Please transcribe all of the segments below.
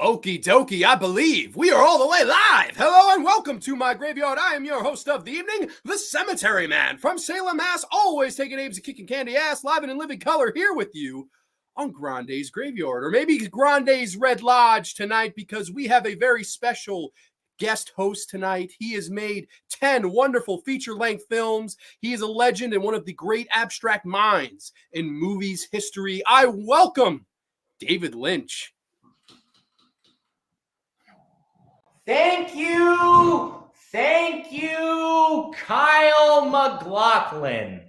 Okie dokie, I believe we are all the way live. Hello and welcome to my graveyard. I am your host of the evening, the Cemetery Man from Salem, Mass. Always taking names and kicking candy ass, live and in living color here with you on Grande's Graveyard, or maybe Grande's Red Lodge tonight, because we have a very special guest host tonight. He has made 10 wonderful feature-length films. He is a legend and one of the great abstract minds in movies history. I welcome David Lynch. Thank you, Kyle McLaughlin.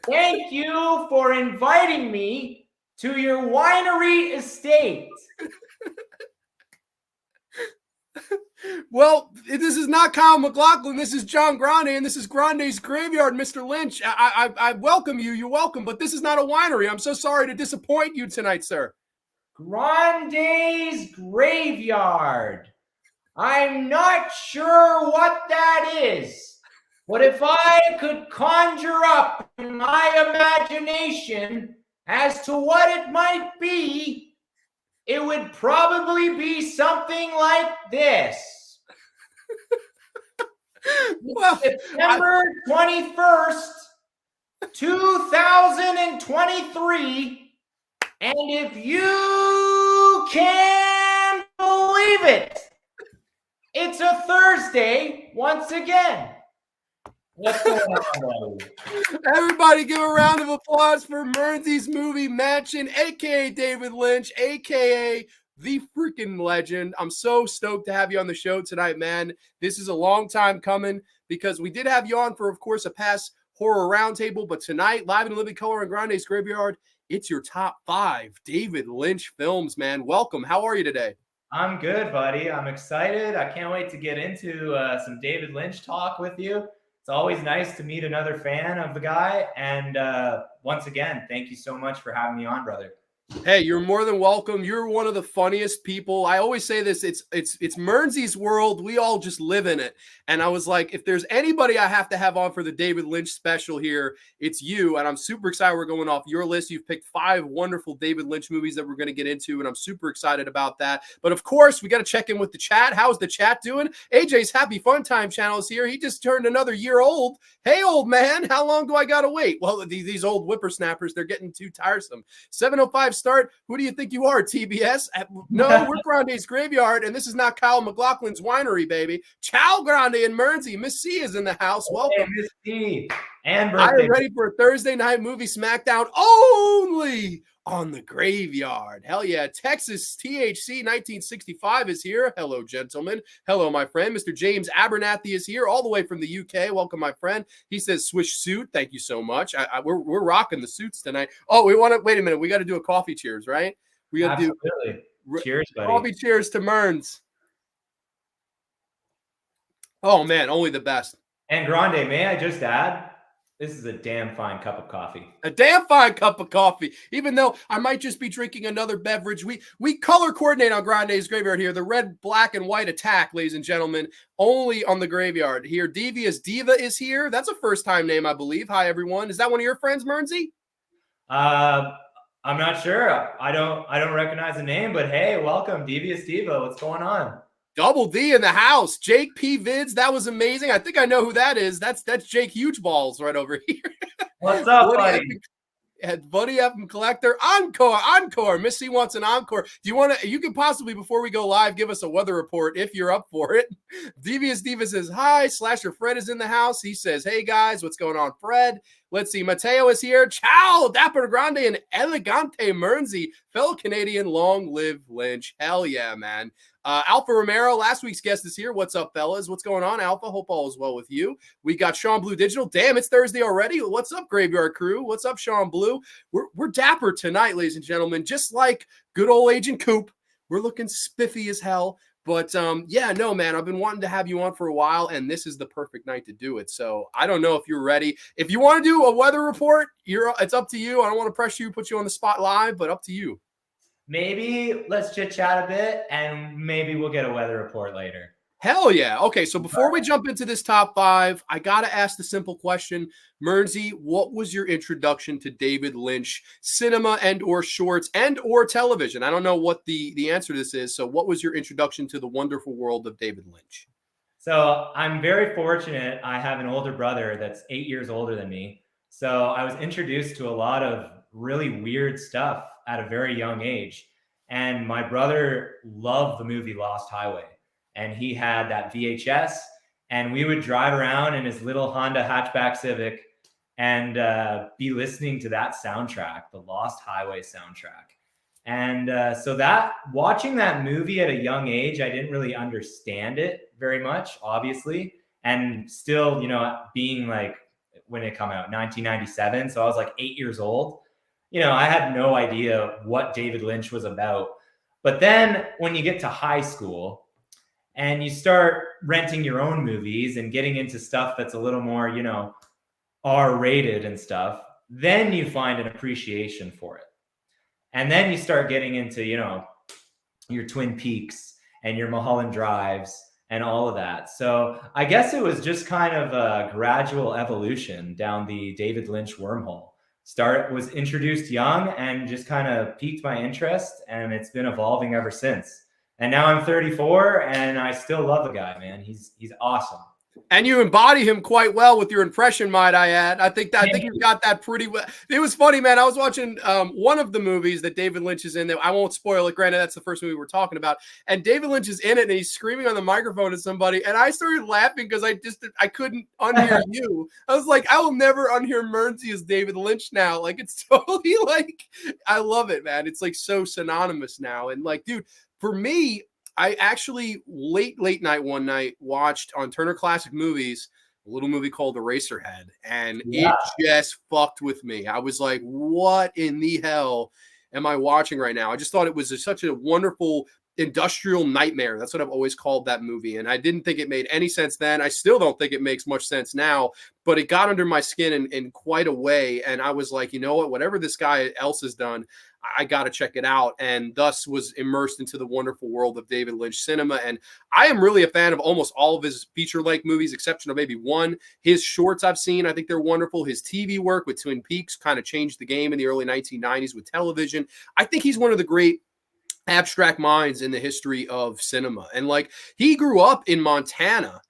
Thank you for inviting me to your winery estate. Well, this is not Kyle McLaughlin. This is John Grande, and this is Grande's Graveyard, Mr. Lynch. I welcome you. You're welcome, but this is not a winery. I'm so sorry to disappoint you tonight, sir. Grande's Graveyard. I'm not sure what that is, but if I could conjure up in my imagination as to what it might be, it would probably be something like this. Well, September 21st, 2023, and if you can believe it, it's a Thursday once again. What's going on, buddy? Everybody give a round of applause for Mearnzy's movie Mansion, a.k.a. David Lynch, a.k.a. the freaking legend. I'm so stoked to have you on the show tonight, man. This is a long time coming because we did have you on for, of course, a past horror roundtable, but tonight, live in living color in Grande's Graveyard, it's your top 5 David Lynch films, man. Welcome. How are you today? I'm good, buddy. I'm excited. I can't wait to get into some David Lynch talk with you. It's always nice to meet another fan of the guy. And once again, thank you so much for having me on, brother. Hey, you're more than welcome. You're one of the funniest people. I always say this, it's Mearnzy's world. We all just live in it. And I was like, if there's anybody I have to have on for the David Lynch special here, it's you. And I'm super excited we're going off your list. You've picked 5 wonderful David Lynch movies that we're going to get into, and I'm super excited about that. But of course, we got to check in with the chat. How's the chat doing? AJ's Happy Fun Time channel is here. He just turned another year old. Hey, old man, how long do I got to wait? Well, these old whippersnappers, they're getting too tiresome. 7:05 start. Who do you think you are, TBS? No, we're Grande's Graveyard, and this is not Kyle McLaughlin's winery, baby. Ciao, Grande and Mearnzy. Miss C is in the house. Welcome. Hey, Miss C. And birthday. I am ready for a Thursday night movie smackdown only on the Graveyard. Hell yeah. Texas THC 1965 is here. Hello, gentlemen. Hello, my friend. Mr. James Abernathy is here all the way from the UK. Welcome, my friend. He says swish suit. Thank you so much. We're rocking the suits tonight. Oh, we want to wait a minute. We got to do a coffee cheers, right? We got to do cheers, buddy. Coffee cheers to Mearns. Oh man, only the best. And Grande, may I just add, this is a damn fine cup of coffee. A damn fine cup of coffee. Even though I might just be drinking another beverage. We color coordinate on Grande's Graveyard here. The red, black, and white attack, ladies and gentlemen, only on the Graveyard here. Devious Diva is here. That's a first-time name, I believe. Hi, everyone. Is that one of your friends, Mearnzy? I'm not sure. I don't recognize the name, but hey, welcome, Devious Diva. What's going on? Double D in the house. Jake P. Vids. That was amazing. I think I know who that is. That's Jake Huge Balls right over here. What's up, buddy? Buddy F. Collector. Encore. Missy wants an encore. Do you want to, you can possibly, before we go live, give us a weather report if you're up for it. Devious Diva says, hi. Slasher Fred is in the house. He says, hey guys, what's going on, Fred? Let's see. Mateo is here. Ciao, Dapper Grande and Elegante Mearnzy. Fellow Canadian, long live Lynch. Hell yeah, man. Alpha Romero, last week's guest, is here. What's up, fellas? What's going on, Alpha? Hope all is well with you. We got Sean Blue Digital. Damn, it's Thursday already. What's up, Graveyard Crew? What's up, Sean Blue? We're dapper tonight, ladies and gentlemen. Just like good old Agent Coop. We're looking spiffy as hell. But yeah, no, man, I've been wanting to have you on for a while, and this is the perfect night to do it. So I don't know if you're ready. If you want to do a weather report, it's up to you. I don't want to pressure you, put you on the spot live, but up to you. Maybe let's chit chat a bit, and maybe we'll get a weather report later. Hell yeah. Okay, so before we jump into this top five, I got to ask the simple question. Mearnzy, what was your introduction to David Lynch cinema and or shorts and or television? I don't know what the answer to this is. So what was your introduction to the wonderful world of David Lynch? So I'm very fortunate. I have an older brother that's 8 years older than me. So I was introduced to a lot of really weird stuff at a very young age. And my brother loved the movie Lost Highway. And he had that VHS. And we would drive around in his little Honda hatchback Civic and be listening to that soundtrack, the Lost Highway soundtrack. And so that watching that movie at a young age, I didn't really understand it very much, obviously. And still, being like when it come out, 1997. So I was like 8 years old. I had no idea what David Lynch was about. But then when you get to high school and you start renting your own movies and getting into stuff that's a little more, R-rated and stuff, then you find an appreciation for it. And then you start getting into, your Twin Peaks and your Mulholland Drives and all of that. So I guess it was just kind of a gradual evolution down the David Lynch wormhole. Was introduced young and just kind of piqued my interest, and it's been evolving ever since. And now I'm 34 and I still love the guy, man. He's awesome. And you embody him quite well with your impression, might I add. I think you've got that pretty well. It was funny, man. I was watching one of the movies that David Lynch is in. That I won't spoil it. Granted, that's the first movie we're talking about. And David Lynch is in it, and he's screaming on the microphone to somebody. And I started laughing because I couldn't unhear you. I was like, I will never unhear Mearnzy as David Lynch now. Like, it's totally like, I love it, man. It's like so synonymous now. And like, dude, for me, I actually late night one night watched on Turner Classic Movies a little movie called Eraserhead, and it just fucked with me. I was like, what in the hell am I watching right now? I just thought it was such a wonderful industrial nightmare. That's what I've always called that movie. And I didn't think it made any sense then. I still don't think it makes much sense now, but it got under my skin in quite a way. And I was like, you know what, whatever this guy else has done, I got to check it out. And thus was immersed into the wonderful world of David Lynch cinema. And I am really a fan of almost all of his feature-length movies, exception of maybe one. His shorts I've seen, I think they're wonderful. His TV work with Twin Peaks kind of changed the game in the early 1990s with television. I think he's one of the great abstract minds in the history of cinema. And like, he grew up in Montana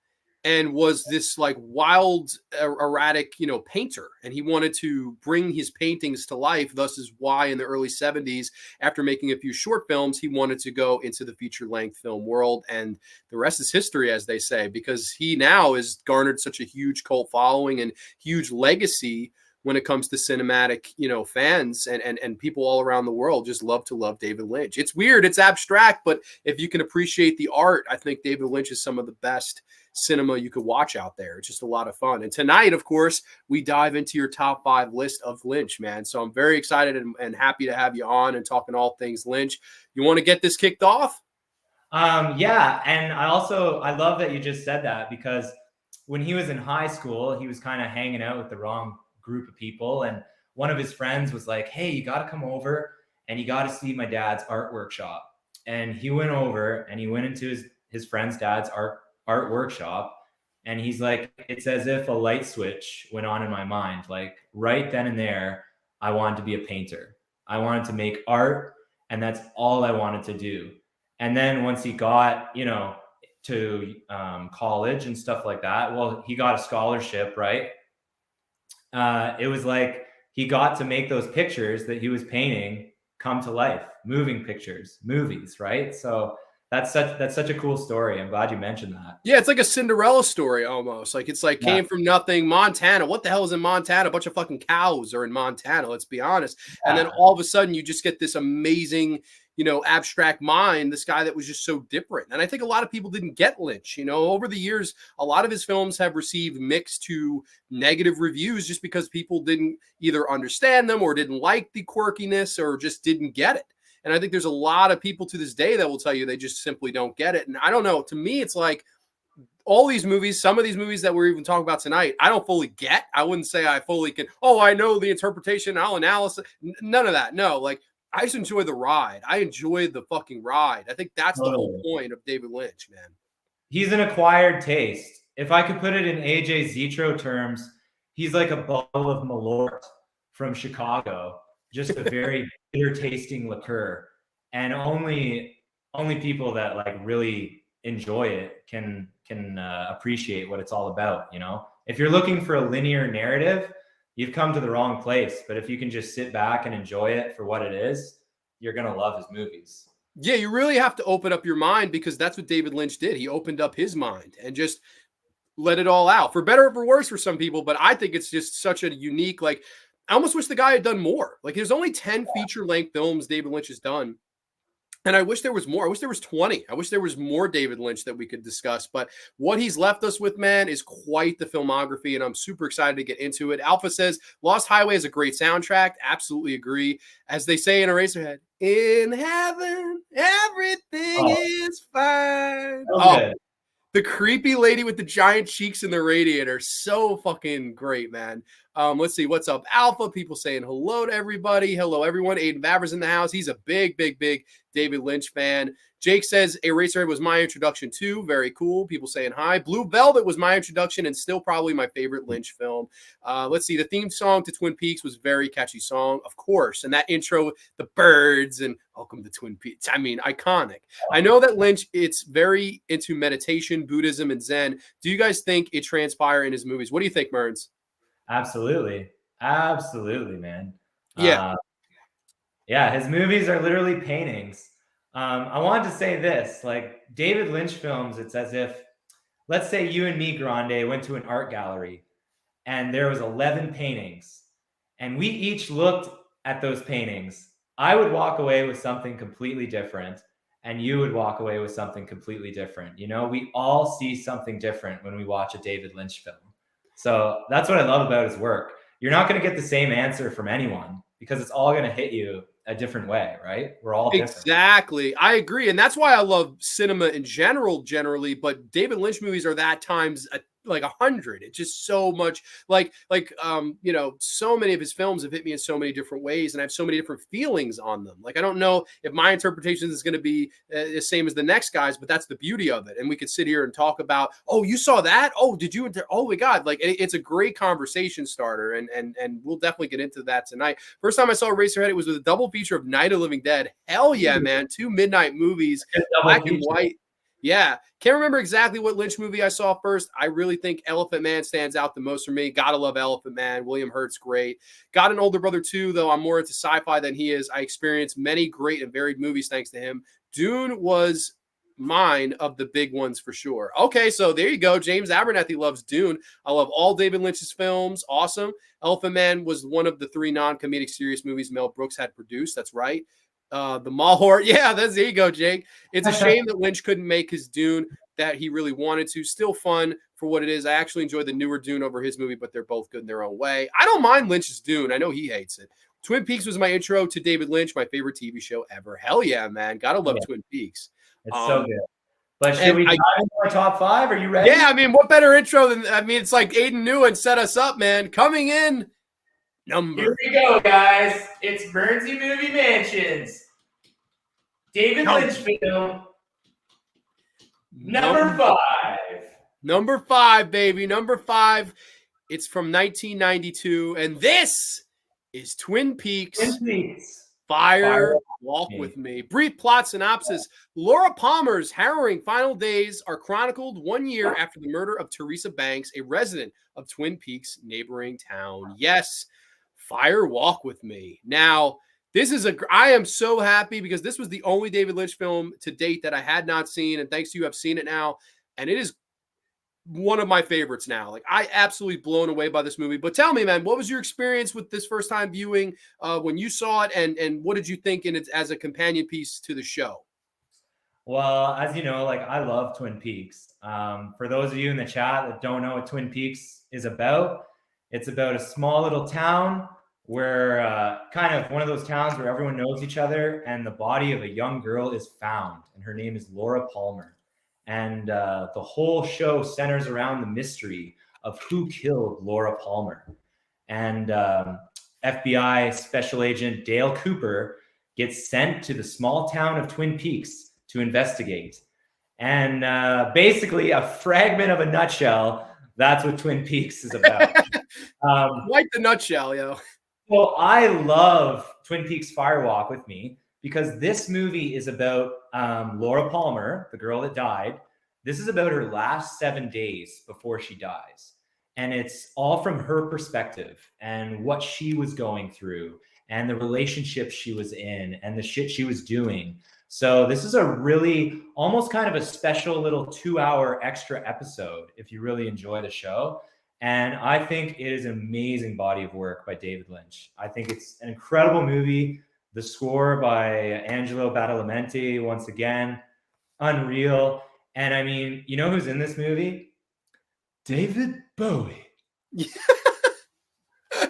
and was this like wild, erratic, painter. And he wanted to bring his paintings to life. Thus is why in the early 70s, after making a few short films, he wanted to go into the feature-length film world. And the rest is history, as they say, because he now has garnered such a huge cult following and huge legacy when it comes to cinematic, fans and people all around the world just love David Lynch. It's weird, it's abstract, but if you can appreciate the art, I think David Lynch is some of the best cinema you could watch out there. It's just a lot of fun. And tonight, of course, we dive into your top 5 list of Lynch, man. So I'm very excited and happy to have you on and talking all things Lynch. You want to get this kicked off? Yeah. And I love that you just said that, because when he was in high school, he was kind of hanging out with the wrong group of people. And one of his friends was like, hey, you got to come over and you got to see my dad's art workshop. And he went over and he went into his friend's dad's art workshop. And he's like, it's as if a light switch went on in my mind. Like right then and there, I wanted to be a painter. I wanted to make art, and that's all I wanted to do. And then once he got, to college and stuff like that, well, he got a scholarship, right? It was like he got to make those pictures that he was painting come to life, moving pictures, movies, right? So that's such a cool story. I'm glad you mentioned that. Yeah, it's like a Cinderella story almost. Like it's like came from nothing. Montana. What the hell is in Montana? A bunch of fucking cows are in Montana, let's be honest. Yeah. And then all of a sudden you just get this amazing, abstract mind, this guy that was just so different. And I think a lot of people didn't get Lynch. Over the years, a lot of his films have received mixed to negative reviews just because people didn't either understand them or didn't like the quirkiness or just didn't get it. And I think there's a lot of people to this day that will tell you they just simply don't get it. And I don't know. To me, it's like all these movies, some of these movies that we're even talking about tonight, I don't fully get. I wouldn't say I fully can, I know the interpretation, I'll analysis. None of that. No, like, I just enjoy the ride. I enjoy the fucking ride. I think that's the whole point of David Lynch, man. he's an acquired taste. If I could put it in AJ Zetro terms, he's like a bottle of Malort from Chicago, just a very bitter tasting liqueur. And only people that like really enjoy it can appreciate what it's all about. You know, if you're looking for a linear narrative, you've come to the wrong place. But if you can just sit back and enjoy it for what it is, you're gonna love his movies. Yeah, you really have to open up your mind, because that's what David Lynch did. He opened up his mind and just let it all out, for better or for worse for some people. But I think it's just such a unique, like, I almost wish the guy had done more. Like, there's only 10 feature length films David Lynch has done. And I wish there was more. I wish there was 20. I wish there was more David Lynch that we could discuss. But what he's left us with, man, is quite the filmography. And I'm super excited to get into it. Alpha says Lost Highway is a great soundtrack. Absolutely agree. As they say in Eraserhead, in heaven, everything is fine. Okay. The creepy lady with the giant cheeks in the radiator. So fucking great, man. Let's see. What's up, Alpha? People saying hello to everybody. Hello, everyone. Aiden Baver's in the house. He's a big David Lynch fan. Jake says Eraserhead was my introduction too. Very cool. People saying hi. Blue Velvet was my introduction and still probably my favorite Lynch film. Let's see. The theme song to Twin Peaks was a very catchy song, of course. And that intro, the birds and welcome to Twin Peaks. I mean, iconic. I know that Lynch, it's very into meditation, Buddhism, and Zen. Do you guys think it transpire in his movies? What do you think, Mearns? Absolutely, man. Yeah. Yeah, his movies are literally paintings. I wanted to say this, like David Lynch films, it's as if, let's say you and me, Grande, went to an art gallery and there was 11 paintings and we each looked at those paintings. I would walk away with something completely different and you would walk away with something completely different. You know, we all see something different when we watch a David Lynch film. So that's what I love about his work. You're not going to get the same answer from anyone because it's all going to hit you a different way, right? We're all different. Exactly. I agree. And that's why I love cinema in generally, but David Lynch movies are that times like 100. It's just so much you know, so many of his films have hit me in so many different ways and I have so many different feelings on them. Like, I don't know if my interpretation is going to be the same as the next guy's, but that's the beauty of it. And we could sit here and talk about, oh, you saw that? Oh, did you? Oh my God. Like, it's a great conversation starter. And we'll definitely get into that tonight. First time I saw Eraserhead, it was with a double feature of Night of the Living Dead. Hell yeah, man. 2 midnight movies, black and white. Yeah. Can't remember exactly what Lynch movie I saw first. I really think Elephant Man stands out the most for me. Gotta love Elephant Man. William Hurt's great. Got an older brother too, though I'm more into sci-fi than he is. I experienced many great and varied movies thanks to him. Dune was mine of the big ones for sure. Okay, so there you go. James Abernathy loves Dune. I love all David Lynch's films. Awesome. Elephant Man was one of the 3 non-comedic serious movies Mel Brooks had produced. That's right. The Mahort. Yeah, there you go, Jake. It's a shame that Lynch couldn't make his Dune that he really wanted to. Still fun for what it is. I actually enjoy the newer Dune over his movie, but they're both good in their own way. I don't mind Lynch's Dune. I know he hates it. Twin Peaks was my intro to David Lynch, my favorite TV show ever. Hell yeah, man. Gotta love Twin Peaks. It's so good. But should we dive into our top 5? Are you ready? Yeah, I mean, what better intro than, it's like Aiden knew and set us up, man. Coming in Here we go, guys. It's Mearnzy Movie Mansions. David Lynch film. Number 5. Number 5, baby. Number 5. It's from 1992. And this is Twin Peaks. Fire Walk with Me. Brief plot synopsis. Laura Palmer's harrowing final days are chronicled 1 year after the murder of Teresa Banks, a resident of Twin Peaks' neighboring town. Yes, Fire Walk with Me. Now, I am so happy because this was the only David Lynch film to date that I had not seen. And thanks to you, I've seen it now. And it is one of my favorites now. Like, I absolutely blown away by this movie. But tell me, man, what was your experience with this first time viewing when you saw it? And what did you think in it as a companion piece to the show? Well, as you know, like, I love Twin Peaks. For those of you in the chat that don't know what Twin Peaks is about, it's about a small little town where kind of one of those towns where everyone knows each other, and the body of a young girl is found, and her name is Laura Palmer. And the whole show centers around the mystery of who killed Laura Palmer. And FBI Special Agent Dale Cooper gets sent to the small town of Twin Peaks to investigate. And basically, a fragment of a nutshell, that's what Twin Peaks is about. Quite the nutshell, yo. Well, I love Twin Peaks Fire Walk with Me because this movie is about Laura Palmer, the girl that died. This is about her last 7 days before she dies. And it's all from her perspective and what she was going through and the relationships she was in and the shit she was doing. So this is a really almost kind of a special little 2-hour extra episode if you really enjoy the show. And I think it is an amazing body of work by David Lynch. I think it's an incredible movie. The score by Angelo Badalamenti, once again, unreal. And I mean, you know who's in this movie? David Bowie. Do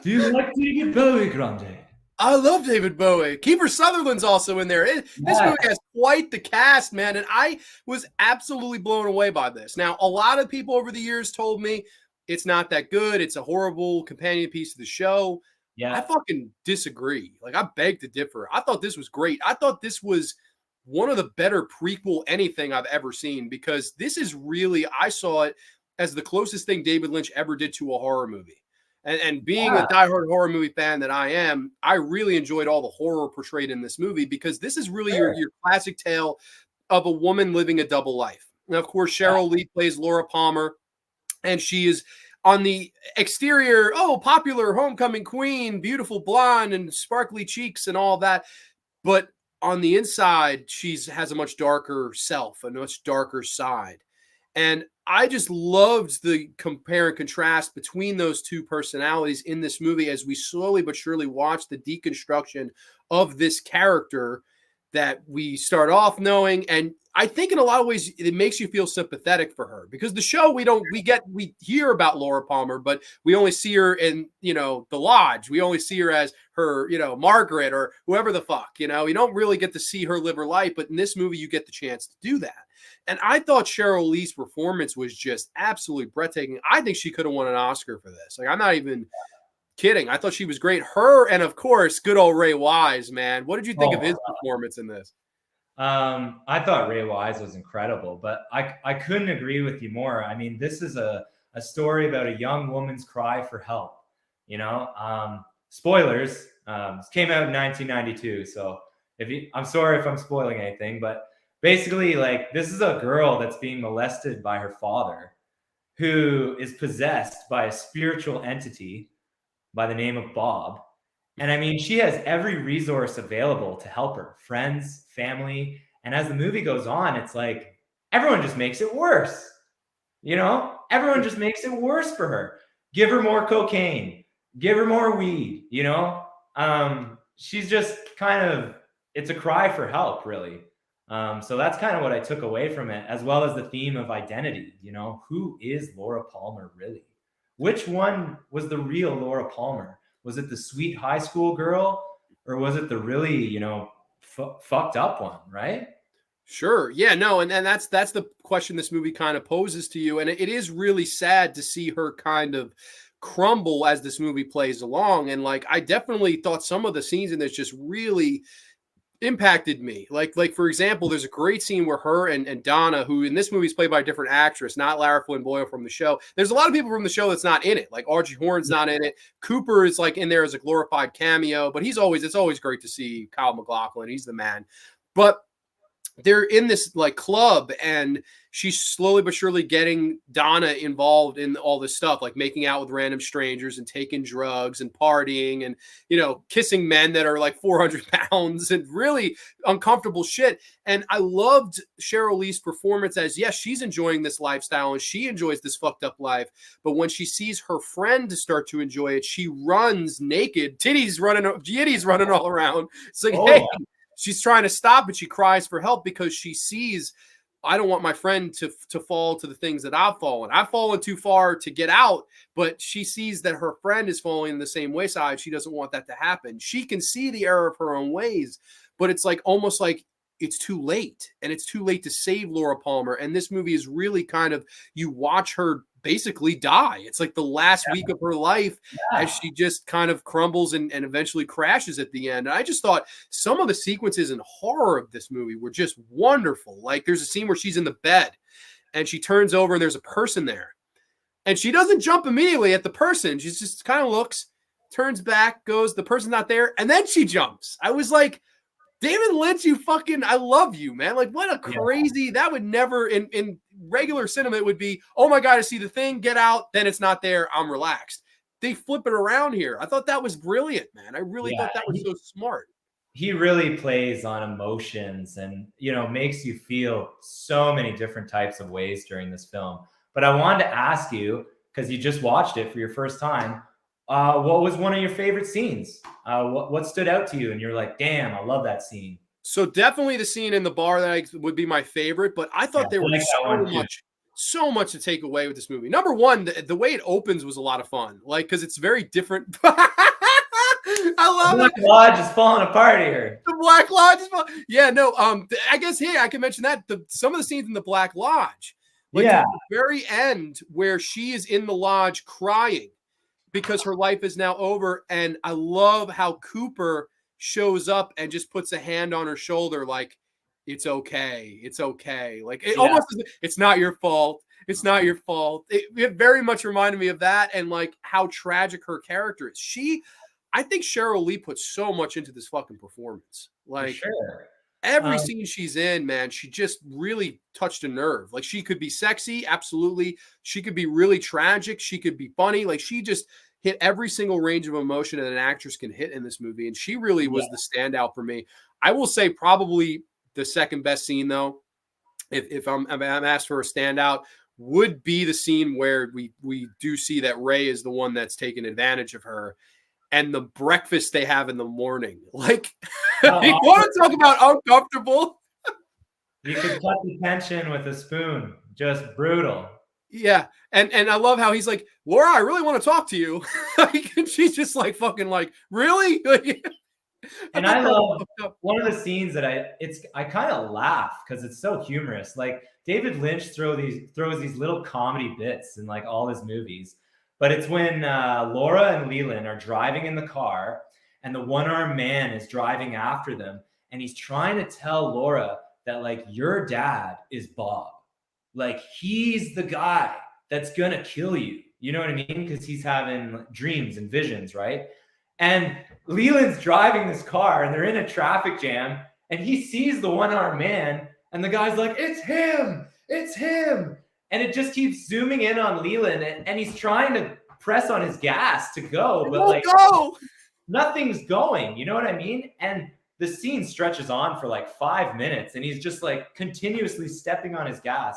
you like David Bowie, Grande? I love David Bowie. Kiefer Sutherland's also in there. This movie has quite the cast, man. And I was absolutely blown away by this. Now, a lot of people over the years told me it's not that good. It's a horrible companion piece to the show. Yeah. I fucking disagree. Like, I beg to differ. I thought this was great. I thought this was one of the better prequel anything I've ever seen, because this is really, I saw it as the closest thing David Lynch ever did to a horror movie. And being a diehard horror movie fan that I am, I really enjoyed all the horror portrayed in this movie, because this is really your classic tale of a woman living a double life. And of course, Cheryl Lee plays Laura Palmer, and she is on the exterior, popular homecoming queen, beautiful blonde and sparkly cheeks and all that. But on the inside, she has a much darker self, a much darker side. And I just loved the compare and contrast between those two personalities in this movie as we slowly but surely watch the deconstruction of this character that we start off knowing. And I think in a lot of ways, it makes you feel sympathetic for her, because the show, we hear about Laura Palmer, but we only see her in, the lodge. We only see her as her, Margaret or whoever the fuck, you don't really get to see her live her life. But in this movie, you get the chance to do that. And I thought Cheryl Lee's performance was just absolutely breathtaking. I think she could have won an Oscar for this. Like, I'm not even kidding. I thought she was great. Her, and of course, good old Ray Wise, man. What did you think of his performance in this? I thought Ray Wise was incredible, but I couldn't agree with you more. I mean, this is a story about a young woman's cry for help. Spoilers, came out in 1992. So I'm sorry if I'm spoiling anything, but basically, like, this is a girl that's being molested by her father, who is possessed by a spiritual entity by the name of Bob. And I mean, she has every resource available to help her, friends, family. And as the movie goes on, it's like everyone just makes it worse. Everyone just makes it worse for her. Give her more cocaine, give her more weed, she's just kind of, it's a cry for help, really. So that's kind of what I took away from it, as well as the theme of identity. Who is Laura Palmer really? Which one was the real Laura Palmer? Was it the sweet high school girl, or was it the really, fucked up one, right? Sure. Yeah, no. And that's the question this movie kind of poses to you. And it is really sad to see her kind of crumble as this movie plays along. And like, I definitely thought some of the scenes in this just really impacted me. Like for example, there's a great scene where her and Donna, who in this movie is played by a different actress, not Lara Flynn Boyle from the show. There's a lot of people from the show that's not in it. Like Audrey Horne's not in it. Cooper is like in there as a glorified cameo, but it's always great to see Kyle MacLachlan. He's the man. But they're in this like club, and she's slowly but surely getting Donna involved in all this stuff, like making out with random strangers and taking drugs and partying and, kissing men that are like 400 pounds and really uncomfortable shit. And I loved Cheryl Lee's performance as, yes, she's enjoying this lifestyle and she enjoys this fucked up life. But when she sees her friend start to enjoy it, she runs naked, yitties running all around. It's like, hey, she's trying to stop it. She cries for help because she sees, I don't want my friend to fall to the things that I've fallen. I've fallen too far to get out, but she sees that her friend is falling in the same wayside. She doesn't want that to happen. She can see the error of her own ways, but it's like almost like it's too late, and it's too late to save Laura Palmer. And this movie is really kind of, you watch her basically die. It's like the last week of her life as Yeah. she just kind of crumbles and eventually crashes at the end. And I just thought some of the sequences and horror of this movie were just wonderful. Like there's a scene where she's in the bed and she turns over and there's a person there. And she doesn't jump immediately at the person. She just kind of looks, turns back, goes, the person's not there, and then she jumps. I was like, David Lynch, you fucking, I love you, man. Like, what a crazy, that would never, in regular cinema, it would be, oh my God, I see the thing, get out, then it's not there, I'm relaxed. They flip it around here. I thought that was brilliant, man. I really thought that was so smart. He really plays on emotions and, makes you feel so many different types of ways during this film. But I wanted to ask you, because you just watched it for your first time, what was one of your favorite scenes? What stood out to you? And you're like, damn, I love that scene. So definitely the scene in the bar would be my favorite, but I thought there was so much to take away with this movie. Number one, the way it opens was a lot of fun, like because it's very different. I love it. The Black Lodge is falling apart here. The Black Lodge is falling. Yeah, no. I guess I can mention that some of the scenes in the Black Lodge, like at the very end where she is in the lodge crying because her life is now over, and I love how Cooper shows up and just puts a hand on her shoulder, like it's okay, it's okay. Like it almost, it's not your fault. It's not your fault. It very much reminded me of that, and like how tragic her character is. I think Cheryl Lee put so much into this fucking performance. Like every scene she's in, man, she just really touched a nerve. Like she could be sexy, absolutely. She could be really tragic. She could be funny. Like she just hit every single range of emotion that an actress can hit in this movie. And she really was the standout for me. I will say probably the second best scene, though, if I'm asked for a standout, would be the scene where we do see that Ray is the one that's taking advantage of her, and the breakfast they have in the morning. Like, you want to talk about uncomfortable? You could cut the tension with a spoon. Just brutal. Yeah. And I love how he's like, Laura, I really want to talk to you. And she's just like, fucking like, really? And I love one of the scenes that I kind of laugh because it's so humorous. Like David Lynch throws these little comedy bits in like all his movies. But it's when Laura and Leland are driving in the car and the one-armed man is driving after them. And he's trying to tell Laura that like, your dad is Bob. Like he's the guy that's going to kill you. You know what I mean? Because he's having dreams and visions, right? And Leland's driving this car and they're in a traffic jam and he sees the one-armed man and the guy's like, it's him, it's him. And it just keeps zooming in on Leland and he's trying to press on his gas to go, but like nothing's going, you know what I mean? And the scene stretches on for like 5 minutes and he's just like continuously stepping on his gas.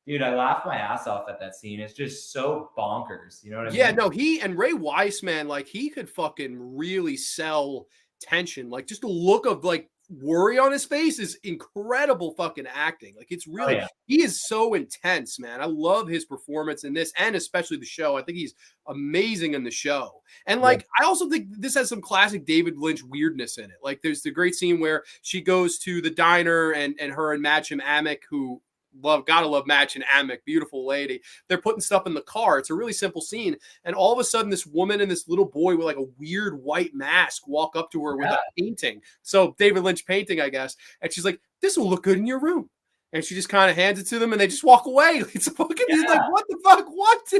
Dude, I laughed my ass off at that scene. It's just so bonkers. You know what I mean? Yeah, no, he and Ray Weiss, man, like he could fucking really sell tension. Like just the look of like worry on his face is incredible fucking acting. Like it's really, he is so intense, man. I love his performance in this and especially the show. I think he's amazing in the show. And like, I also think this has some classic David Lynch weirdness in it. Like there's the great scene where she goes to the diner and her and Matcham Amick, who gotta love Match and Amick, beautiful lady. They're putting stuff in the car. It's a really simple scene. And all of a sudden, this woman and this little boy with like a weird white mask walk up to her with a painting. So David Lynch painting, I guess. And she's like, this will look good in your room. And she just kind of hands it to them and they just walk away. It's fucking like, what the fuck? What?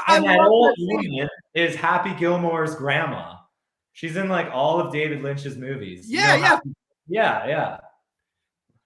And that old woman is Happy Gilmore's grandma. She's in like all of David Lynch's movies. Yeah. Yeah.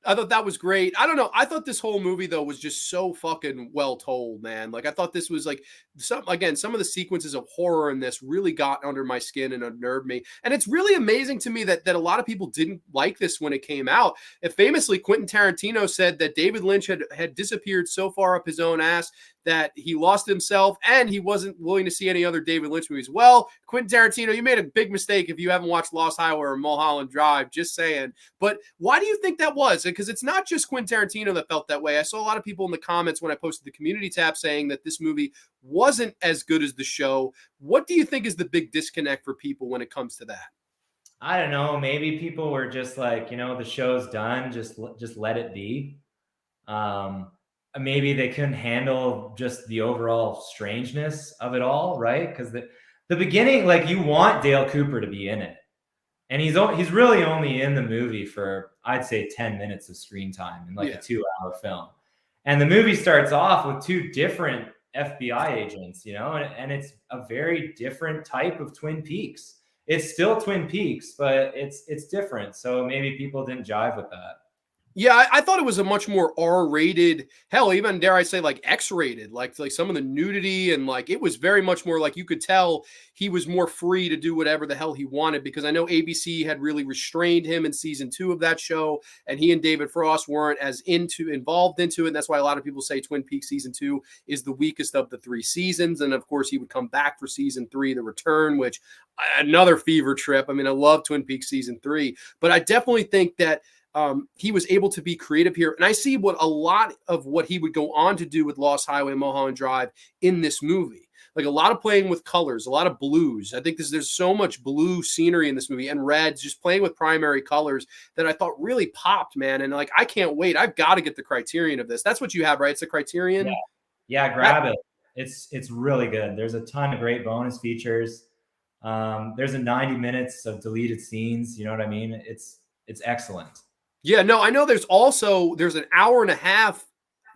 I thought that was great. I don't know. I thought this whole movie though was just so fucking well told, man. Like I thought this was like some of the sequences of horror in this really got under my skin and unnerved me. And it's really amazing to me that a lot of people didn't like this when it came out. And famously, Quentin Tarantino said that David Lynch had disappeared so far up his own ass that he lost himself and he wasn't willing to see any other David Lynch movies. Well, Quentin Tarantino, you made a big mistake if you haven't watched Lost Highway or Mulholland Drive, just saying. But why do you think that was? Because it's not just Quentin Tarantino that felt that way. I saw a lot of people in the comments when I posted the community tab saying that this movie wasn't as good as the show. What do you think is the big disconnect for people when it comes to that? I don't know. Maybe people were just like, the show's done. Just let it be. maybe they couldn't handle just the overall strangeness of it all, right? Because the beginning, like, you want Dale Cooper to be in it, and he's really only in the movie for, I'd say, 10 minutes of screen time in like a 2-hour film. And the movie starts off with two different FBI agents, you know, and it's a very different type of Twin Peaks. It's still Twin Peaks, but it's different. So maybe people didn't jive with that. Yeah, I thought it was a much more R-rated, hell, even dare I say like X-rated, like some of the nudity, and like it was very much more like you could tell he was more free to do whatever the hell he wanted, because I know ABC had really restrained him in season 2 of that show, and he and David Frost weren't as involved into it. And that's why a lot of people say Twin Peaks season 2 is the weakest of the 3 seasons. And of course, he would come back for season 3, The Return, which another fever trip. I mean, I love Twin Peaks season 3, but I definitely think that he was able to be creative here. And I see what a lot of what he would go on to do with Lost Highway and Mulholland Drive in this movie. Like a lot of playing with colors, a lot of blues. I think there's so much blue scenery in this movie, and reds, just playing with primary colors, that I thought really popped, man. And like, I can't wait. I've got to get the Criterion of this. That's what you have, right? It's a Criterion. Yeah, grab it. It's really good. There's a ton of great bonus features. There's a 90 minutes of deleted scenes. You know what I mean? It's excellent. Yeah, no, I know there's an hour and a half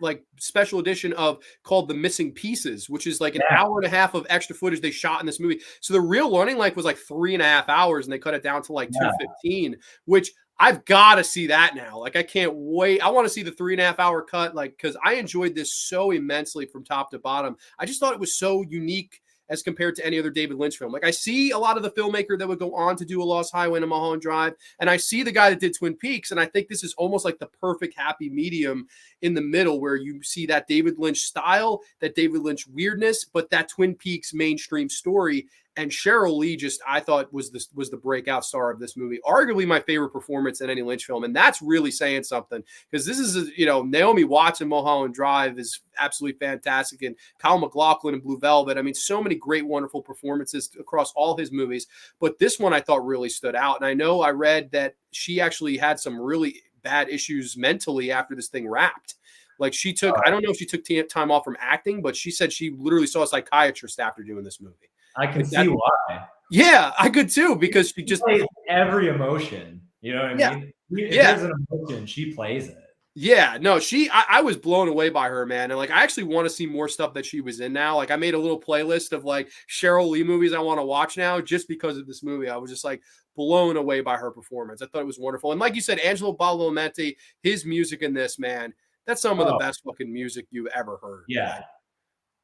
like special edition called The Missing Pieces, which is like an hour and a half of extra footage they shot in this movie. So the real running length was like 3.5 hours, and they cut it down to like 2:15, which I've got to see that now. Like, I can't wait. I want to see the 3.5 hour cut, like, because I enjoyed this so immensely from top to bottom. I just thought it was so unique as compared to any other David Lynch film. Like, I see a lot of the filmmaker that would go on to do A Lost Highway and a Mulholland Drive, and I see the guy that did Twin Peaks, and I think this is almost like the perfect happy medium in the middle, where you see that David Lynch style, that David Lynch weirdness, but that Twin Peaks mainstream story. And Cheryl Lee I thought was the breakout star of this movie, arguably my favorite performance in any Lynch film, and that's really saying something, because this is Naomi Watts in Mulholland Drive is absolutely fantastic, and Kyle MacLachlan in Blue Velvet. I mean, so many great, wonderful performances across all his movies, but this one I thought really stood out. And I know I read that she actually had some really bad issues mentally after this thing wrapped. Like, she took, I don't know if she took time off from acting, but she said she literally saw a psychiatrist after doing this movie. I can see why. Yeah, I could too, because she just plays every emotion. You know what I mean? If there's an emotion, she plays it. Yeah, no, I was blown away by her, man. And like, I actually want to see more stuff that she was in now. Like, I made a little playlist of like Cheryl Lee movies I want to watch now just because of this movie. I was just like blown away by her performance. I thought it was wonderful. And like you said, Angelo Badalamenti, his music in this, man, that's some of the best fucking music you've ever heard. Yeah. Man.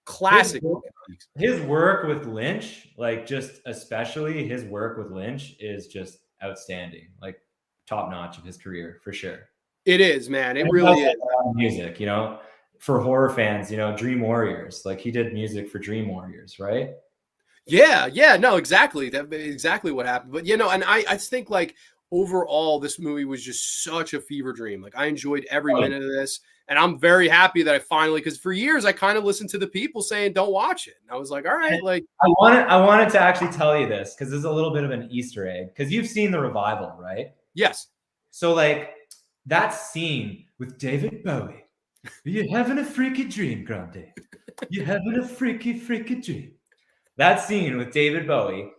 Classic. His work with Lynch, like, just especially his work with Lynch, is just outstanding. Like, top notch of his career for sure. It is, man. It really is. Music, for horror fans, Dream Warriors. Like, he did music for Dream Warriors, right? Yeah, no, exactly. That's exactly what happened. But and I just think, like, overall, this movie was just such a fever dream. Like, I enjoyed every minute of this. And I'm very happy that I finally, because for years I kind of listened to the people saying don't watch it. And I was like, all right, like, I wanted to actually tell you this, because there's a little bit of an Easter egg, because you've seen the revival, right? Yes. So like that scene with David Bowie, you're having a freaky dream, Grande. You're having a freaky dream. That scene with David Bowie,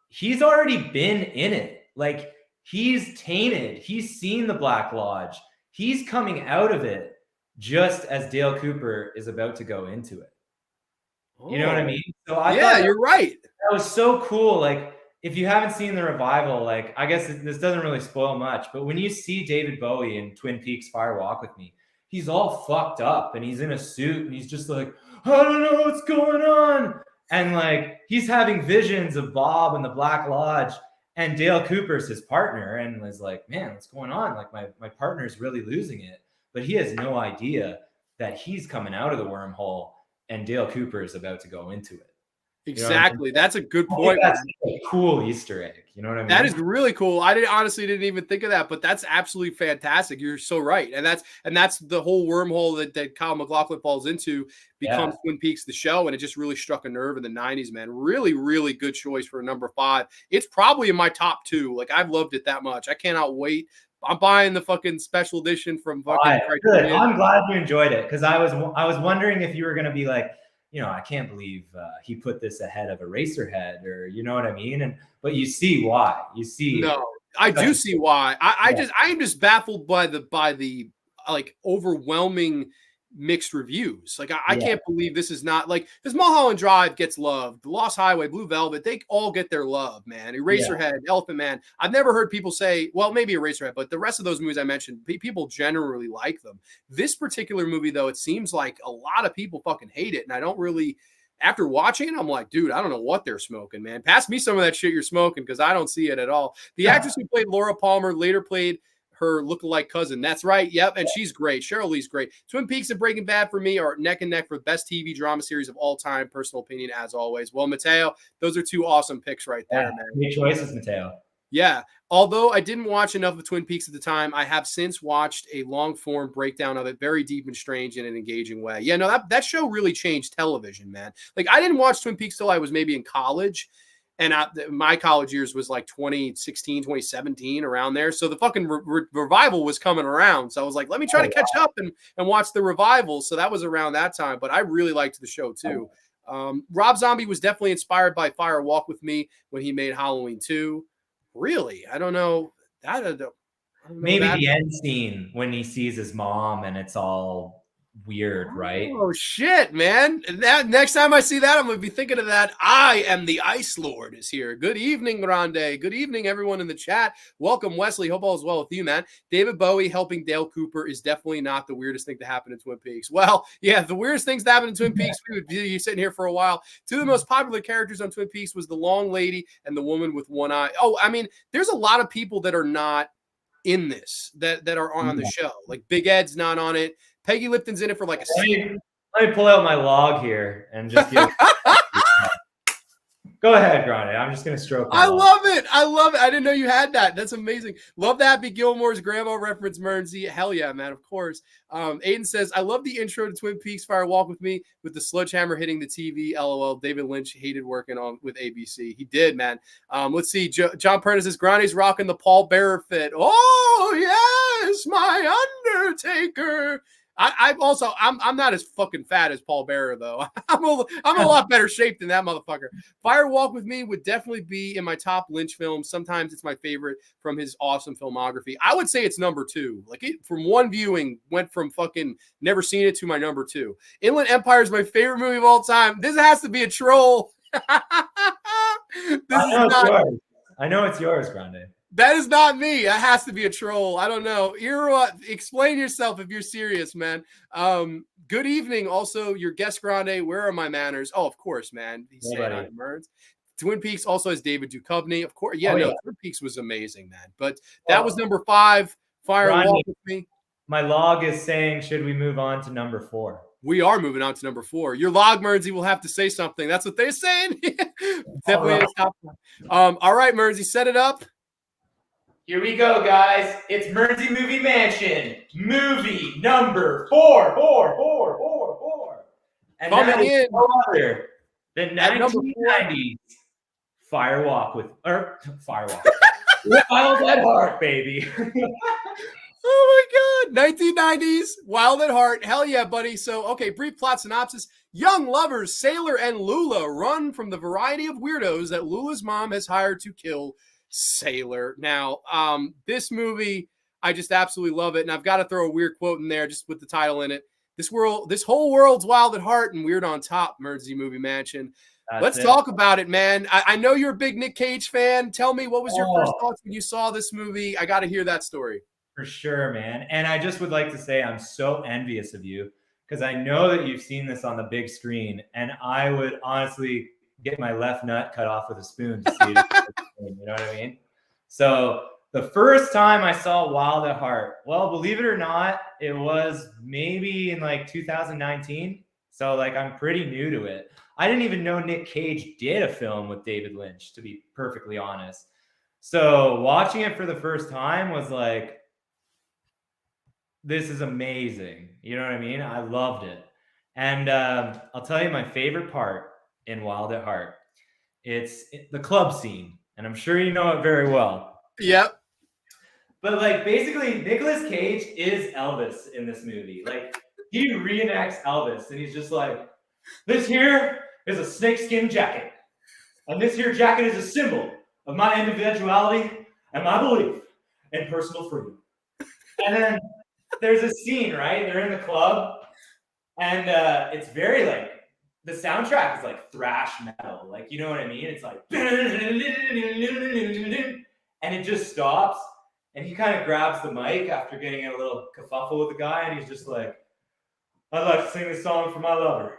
he's already been in it. Like, he's tainted. He's seen the Black Lodge. He's coming out of it just as Dale Cooper is about to go into it. You know what I mean? So I thought you're right. That was so cool. Like, if you haven't seen the revival, like, I guess this doesn't really spoil much, but when you see David Bowie in Twin Peaks Fire Walk with Me, he's all fucked up and he's in a suit and he's just like, I don't know what's going on. And like, he's having visions of Bob and the Black Lodge. And Dale Cooper's his partner, and was like, man, what's going on? Like, my partner's really losing it. But he has no idea that he's coming out of the wormhole and Dale Cooper is about to go into it. Exactly. That's a good point. That's a cool Easter egg. You know what I mean? That is really cool. I honestly didn't even think of that, but that's absolutely fantastic. You're so right. And that's the whole wormhole that Kyle MacLachlan falls into becomes Twin Peaks the show. And it just really struck a nerve in the 90s, man. Really, really good choice for number 5. It's probably in my top 2. Like, I've loved it that much. I cannot wait I'm buying the fucking special edition from fucking Good. Criterion. I'm glad you enjoyed it, because I was wondering if you were gonna be like, I can't believe he put this ahead of Eraserhead, or you know what I mean. But you see why. You see. No, I do see why. I am just baffled by the like overwhelming mixed reviews. Like I can't believe this is not like, because Mulholland Drive gets loved, The Lost Highway, Blue Velvet, they all get their love, man. Eraserhead, Elephant Man. I've never heard people say, well, maybe Eraserhead, but the rest of those movies I mentioned, people generally like them. This particular movie, though, it seems like a lot of people fucking hate it, and I don't really. After watching it, I'm like, dude, I don't know what they're smoking, man. Pass me some of that shit you're smoking, because I don't see it at all. The actress who played Laura Palmer later played her lookalike cousin. That's right. Yep. And she's great. Sheryl Lee's great. Twin Peaks and Breaking Bad for me are neck and neck for the best TV drama series of all time. Personal opinion, as always. Well, Mateo, those are two awesome picks right there, man. Great choices, Mateo. Yeah. Although I didn't watch enough of Twin Peaks at the time, I have since watched a long-form breakdown of it, very deep and strange in an engaging way. Yeah, no, that show really changed television, man. Like, I didn't watch Twin Peaks till I was maybe in college, and my college years was like 2016, 2017, around there. So the fucking revival was coming around. So I was like, let me try to catch up and watch the revival. So that was around that time, but I really liked the show too. Rob Zombie was definitely inspired by Fire Walk With Me when he made Halloween 2. Really? I don't know. I don't know maybe the end scene when he sees his mom and it's all weird, right? Oh shit, man. That next time I see that, I'm gonna be thinking of that. I am the Ice Lord is here. Good evening, Grande. Good evening, everyone in the chat. Welcome, Wesley. Hope all is well with you, man. David Bowie helping Dale Cooper is definitely not the weirdest thing to happen in Twin Peaks. Well, yeah, the weirdest things to happen in Twin Peaks, we would be sitting here for a while. Two of the most popular characters on Twin Peaks was the long lady and the woman with one eye. Oh, I mean, there's a lot of people that are not in this that are on the show. Like Big Ed's not on it. Peggy Lipton's in it for like a scene. Let me pull out my log here and just give Go ahead, Grande. I'm just going to stroke it. I love it. I love it. I didn't know you had that. That's amazing. Love the Happy Gilmore's grandma reference, Mearnzy. Hell yeah, man. Of course. Aiden says, I love the intro to Twin Peaks Fire Walk With Me with the sledgehammer hitting the TV. LOL. David Lynch hated working on with ABC. He did, man. Let's see. John Prentice says, Grande's rocking the Paul Bearer fit. Oh, yes, my Undertaker. I'm not as fucking fat as Paul Bearer, though. I'm a lot better shape than that motherfucker. Fire Walk With Me would definitely be in my top Lynch films. Sometimes it's my favorite from his awesome filmography. I would say it's number 2. Like, it from one viewing went from fucking never seen it to my number 2. Inland Empire is my favorite movie of all time. This has to be a troll. I know it's yours, Grande. That is not me. That has to be a troll. I don't know. Explain yourself if you're serious, man. Good evening. Also, your guest, Grande. Where are my manners? Oh, of course, man. He's saying on Mearns. Twin Peaks also has David Duchovny. Of course. Yeah, Twin Peaks was amazing, man. But that was number 5. Fire Walk With Me. My log is saying, should we move on to number 4? We are moving on to number 4. Your log, Mearnsy, will have to say something. That's what they're saying. Definitely. All right, Mearnsy, set it up. Here we go, guys. It's Mearnzy Movie Mansion. Movie number 4. And that is no other than 1990s Fire Walk With Wild at Heart, baby. Oh my God. 1990s Wild at Heart. Hell yeah, buddy. So, okay, brief plot synopsis. Young lovers, Sailor and Lula, run from the variety of weirdos that Lula's mom has hired to kill Sailor. Now, this movie, I just absolutely love it. And I've got to throw a weird quote in there just with the title in it. This whole world's wild at heart and weird on top, Mearnzy Movie Mansion. Let's talk about it, man. I know you're a big Nick Cage fan. Tell me, what was your first thoughts when you saw this movie? I got to hear that story. For sure, man. And I just would like to say I'm so envious of you because I know that you've seen this on the big screen. And I would honestly get my left nut cut off with a spoon to see it. You know what I mean? So the first time I saw Wild at Heart, well, believe it or not, it was maybe in like 2019. So like I'm pretty new to it. I didn't even know Nick Cage did a film with David Lynch, to be perfectly honest. So watching it for the first time was like, this is amazing. You know what I mean? I loved it. And I'll tell you my favorite part in Wild at Heart. It's the club scene, and I'm sure you know it very well. Yep. But like basically Nicolas Cage is Elvis in this movie. Like he reenacts Elvis and he's just like, this here is a snakeskin jacket. And this here jacket is a symbol of my individuality and my belief in personal freedom. And then there's a scene, right? They're in the club and it's very like, the soundtrack is like thrash metal. Like, you know what I mean? It's like, and it just stops. And he kind of grabs the mic after getting in a little kerfuffle with the guy. And he's just like, I'd like to sing this song for my lover.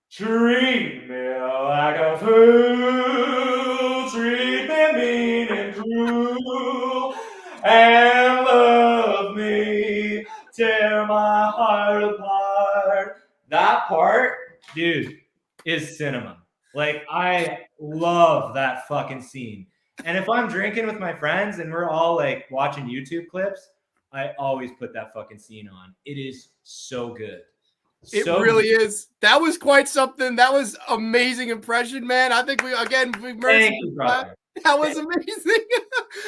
Treat me like a fool, treat me mean and cruel, and love me, tear my heart apart. That part, dude, is cinema. Like, I love that fucking scene. And if I'm drinking with my friends and we're all like watching YouTube clips, I always put that fucking scene on. It is so good. It really is. That was quite something. That was amazing impression, man. I think we Thank you, brother. That was amazing.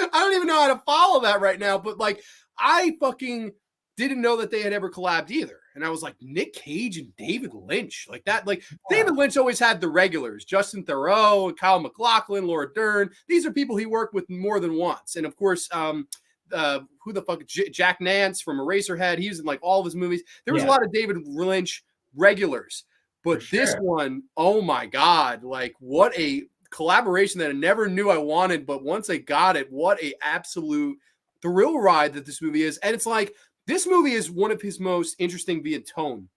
I don't even know how to follow that right now, but like I fucking didn't know that they had ever collabed either. And I was like, Nick Cage and David Lynch, like that. Like David Lynch always had the regulars, Justin Theroux, Kyle MacLachlan, Laura Dern. These are people he worked with more than once. And of course, who the fuck, Jack Nance from Eraserhead. He was in like all of his movies. There was a lot of David Lynch regulars, but this one, oh my God, like what a collaboration that I never knew I wanted. But once I got it, what a absolute thrill ride that this movie is. And it's like, this movie is one of his most interesting via tone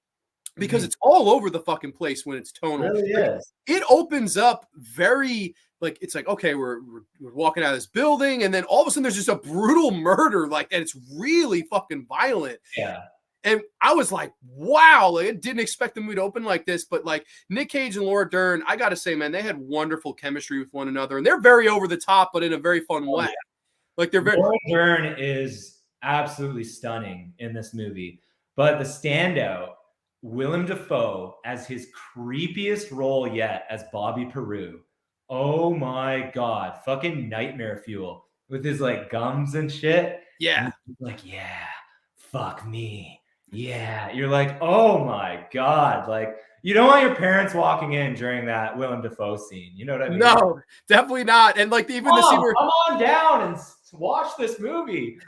because it's all over the fucking place when it's tonal. It really is. It opens up very like, it's like, okay, we're walking out of this building and then all of a sudden there's just a brutal murder like, and it's really fucking violent. Yeah. And I was like, wow, like, I didn't expect the movie to open like this, but like Nick Cage and Laura Dern, I got to say, man, they had wonderful chemistry with one another and they're very over the top, but in a very fun way. Yeah. Like they're very. Laura Dern is absolutely stunning in this movie, but the standout, Willem Dafoe as his creepiest role yet as Bobby Peru. Oh my God, fucking nightmare fuel with his like gums and shit. Yeah. And like, yeah, fuck me. Yeah. You're like, oh my God. Like, you don't want your parents walking in during that Willem Dafoe scene. You know what I mean? No, definitely not. And like even the scene where come on down and watch this movie.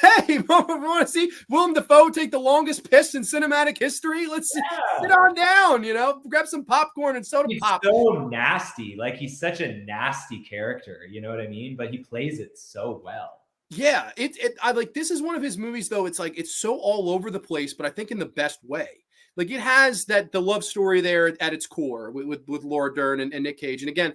Hey, we want to see Willem Dafoe take the longest piss in cinematic history. Let's sit on down, you know, grab some popcorn and soda pop. So nasty. Like he's such a nasty character. You know what I mean? But he plays it so well. Yeah, I like this is one of his movies though. It's like it's so all over the place, but I think in the best way. Like it has the love story there at its core with Laura Dern and Nick Cage. And again,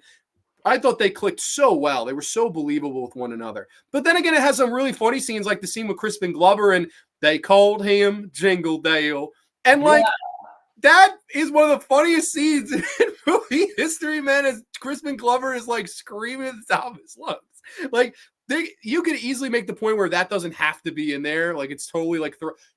I thought they clicked so well. They were so believable with one another. But then again, it has some really funny scenes like the scene with Crispin Glover and they called him Jingle Dale. And like that is one of the funniest scenes in movie history, man, as Crispin Glover is like screaming at the top of his lungs. Like you could easily make the point where that doesn't have to be in there. Like it's totally like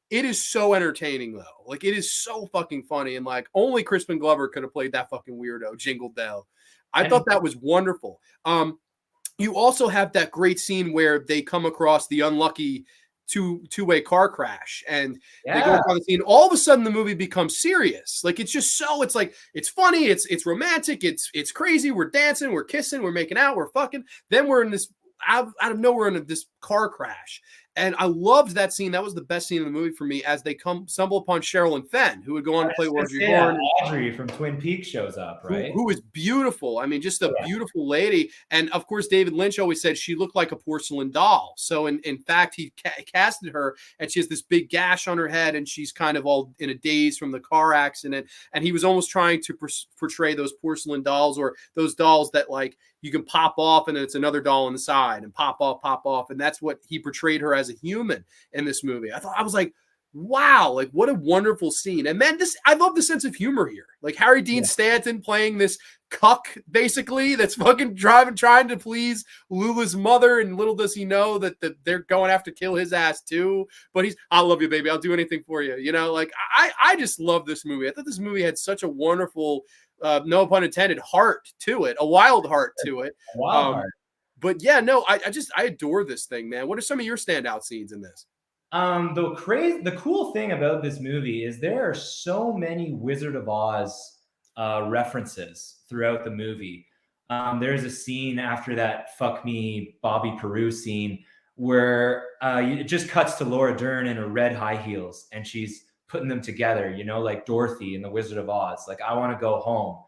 it is so entertaining though. Like it is so fucking funny. And like only Crispin Glover could have played that fucking weirdo, Jingle Dale. I thought that was wonderful. You also have that great scene where they come across the unlucky two-way car crash and they go on the scene. All of a sudden the movie becomes serious. Like it's just so it's like it's funny, it's romantic, it's crazy, we're dancing, we're kissing, we're making out, we're fucking. Then we're in this out of nowhere in this car crash. And I loved that scene. That was the best scene in the movie for me as they stumble upon Sherilyn Fenn, who would go on to play Audrey Horne. Audrey from Twin Peaks shows up, right? Who is beautiful. I mean, just a beautiful lady. And of course, David Lynch always said she looked like a porcelain doll. So in fact, he casted her and she has this big gash on her head and she's kind of all in a daze from the car accident. And he was almost trying to portray those porcelain dolls or those dolls that like you can pop off and then it's another doll on the side and pop off. And that's what he portrayed her as a human in this movie. I was like, wow, like what a wonderful scene. And man, I love the sense of humor here. Like Harry Dean Stanton playing this cuck, basically, that's fucking trying to please Lula's mother. And little does he know that they're going after kill his ass too. But I love you, baby. I'll do anything for you. You know, like I just love this movie. I thought this movie had such a wonderful, no pun intended, heart to it, a wild heart to it. Wild heart. But yeah, no, I adore this thing, man. What are some of your standout scenes in this? The cool thing about this movie is there are so many Wizard of Oz references throughout the movie. There's a scene after that "fuck me, Bobby Peru" scene where it just cuts to Laura Dern in her red high heels, and she's putting them together, you know, like Dorothy in the Wizard of Oz, like "I want to go home."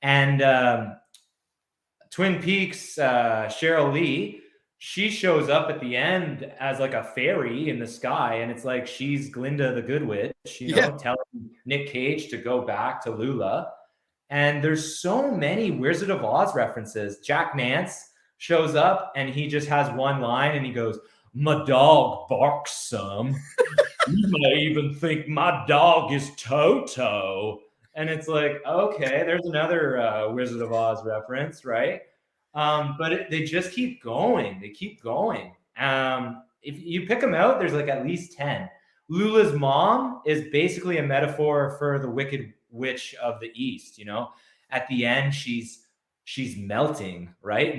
And Twin Peaks, Cheryl Lee, she shows up at the end as like a fairy in the sky, and it's like she's Glinda the Good Witch, you know, telling Nick Cage to go back to Lula. And there's so many Wizard of Oz references. Jack Nance shows up and he just has one line and he goes, "My dog barks some. You may even think my dog is Toto." And it's like, okay, there's another Wizard of Oz reference, right? But they just keep going. They keep going. If you pick them out, there's like at least 10. Lula's mom is basically a metaphor for the Wicked Witch of the East. You know, at the end, she's melting, right?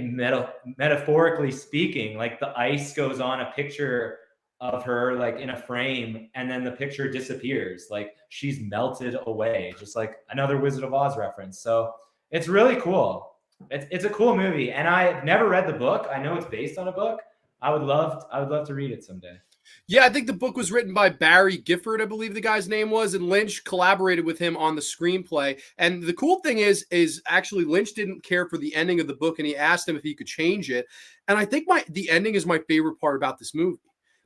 Metaphorically speaking, like the ice goes on a picture of her like in a frame, and then the picture disappears. Like she's melted away, just like another Wizard of Oz reference. So it's really cool. It's a cool movie, and I've never read the book. I know it's based on a book. I would love to read it someday. Yeah, I think the book was written by Barry Gifford, I believe the guy's name was, and Lynch collaborated with him on the screenplay. And the cool thing is actually Lynch didn't care for the ending of the book, and he asked him if he could change it. And I think the ending is my favorite part about this movie.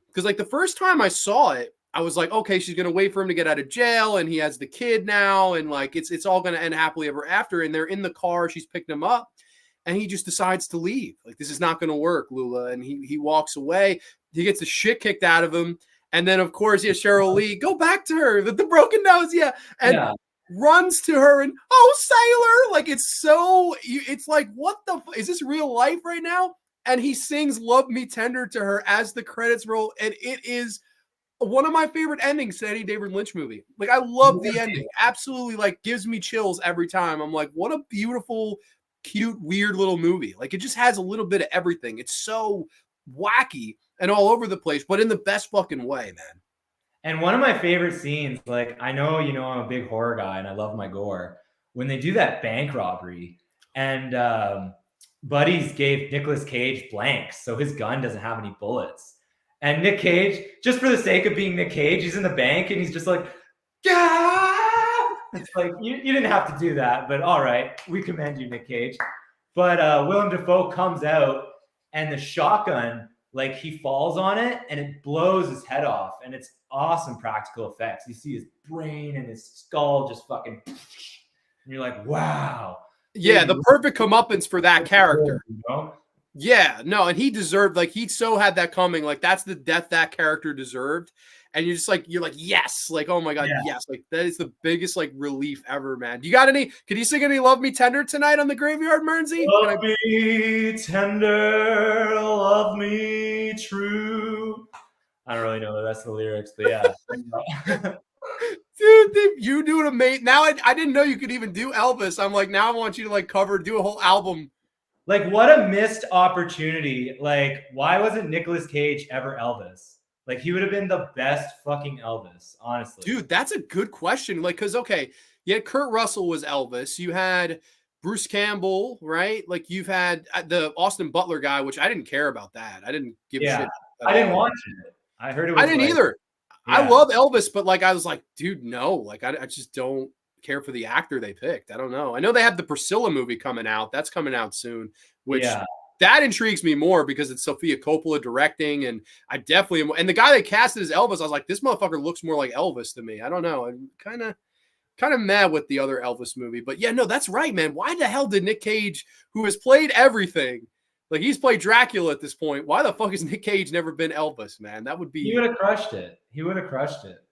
Because like the first time I saw it, I was like, okay, she's going to wait for him to get out of jail, and he has the kid now, and like it's all going to end happily ever after. And they're in the car, she's picking him up, and he just decides to leave. Like, this is not going to work, Lula. And he walks away. He gets the shit kicked out of him. And then, of course, Cheryl Lee, go back to her, the broken nose, and runs to her and, "Oh, sailor!" Like, it's like, what the is this real life right now? And he sings "Love Me Tender" to her as the credits roll, and it is one of my favorite endings to any David Lynch movie. Like, I love the ending. Absolutely, like, gives me chills every time. I'm like, what a beautiful, cute, weird little movie. Like, it just has a little bit of everything. It's so wacky and all over the place, but in the best fucking way, man. And one of my favorite scenes, like, I know, you know, I'm a big horror guy and I love my gore. When they do that bank robbery and Buddies gave Nicolas Cage blanks, so his gun doesn't have any bullets. And Nick Cage, just for the sake of being Nick Cage, he's in the bank and he's just like, "Gah!" It's like, you didn't have to do that, but all right, we commend you, Nick Cage. But Willem Dafoe comes out and the shotgun, like, he falls on it and it blows his head off, and it's awesome practical effects. You see his brain and his skull just fucking, and you're like, wow. Yeah, the perfect comeuppance for that character. You know? Yeah, no, and he deserved, like, he so had that coming. Like, that's the death that character deserved. And you're like, yes, like, oh my God, yes. Like, that is the biggest, like, relief ever, man. You got any, can you sing any "Love Me Tender" tonight on the Graveyard, Mearnzy? Love me tender, love me true. I don't really know the rest of the lyrics, but yeah. Dude, you do it amazing. Now I didn't know you could even do Elvis. I'm like, now I want you to like do a whole album. Like, what a missed opportunity. Like, why wasn't Nicolas Cage ever Elvis? Like, he would have been the best fucking Elvis, honestly. Dude, that's a good question. Like, because, okay, you had Kurt Russell was Elvis. You had Bruce Campbell, right? Like, you've had the Austin Butler guy, which I didn't care about that. I didn't give a shit. I didn't watch it. I heard it was I didn't either. Yeah. I love Elvis, but like, I was like, dude, no. Like, I just don't care for the actor they picked. I don't know. I know they have the Priscilla movie coming out. That's coming out soon, which that intrigues me more because it's Sofia Coppola directing, and I definitely am. And the guy they casted as Elvis, I was like, this motherfucker looks more like Elvis to me. I don't know. I'm kind of mad with the other Elvis movie, but yeah, no, that's right, man. Why the hell did Nick Cage, who has played everything, like he's played Dracula at this point, why the fuck has Nick Cage never been Elvis, man? That would be. He would have crushed it. He would have crushed it.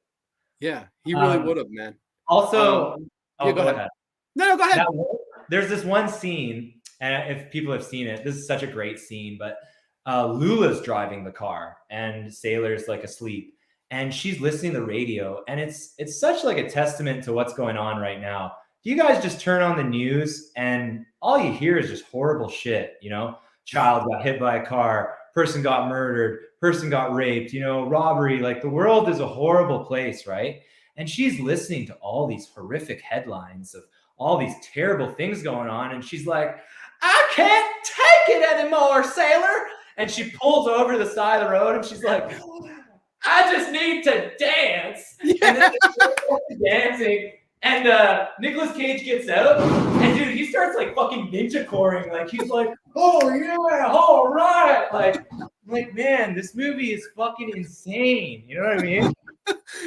Yeah, he really would have, man. Also, go ahead. No, go ahead. There's this one scene, and if people have seen it, this is such a great scene, but Lula's driving the car and Sailor's like asleep, and she's listening to the radio, and it's such like a testament to what's going on right now. You guys just turn on the news and all you hear is just horrible shit, you know? child got hit by a car, person got murdered, person got raped, you know, robbery. Like the world is a horrible place, right? And she's listening to all these horrific headlines of all these terrible things going on. And she's like, I can't take it anymore, sailor. And she pulls over to the side of the road and she's like, I just need to dance. Yeah. And then dancing. And Nicolas Cage gets out, and dude, he starts like fucking ninja coring. Like he's like, oh yeah, all right. Like man, this movie is fucking insane. You know what I mean?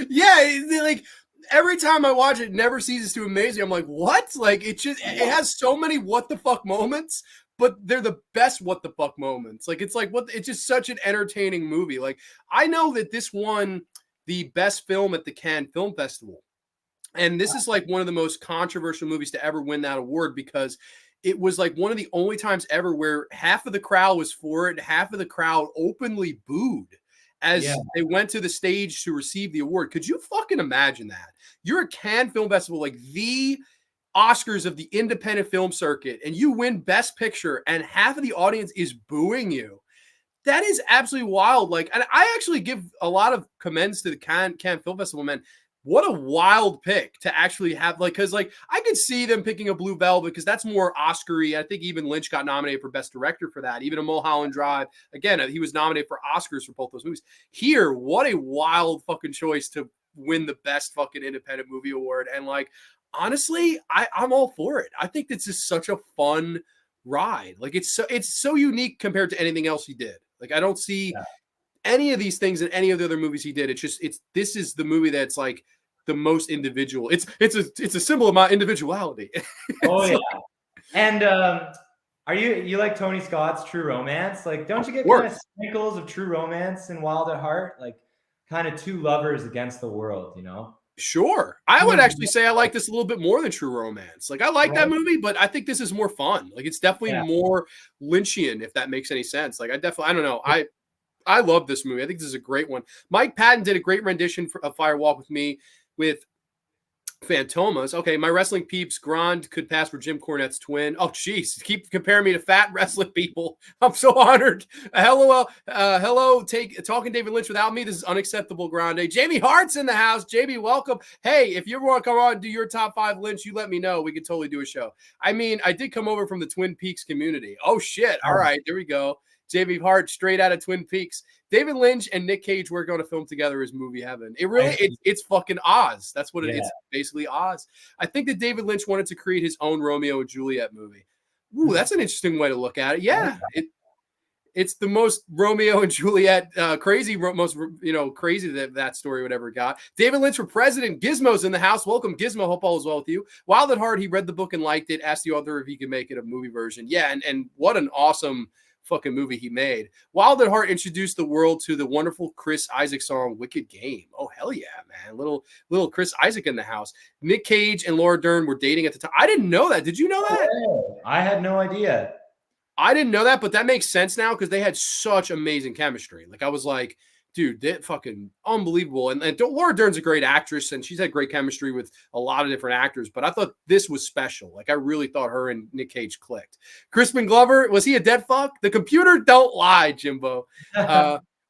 Yeah, like every time I watch it, it never ceases to amaze me. I'm like, what? Like it has so many what the fuck moments, but they're the best what the fuck moments. Like it's just such an entertaining movie. Like I know that this won the best film at the Cannes Film Festival. And this is like one of the most controversial movies to ever win that award because it was like one of the only times ever where half of the crowd was for it and half of the crowd openly booed as they went to the stage to receive the award. Could you fucking imagine that? You're at Cannes Film Festival, like the Oscars of the independent film circuit, and you win Best Picture and half of the audience is booing you. That is absolutely wild. Like, and I actually give a lot of commends to the Cannes Film Festival, man. What a wild pick to actually have, like, because like I could see them picking a Blue Velvet because that's more Oscar-y. I think even Lynch got nominated for Best Director for that. Even a Mulholland Drive, again, he was nominated for Oscars for both those movies. Here, what a wild fucking choice to win the Best fucking Independent Movie Award. And like, honestly, I'm all for it. I think this is such a fun ride. Like it's so unique compared to anything else he did. Like I don't see any of these things in any of the other movies he did. This is the movie that's like the most individual. It's a symbol of my individuality. Oh yeah. And are you like Tony Scott's True Romance? Like, don't you get kind of sprinkles of True Romance in Wild at Heart? Like, kind of two lovers against the world, you know? Sure. I would actually say I like this a little bit more than True Romance. Like, I like that movie, but I think this is more fun. Like, it's definitely more Lynchian, if that makes any sense. Like, I don't know. I love this movie. I think this is a great one. Mike Patton did a great rendition of Fire Walk with Me with Fantomas. Okay, my wrestling peeps, Grande could pass for Jim Cornette's twin. Oh, jeez. Keep comparing me to fat wrestling people. I'm so honored. Hello, talking David Lynch without me. This is unacceptable, Grande. Jamie Hart's in the house. Jamie, welcome. Hey, if you ever want to come on and do your top 5 Lynch, you let me know. We could totally do a show. I mean, I did come over from the Twin Peaks community. Oh, shit. All right, there we go. Jamie Hart, straight out of Twin Peaks. David Lynch and Nick Cage working on a film together is movie heaven. It's fucking Oz. That's what it's basically Oz. I think that David Lynch wanted to create his own Romeo and Juliet movie. Ooh, that's an interesting way to look at it. Yeah, it's the most Romeo and Juliet crazy that story would ever got. David Lynch for president. Gizmo's in the house. Welcome, Gizmo. Hope all is well with you. Wild at Heart, he read the book and liked it. Asked the author if he could make it a movie version. Yeah, and what an awesome fucking movie he made. Wild at Heart introduced the world to the wonderful Chris Isaak song Wicked Game. Oh hell yeah, man. Little Chris Isaak in the house. Nick Cage and Laura Dern were dating at the time. I didn't know that. Did you know that? I had no idea. I didn't know that, but that makes sense now because they had such amazing chemistry. Like I was like, dude, that fucking unbelievable. And Laura Dern's a great actress, and she's had great chemistry with a lot of different actors. But I thought this was special. Like I really thought her and Nick Cage clicked. Crispin Glover, was he a dead fuck? The computer don't lie, Jimbo.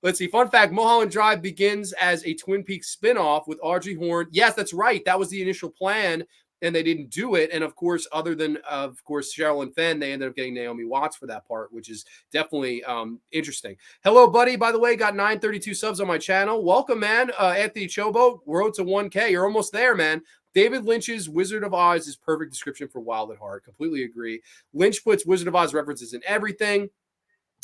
Let's see. Fun fact: Mulholland Drive begins as a Twin Peaks spinoff with Audrey Horne. Yes, that's right. That was the initial plan, and they didn't do it. And of course, other than Cheryl and Fenn, they ended up getting Naomi Watts for that part, which is definitely interesting. Hello, buddy. By the way, got 932 subs on my channel. Welcome, man. Anthony Chobo, road to 1K. You're almost there, man. David Lynch's Wizard of Oz is perfect description for Wild at Heart. Completely agree. Lynch puts Wizard of Oz references in everything.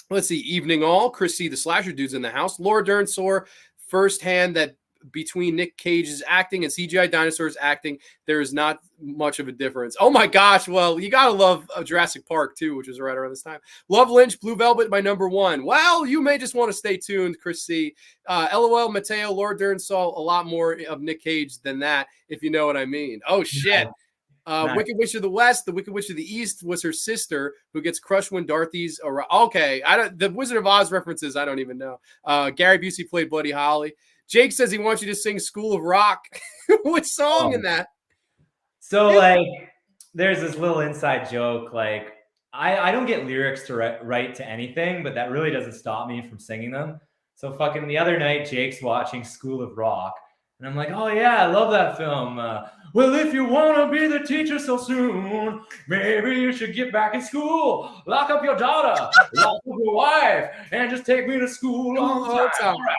Let's see. Evening all. Chris C. the Slasher dude's in the house. Laura Dern saw firsthand that between Nick Cage's acting and CGI dinosaurs acting, there is not much of a difference. Oh my gosh. Well, you got to love Jurassic Park too, which was right around this time. Love Lynch, Blue Velvet, my number 1. Well, you may just want to stay tuned, Chris C. LOL, Mateo, Laura Dern saw a lot more of Nick Cage than that, if you know what I mean. Oh shit. Nice. Wicked Witch of the West, the Wicked Witch of the East was her sister who gets crushed when Dorothy's around. Okay, the Wizard of Oz references, I don't even know. Gary Busey played Buddy Holly. Jake says he wants you to sing School of Rock. What song in that? So, like, there's this little inside joke. Like, I don't get lyrics to write to anything, but that really doesn't stop me from singing them. So fucking the other night, Jake's watching School of Rock, and I'm like, oh yeah, I love that film. Well, if you want to be the teacher so soon, maybe you should get back in school. Lock up your daughter, lock up your wife, and just take me to school all the time. All right.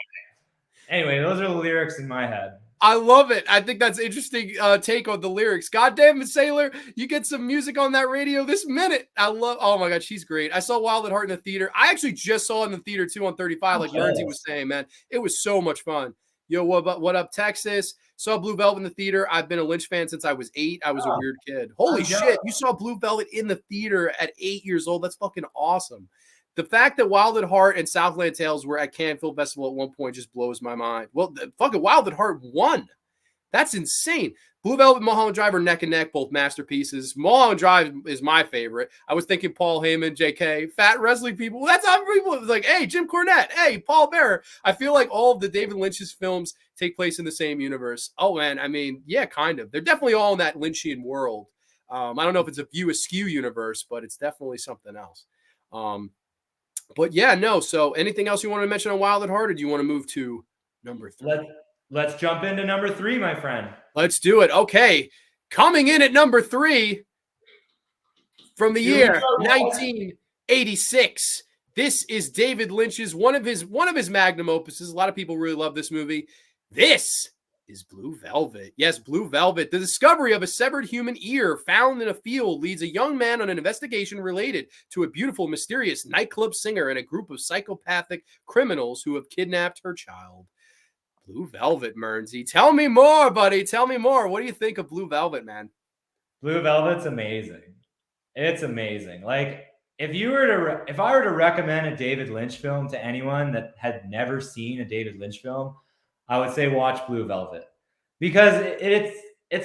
Anyway, those are the lyrics in my head. I love it. I think that's interesting take on the lyrics. God damn it, Sailor. You get some music on that radio this minute. Oh my God, she's great. I saw Wild at Heart in the theater. I actually just saw it in the theater too on 35, like Mearnzy was saying, man. It was so much fun. Yo, what up, Texas? Saw Blue Velvet in the theater. I've been a Lynch fan since I was 8. I was a weird kid. Holy shit, you saw Blue Velvet in the theater at 8 years old. That's fucking awesome. The fact that Wild at Heart and Southland Tales were at Cannes Film Festival at one point just blows my mind. Well, fucking Wild at Heart won. That's insane. Blue Velvet and Mulholland Drive are neck and neck, both masterpieces. Mulholland Drive is my favorite. I was thinking Paul Heyman, JK, fat wrestling people. Well, that's how people. It was like, hey, Jim Cornette, hey, Paul Bearer. I feel like all of the David Lynch's films take place in the same universe. Oh, man. I mean, yeah, kind of. They're definitely all in that Lynchian world. I don't know if it's a View Askew universe, but it's definitely something else. But yeah, no. So anything else you want to mention on Wild at Heart, or do you want to move to number 3? Let's jump into number 3, my friend. Let's do it. Okay. Coming in at number 3 from the year 1986. This is David Lynch's one of his magnum opuses. A lot of people really love this movie. This is Blue Velvet. Yes, Blue Velvet. The discovery of a severed human ear found in a field leads a young man on an investigation related to a beautiful, mysterious nightclub singer and a group of psychopathic criminals who have kidnapped her child. Blue Velvet, Mearnzy. Tell me more, buddy. Tell me more. What do you think of Blue Velvet, man? Blue Velvet's amazing. It's amazing. Like, if I were to recommend a David Lynch film to anyone that had never seen a David Lynch film, I would say watch Blue Velvet, because it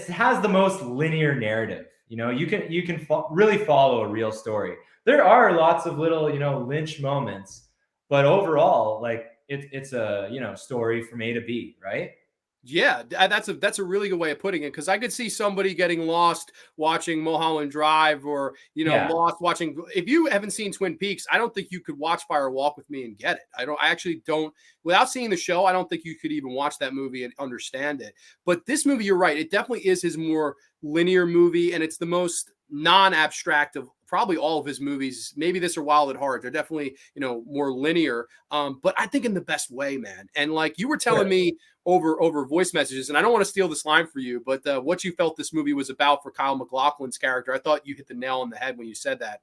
has the most linear narrative. You know, you can really follow a real story. There are lots of little, Lynch moments, but overall, like, it's a story from A to B, right? Yeah, that's a really good way of putting it, because I could see somebody getting lost watching Mulholland Drive, or lost watching. If you haven't seen Twin Peaks, I don't think you could watch Fire Walk with Me and get it. I actually don't. Without seeing the show, I don't think you could even watch that movie and understand it. But this movie, you're right, it definitely is his more linear movie, and it's the most non-abstract of probably all of his movies. Maybe this or Wild at Heart. They're definitely, more linear, but I think in the best way, man. And like you were telling me over voice messages, and I don't want to steal this line for you, but what you felt this movie was about for Kyle MacLachlan's character, I thought you hit the nail on the head when you said that.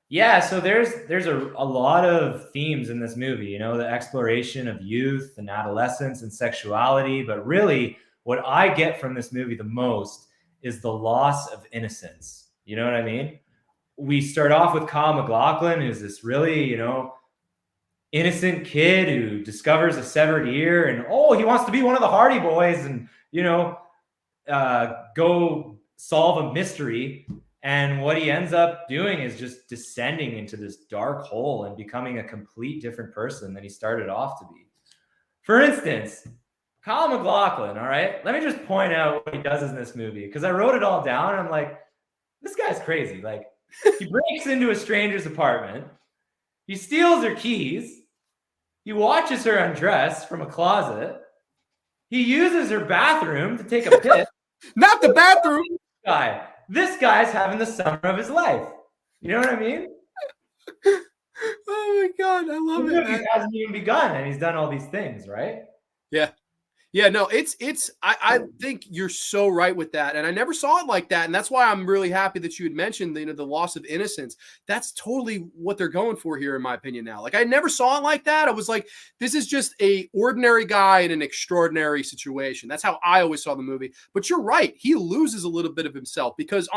Yeah, so there's a lot of themes in this movie, the exploration of youth and adolescence and sexuality, but really what I get from this movie the most is the loss of innocence. You know what I mean? We start off with Kyle MacLachlan, who's this really, innocent kid who discovers a severed ear, and he wants to be one of the Hardy Boys and, go solve a mystery. And what he ends up doing is just descending into this dark hole and becoming a complete different person than he started off to be. For instance, Kyle MacLachlan, all right? Let me just point out what he does in this movie, because I wrote it all down, and I'm like, this guy's crazy. Like, he breaks into a stranger's apartment. He steals her keys. He watches her undress from a closet. He uses her bathroom to take a piss. Not the bathroom. This guy's having the summer of his life. You know what I mean? Oh my God, I love it. He hasn't even begun, and he's done all these things, right? Yeah. Yeah, no, I think you're so right with that. And I never saw it like that. And that's why I'm really happy that you had mentioned, the loss of innocence. That's totally what they're going for here, in my opinion now. Like, I never saw it like that. I was like, this is just a ordinary guy in an extraordinary situation. That's how I always saw the movie. But you're right. He loses a little bit of himself, because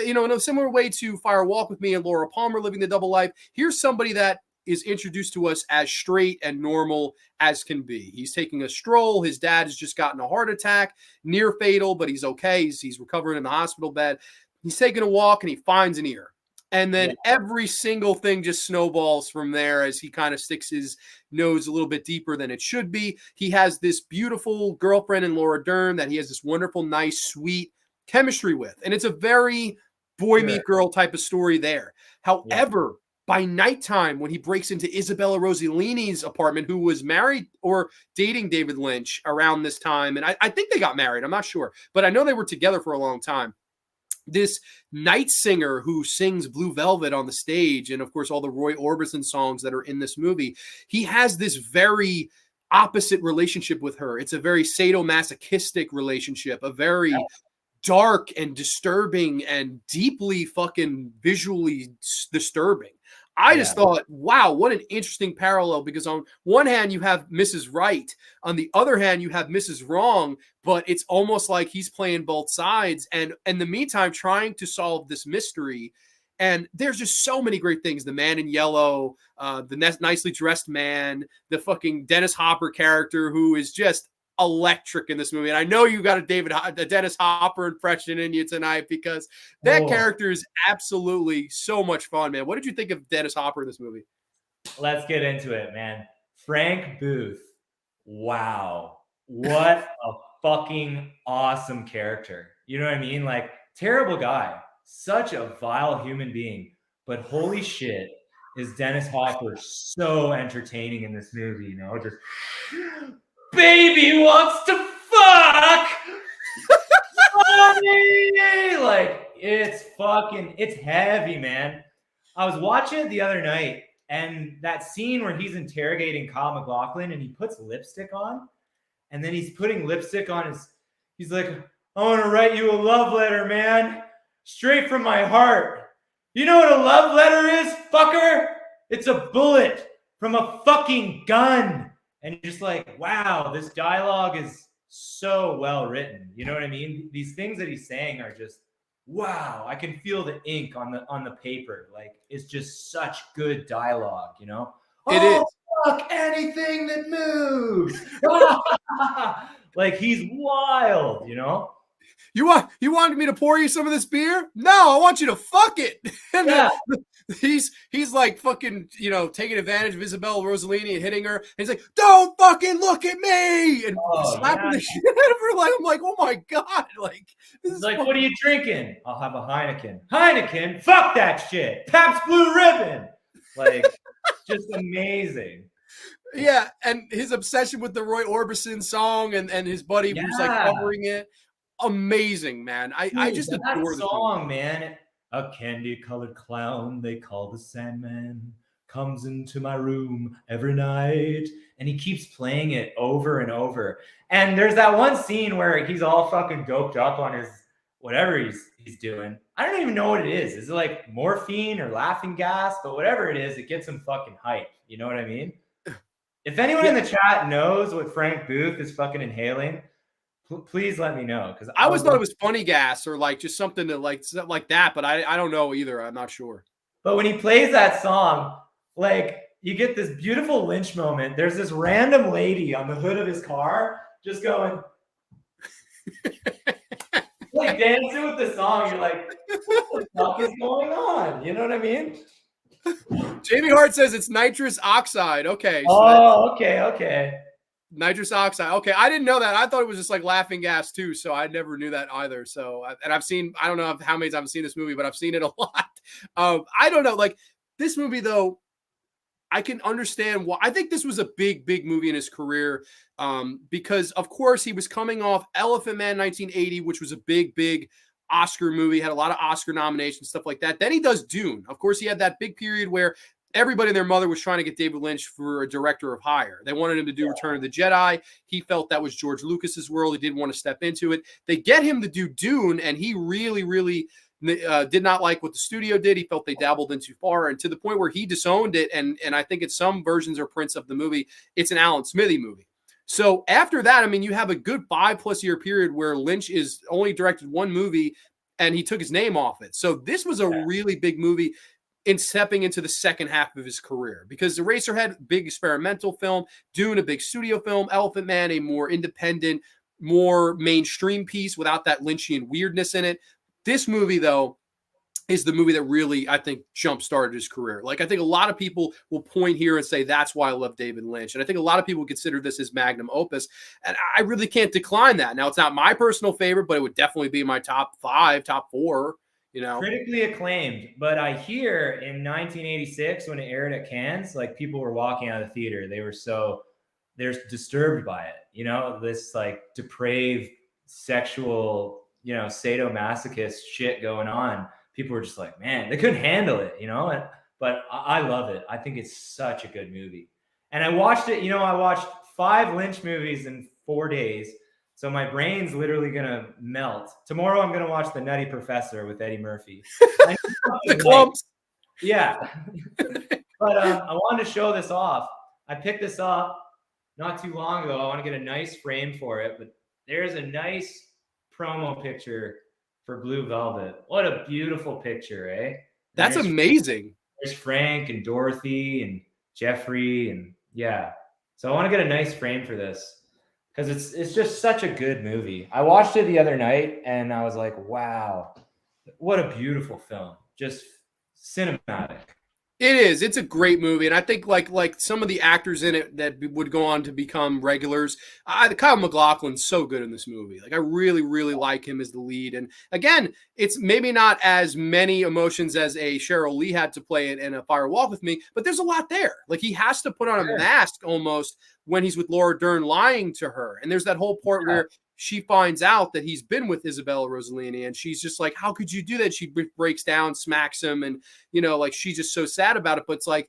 in a similar way to Fire Walk with Me and Laura Palmer living the double life, here's somebody that is introduced to us as straight and normal as can be. He's taking a stroll. His dad has just gotten a heart attack, near fatal, but he's okay. He's recovering in the hospital bed. He's taking a walk and he finds an ear. And then every single thing just snowballs from there as he kind of sticks his nose a little bit deeper than it should be. He has this beautiful girlfriend in Laura Dern that he has this wonderful, nice, sweet chemistry with. And it's a very boy meet girl type of story there. However, by nighttime, when he breaks into Isabella Rossellini's apartment, who was married or dating David Lynch around this time, and I think they got married, I'm not sure, but I know they were together for a long time. This night singer who sings Blue Velvet on the stage, and of course all the Roy Orbison songs that are in this movie, he has this very opposite relationship with her. It's a very sadomasochistic relationship, a very dark and disturbing and deeply fucking visually disturbing. I just thought, wow, what an interesting parallel, because on one hand you have Mrs. Right, on the other hand you have Mrs. Wrong, but it's almost like he's playing both sides and in the meantime trying to solve this mystery. And there's just so many great things. The man in yellow, the nicely dressed man, the fucking Dennis Hopper character who is just electric in this movie. And I know you got a Dennis Hopper impression in you tonight, because that character is absolutely so much fun, man. What did you think of Dennis Hopper in this movie? Let's get into it, man. Frank Booth. Wow. What a fucking awesome character. You know what I mean? Like, terrible guy. Such a vile human being. But holy shit, is Dennis Hopper so entertaining in this movie, you know? Just baby wants to fuck. Like, it's heavy, man. I was watching it the other night, and that scene where he's interrogating Kyle MacLachlan and he puts lipstick on, and then he's putting lipstick on he's like, I want to write you a love letter, man. Straight from my heart. You know what a love letter is, fucker? It's a bullet from a fucking gun. And you're just like, wow, this dialogue is so well written. You know what I mean? These things that he's saying are just, wow, I can feel the ink on the paper. Like, it's just such good dialogue, you know? It is. Fuck anything that moves. Like, he's wild, you know? You wanted me to pour you some of this beer? No, I want you to fuck it. And he's like fucking, you know, taking advantage of Isabella Rossellini and hitting her. And he's like, don't fucking look at me, and slapping the shit out of her. Like, I'm like, oh my god, like, this is like, what are you drinking? I'll have a Heineken. Heineken? Fuck that shit. Pabst Blue Ribbon. Like, just amazing. Yeah, and his obsession with the Roy Orbison song and his buddy who's like covering it. Amazing, man. I just adore that song, man. A candy-colored clown they call the Sandman comes into my room every night, and he keeps playing it over and over. And there's that one scene where he's all fucking doped up on his whatever he's doing. I don't even know what it is. Is it like morphine or laughing gas? But whatever it is, it gets him fucking hype. You know what I mean? If anyone in the chat knows what Frank Booth is fucking inhaling, please let me know, because I always thought it was funny gas or like just something to like that, but I don't know either. I'm not sure. But when he plays that song, like, you get this beautiful Lynch moment. There's this random lady on the hood of his car just going like dancing with the song. You're like, what the fuck is going on? You know what I mean? Jamie Hart says it's nitrous oxide. Okay. So okay. Nitrous oxide. Okay, I didn't know that. I thought it was just like laughing gas too. So I never knew that either. So, and I've seen, I don't know how many times I've seen this movie, but I've seen it a lot. I don't know. Like, this movie though, I can understand why. I think this was a big movie in his career, because of course he was coming off Elephant Man 1980, which was a big Oscar movie, had a lot of Oscar nominations, stuff like that. Then he does Dune. Of course, he had that big period where everybody and their mother was trying to get David Lynch for a director of hire. They wanted him to do Return of the Jedi. He felt that was George Lucas's world. He didn't want to step into it. They get him to do Dune, and he really did not like what the studio did. He felt they dabbled in too far, and to the point where he disowned it. And I think in some versions or prints of the movie, it's an Alan Smithy movie. So after that, I mean, you have a good 5+ year period where Lynch is only directed one movie, and he took his name off it. So this was a really big movie in stepping into the second half of his career, because Eraserhead, big experimental film, Dune, a big studio film, Elephant Man, a more independent, more mainstream piece without that Lynchian weirdness in it. This movie, though, is the movie that really, I think, jump-started his career. Like, I think a lot of people will point here and say, that's why I love David Lynch. And I think a lot of people consider this his magnum opus. And I really can't decline that. Now, it's not my personal favorite, but it would definitely be my top 5, top 4. you know? Critically acclaimed, but I hear in 1986 when it aired at Cannes, like people were walking out of the theater. They're disturbed by it, you know, this like depraved sexual, you know, sadomasochist shit going on. People were just like, man, they couldn't handle it, you know. But I love it. I think it's such a good movie. And I watched it, you know, I watched 5 Lynch movies in 4 days. So my brain's literally gonna melt. Tomorrow I'm gonna watch The Nutty Professor with Eddie Murphy. The clumps. Yeah. But I wanted to show this off. I picked this up not too long ago. I want to get a nice frame for it, but there's a nice promo picture for Blue Velvet. What a beautiful picture, eh? That's amazing. There's Frank and Dorothy and Jeffrey, and yeah. So I want to get a nice frame for this because it's just such a good movie. I watched it the other night and I was like, wow, what a beautiful film. Just cinematic. It is. It's a great movie, and I think like some of the actors in it that would go on to become regulars. Kyle MacLachlan's so good in this movie. Like I really, really like him as the lead. And again, it's maybe not as many emotions as a Cheryl Lee had to play it in A Fire Walk with Me, but there's a lot there. Like he has to put on a mask almost when he's with Laura Dern lying to her, and there's that whole part where she finds out that he's been with Isabella Rossellini, and she's just like, how could you do that? She breaks down, smacks him, and, you know, like, she's just so sad about it. But it's like,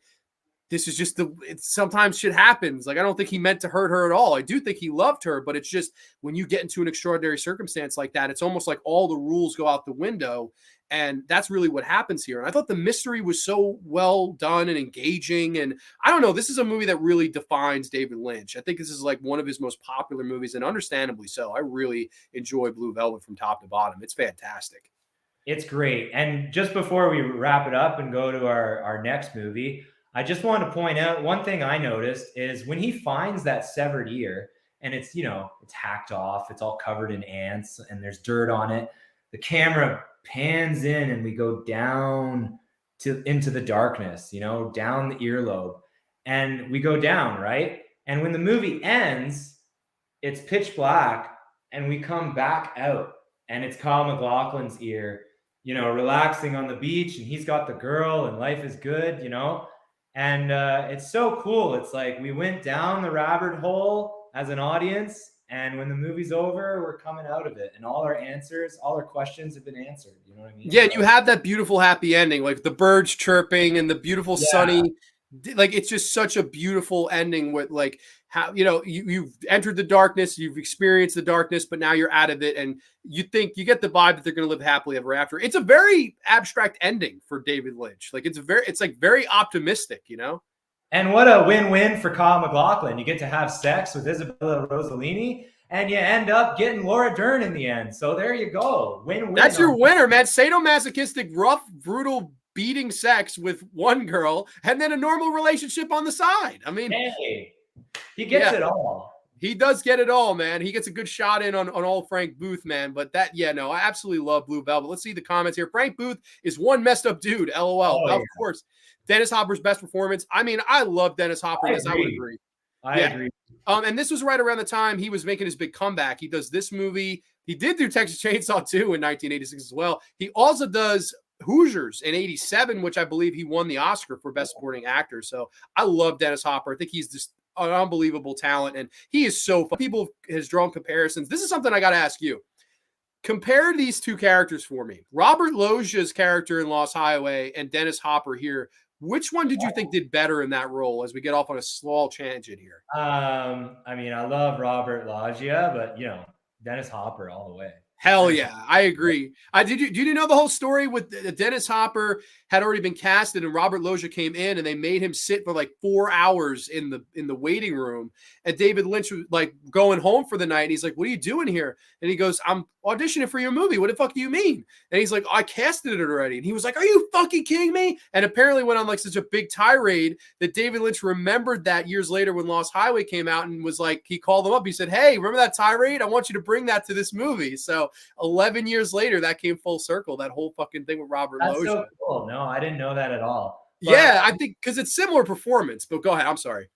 this is just sometimes shit happens. Like, I don't think he meant to hurt her at all. I do think he loved her, but it's just when you get into an extraordinary circumstance like that, it's almost like all the rules go out the window. And that's really what happens here. And I thought the mystery was so well done and engaging. And I don't know, this is a movie that really defines David Lynch. I think this is like one of his most popular movies, and understandably so. I really enjoy Blue Velvet from top to bottom. It's fantastic. It's great. And just before we wrap it up and go to our next movie, I just want to point out one thing I noticed is when he finds that severed ear and it's, you know, it's hacked off, it's all covered in ants and there's dirt on it. The camera pans in and we go down into the darkness, you know, down the earlobe, and we go down, right? And when the movie ends, it's pitch black and we come back out and it's Kyle MacLachlan's ear, you know, relaxing on the beach, and he's got the girl and life is good, you know. And it's so cool. It's like we went down the rabbit hole as an audience, and when the movie's over, we're coming out of it, and all our answers, all our questions have been answered. You know what I mean? Yeah, and you have that beautiful happy ending, like the birds chirping and the beautiful sunny, like it's just such a beautiful ending with like how, you know, you've entered the darkness, you've experienced the darkness, but now you're out of it, and you think you get the vibe that they're going to live happily ever after. It's a very abstract ending for David Lynch. Like it's like very optimistic, you know. And what a win-win for Kyle MacLachlan. You get to have sex with Isabella Rossellini, and you end up getting Laura Dern in the end. So there you go. Win-win. That's your winner, man. Sadomasochistic, rough, brutal, beating sex with one girl, and then a normal relationship on the side. I mean, hey, he gets it all. He does get it all, man. He gets a good shot in on old Frank Booth, man. But that, yeah, no, I absolutely love Blue Velvet. Let's see the comments here. Frank Booth is one messed up dude. LOL. Oh, of course. Dennis Hopper's best performance. I mean, I love Dennis Hopper. Yes, I would agree. I agree. And this was right around the time he was making his big comeback. He does this movie. He did do Texas Chainsaw 2 in 1986 as well. He also does Hoosiers in 87, which I believe he won the Oscar for Best Supporting Actor. So I love Dennis Hopper. I think he's just an unbelievable talent, and he is so fun. People has drawn comparisons. This is something I got to ask you. Compare these two characters for me. Robert Loggia's character in Lost Highway and Dennis Hopper here. Which one did you think did better in that role as we get off on a small tangent here? I mean, I love Robert Loggia, but, you know, Dennis Hopper all the way. Hell yeah, I agree. Did you know the whole story with Dennis Hopper had already been casted and Robert Loggia came in and they made him sit for like 4 hours in the waiting room, and David Lynch was like going home for the night and he's like, "What are you doing here?" And he goes, "I'm auditioning for your movie. What the fuck do you mean?" And he's like, "I casted it already." And he was like, "Are you fucking kidding me?" And apparently went on like such a big tirade that David Lynch remembered that years later when Lost Highway came out and was like, he called them up. He said, "Hey, remember that tirade? I want you to bring that to this movie." So 11 years later, that came full circle. That whole fucking thing with Robert Loggia. That's so cool. No, I didn't know that at all. But, yeah, I think because it's similar performance. But go ahead. I'm sorry.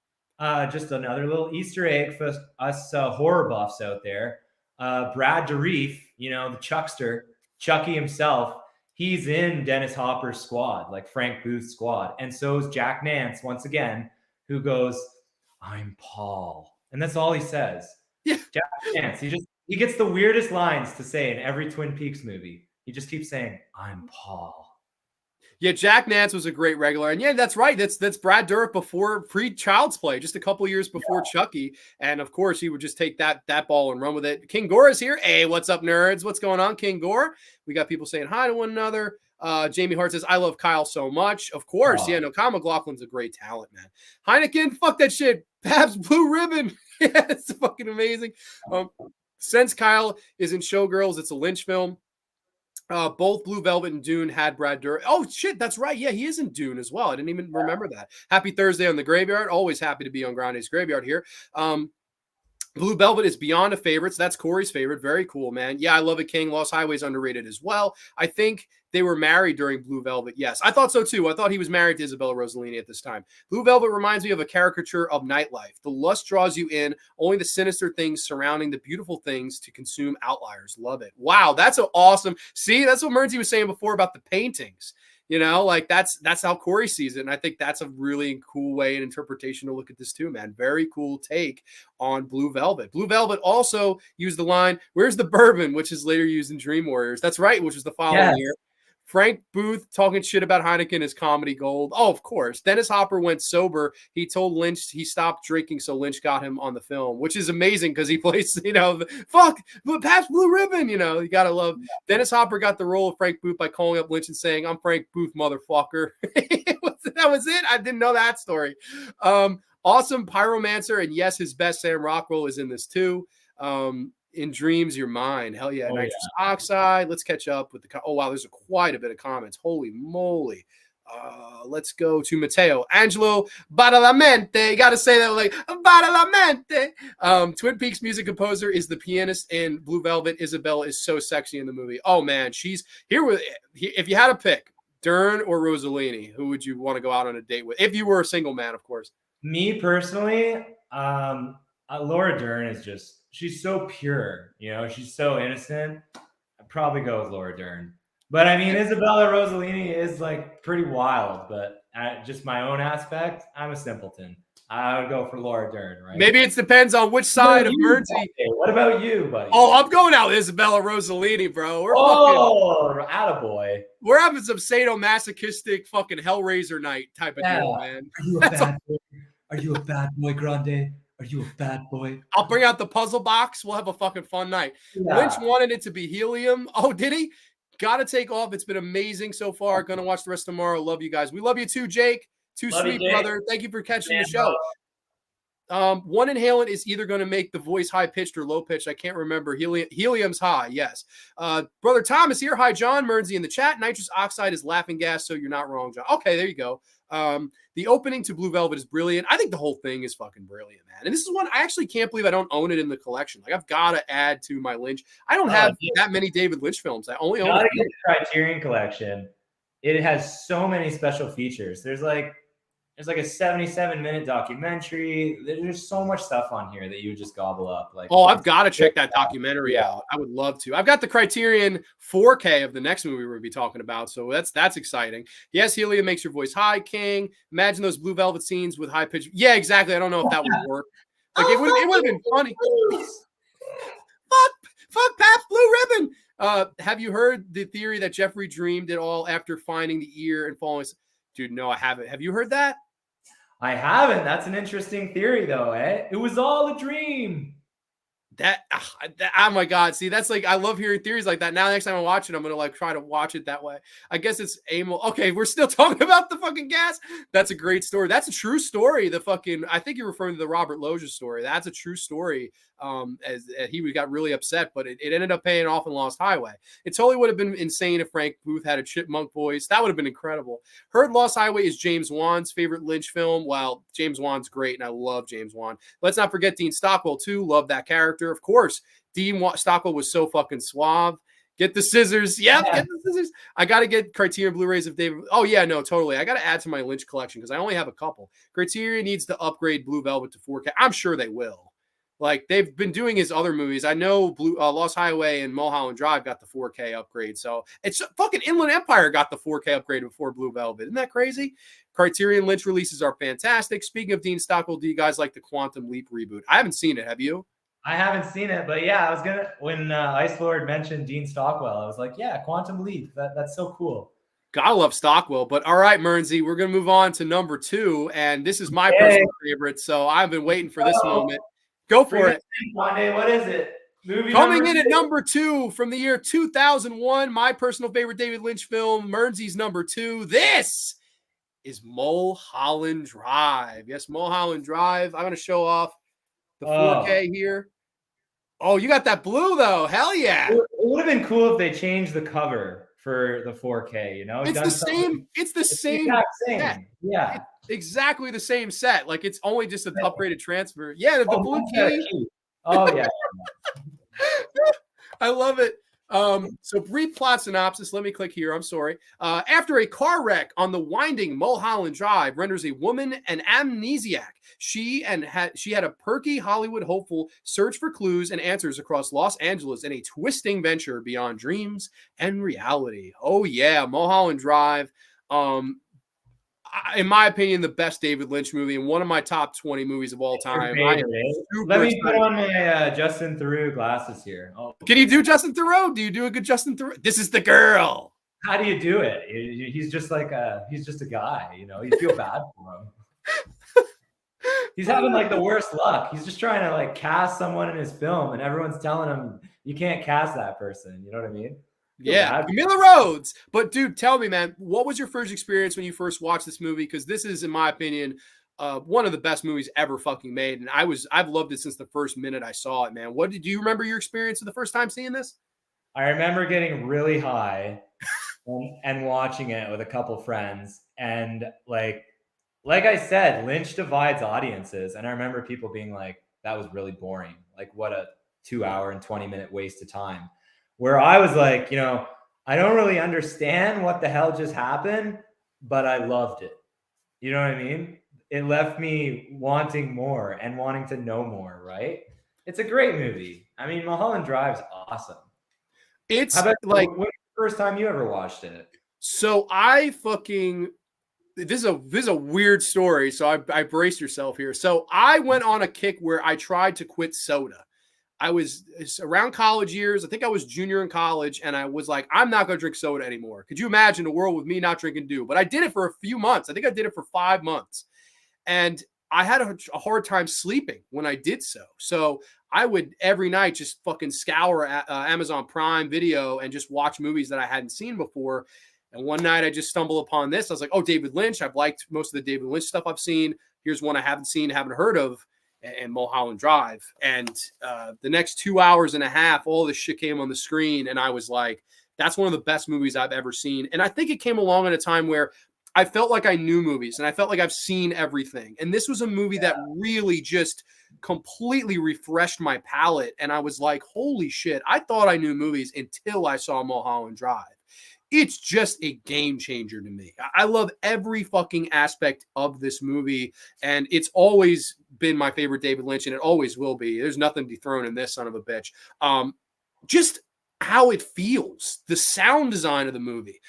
Just another little Easter egg for us horror buffs out there. Brad Dourif, you know, the Chuckster, Chucky himself, he's in Dennis Hopper's squad, like Frank Booth's squad. And so is Jack Nance, once again, who goes, "I'm Paul." And that's all he says. Yeah. Jack Nance, he gets the weirdest lines to say in every Twin Peaks movie. He just keeps saying, "I'm Paul." Yeah, Jack Nance was a great regular. And yeah, that's right. That's Brad Dourif before pre-Child's Play, just a couple years before Chucky. And of course, he would just take that ball and run with it. King Gore is here. Hey, what's up, nerds? What's going on, King Gore? We got people saying hi to one another. Jamie Hart says, "I love Kyle so much." Of course. Yeah, no, Kyle MacLachlan's a great talent, man. Heineken, fuck that shit. Pabst Blue Ribbon. Yeah, it's fucking amazing. Since Kyle is in Showgirls, it's a Lynch film. Both Blue Velvet and Dune had Brad Dourif. Oh, shit, that's right. Yeah, he is in Dune as well. I didn't even remember that. Happy Thursday on the Graveyard. Always happy to be on Grande's Graveyard here. Blue Velvet is beyond a favorite. So that's Corey's favorite. Very cool, man. Yeah, I love it, King. Lost Highway is underrated as well. I think they were married during Blue Velvet. Yes, I thought so too. I thought he was married to Isabella Rossellini at this time. Blue Velvet reminds me of a caricature of nightlife. The lust draws you in, only the sinister things surrounding the beautiful things to consume outliers. Love it. Wow, that's an awesome. See, that's what Mearnzy was saying before about the paintings. You know, like that's how Corey sees it. And I think that's a really cool way and interpretation to look at this too, man. Very cool take on Blue Velvet. Blue Velvet also used the line, "Where's the bourbon?" which is later used in Dream Warriors. That's right, which is the following year. Frank Booth talking shit about Heineken is comedy gold. Oh, of course. Dennis Hopper went sober. He told Lynch he stopped drinking, so Lynch got him on the film, which is amazing because he plays, fuck, Pabst Blue Ribbon, you got to love. Dennis Hopper got the role of Frank Booth by calling up Lynch and saying, "I'm Frank Booth, motherfucker." That was it. I didn't know that story. Awesome Pyromancer, and yes, his best Sam Rockwell is in this too. In Dreams, You're Mine. Hell yeah. Nitrous Oxide. Let's catch up with oh, wow. There's quite a bit of comments. Holy moly. Let's go to Mateo. Angelo Badalamenti. You got to say that like Badalamenti. Twin Peaks music composer is the pianist in Blue Velvet. Isabella is so sexy in the movie. Oh, man. She's here with, if you had to pick, Dern or Rossellini, who would you want to go out on a date with? If you were a single man, of course. Me personally, Laura Dern is just, she's so pure, she's so innocent. I'd probably go with Laura Dern. But I mean, Isabella Rossellini is like pretty wild, but just my own aspect, I'm a simpleton. I would go for Laura Dern, right? Maybe it depends on which side of Mearnzy. What about you, buddy? Oh, I'm going out with Isabella Rossellini, bro. Attaboy. We're having some sadomasochistic fucking Hellraiser night type of deal, man. Are you a bad boy? Are you a bad boy, Grande? Are you a bad boy? I'll bring out the puzzle box. We'll have a fucking fun night. Yeah. Lynch wanted it to be helium. Oh, did he? Got to take off. It's been amazing so far. Going to watch the rest tomorrow. Love you guys. We love you too, Jake. Too love sweet, you, brother. Thank you for catching the show. One inhalant is either going to make the voice high-pitched or low-pitched. I can't remember. Helium's high, yes. Brother Thomas here. Hi, John. Mearnzy in the chat. Nitrous oxide is laughing gas, so you're not wrong, John. Okay, there you go. The opening to Blue Velvet is brilliant. I think the whole thing is fucking brilliant, man. And this is one I actually can't believe I don't own it in the collection. Like, I've got to add to my Lynch. I don't have that many David Lynch films. I only own the Criterion collection. It has so many special features. There's like a 77-minute documentary. There's so much stuff on here that you would just gobble up. Like, oh, I've got to check that documentary out. I would love to. I've got the Criterion 4K of the next movie we're going to be talking about, so that's exciting. Yes, helium makes your voice high, King. Imagine those Blue Velvet scenes with high pitch. Yeah, exactly. I don't know if that would work. Like it would have been funny. Fuck Pabst Blue Ribbon. Have you heard the theory that Jeffrey dreamed it all after finding the ear and falling? Dude, no, I haven't. Have you heard that? I haven't. That's an interesting theory, though, eh? It was all a dream. Oh my God. See, that's like, I love hearing theories like that. Now, next time I watch it, I'm going to like try to watch it that way. I guess it's Amel. Okay. We're still talking about the fucking gas. That's a great story. That's a true story. I think you're referring to the Robert Loggia story. That's a true story. As he got really upset, but it ended up paying off in Lost Highway. It totally would have been insane if Frank Booth had a chipmunk voice. That would have been incredible. Heard Lost Highway is James Wan's favorite Lynch film. Well, James Wan's great, and I love James Wan. Let's not forget Dean Stockwell, too. Love that character. Of course, Dean Stockwell was so fucking suave. Get the scissors. Yep, yeah. Get the scissors. I got to get Criterion Blu-rays of David. Oh, yeah, no, totally. I got to add to my Lynch collection because I only have a couple. Criterion needs to upgrade Blue Velvet to 4K. I'm sure they will. Like they've been doing his other movies. I know Lost Highway and Mulholland Drive got the 4K upgrade. So it's fucking Inland Empire got the 4K upgrade before Blue Velvet. Isn't that crazy? Criterion Lynch releases are fantastic. Speaking of Dean Stockwell, do you guys like the Quantum Leap reboot? I haven't seen it. Have you? I haven't seen it, but yeah, I was gonna when Ice Lord mentioned Dean Stockwell, I was like, yeah, Quantum Leap. That's so cool. Gotta love Stockwell. But all right, Mearnzy, we're gonna move on to number 2, and this is my personal favorite. So I've been waiting for this moment. Go for it. Grande, what is it? Movie coming in at number 2 from the year 2001, my personal favorite David Lynch film, Mearnzy's number 2. This is Mulholland Drive. Yes, Mulholland Drive. I'm going to show off the 4K here. Oh, you got that blue, though. Hell yeah. It would have been cool if they changed the cover for the 4K, you know? It's the same. It's the same. Set. Yeah. It's exactly the same set. Like, it's only just an upgraded transfer. Yeah, the blue key. Oh, yeah. I love it. So brief plot synopsis. Let me click here. I'm sorry. After a car wreck on the winding Mulholland Drive renders a woman an amnesiac, she had a perky Hollywood hopeful search for clues and answers across Los Angeles in a twisting venture beyond dreams and reality. Oh yeah, Mulholland Drive. In my opinion, the best David Lynch movie and one of my top 20 movies of all time. Let me put on my Justin Theroux glasses here. Oh. Can you do Justin Theroux? Do you do a good Justin Theroux? This is the girl. How do you do it? He's just like he's just a guy, you know. You feel bad for him. He's having like the worst luck. He's just trying to like cast someone in his film, and everyone's telling him you can't cast that person. You know what I mean? Yeah, Camilla Rhodes. But dude, tell me, man, what was your first experience when you first watched this movie? Because this is, in my opinion, one of the best movies ever fucking made, and I've loved it since the first minute I saw it, man. Do you remember your experience the first time seeing this? I remember getting really high and watching it with a couple friends, and like I said, Lynch divides audiences, and I remember people being like, "That was really boring. Like, what a 2 hour and 20-minute waste of time." Where I was like, you know, I don't really understand what the hell just happened, but I loved it. You know what I mean? It left me wanting more and wanting to know more, right? It's a great movie. I mean, Mulholland Drive's awesome. It's How about, like, when was the first time you ever watched it? So this is a weird story. So I brace yourself here. So I went on a kick where I tried to quit soda. It's around college years. I think I was junior in college, and I was like, I'm not going to drink soda anymore. Could you imagine a world with me not drinking dew? But I did it for a few months. I think I did it for 5 months. And I had a hard time sleeping when I did so. So I would every night just fucking scour Amazon Prime Video and just watch movies that I hadn't seen before. And one night I just stumbled upon this. I was like, oh, David Lynch. I've liked most of the David Lynch stuff I've seen. Here's one I haven't seen, haven't heard of. And Mulholland Drive. And the next 2 hours and a half, all this shit came on the screen. And I was like, that's one of the best movies I've ever seen. And I think it came along at a time where I felt like I knew movies and I felt like I've seen everything. And this was a movie that really just completely refreshed my palate. And I was like, holy shit, I thought I knew movies until I saw Mulholland Drive. It's just a game changer to me. I love every fucking aspect of this movie, and it's always been my favorite David Lynch, and it always will be. There's nothing dethroning this son of a bitch. Just how it feels, the sound design of the movie.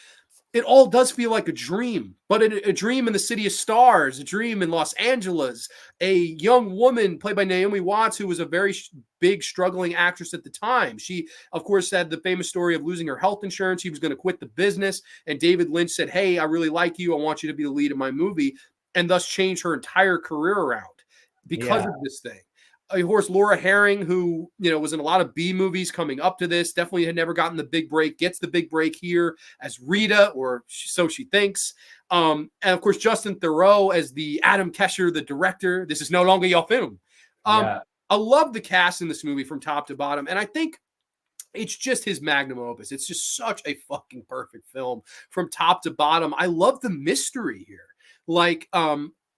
It all does feel like a dream, but a dream in the city of stars, a dream in Los Angeles. A young woman played by Naomi Watts, who was a very big struggling actress at the time. She, of course, had the famous story of losing her health insurance. She was going to quit the business. And David Lynch said, hey, I really like you. I want you to be the lead of my movie. And thus changed her entire career around because of this thing. Of course, Laura Herring, who, you know, was in a lot of B movies coming up to this, definitely had never gotten the big break, gets the big break here as Rita, or so she thinks. And of course, Justin Theroux as the Adam Kesher, the director. This is no longer your film. I love the cast in this movie from top to bottom. And I think it's just his magnum opus. It's just such a fucking perfect film from top to bottom. I love the mystery here. Like,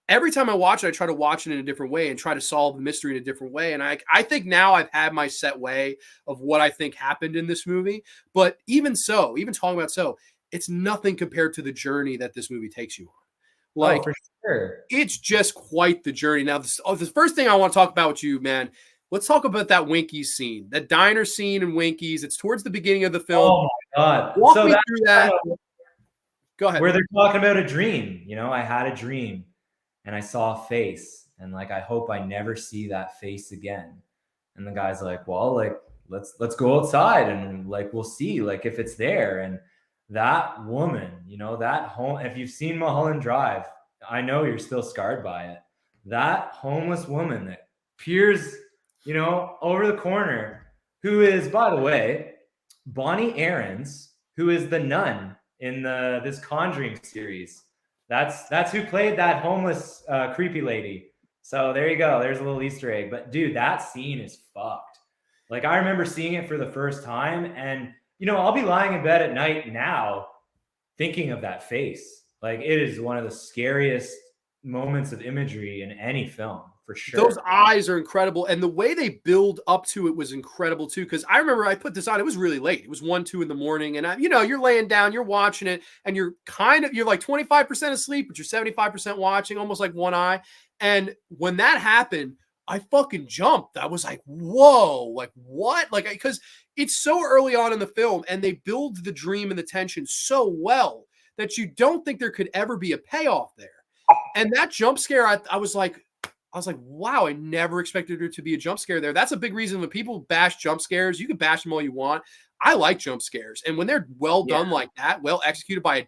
every time I watch it, I try to watch it in a different way and try to solve the mystery in a different way. And I think now I've had my set way of what I think happened in this movie. But even so, even talking about so, it's nothing compared to the journey that this movie takes you on. Like, for sure. It's just quite the journey. Now, the first thing I want to talk about with you, man, let's talk about that Winkies scene, that diner scene in Winkies. It's towards the beginning of the film. Oh my God. Walk me through that. Go ahead. Where they're talking about a dream. You know, I had a dream and I saw a face, and like, I hope I never see that face again. And the guy's like, well, like, let's go outside and like, we'll see like if it's there. And that woman, you know, that home, if you've seen Mulholland Drive, I know you're still scarred by it. That homeless woman that peers, you know, over the corner, who is, by the way, Bonnie Aarons, who is the nun in this Conjuring series. That's who played that homeless creepy lady. So there you go. There's a little Easter egg. But dude, that scene is fucked. Like, I remember seeing it for the first time, and you know, I'll be lying in bed at night now thinking of that face. Like, it is one of the scariest moments of imagery in any film, for sure. Those eyes are incredible, and the way they build up to it was incredible too. Because I remember I put this on; it was really late. It was 1, 2 in the morning, and you know, you're laying down, you're watching it, and you're like 25% asleep, but you're 75% watching, almost like one eye. And when that happened, I fucking jumped. I was like, "Whoa!" Like, what? Like, because it's so early on in the film, and they build the dream and the tension so well that you don't think there could ever be a payoff there. And that jump scare, I was like, wow, I never expected there to be a jump scare there. That's a big reason when people bash jump scares. You can bash them all you want. I like jump scares. And when they're well done like that, well executed by a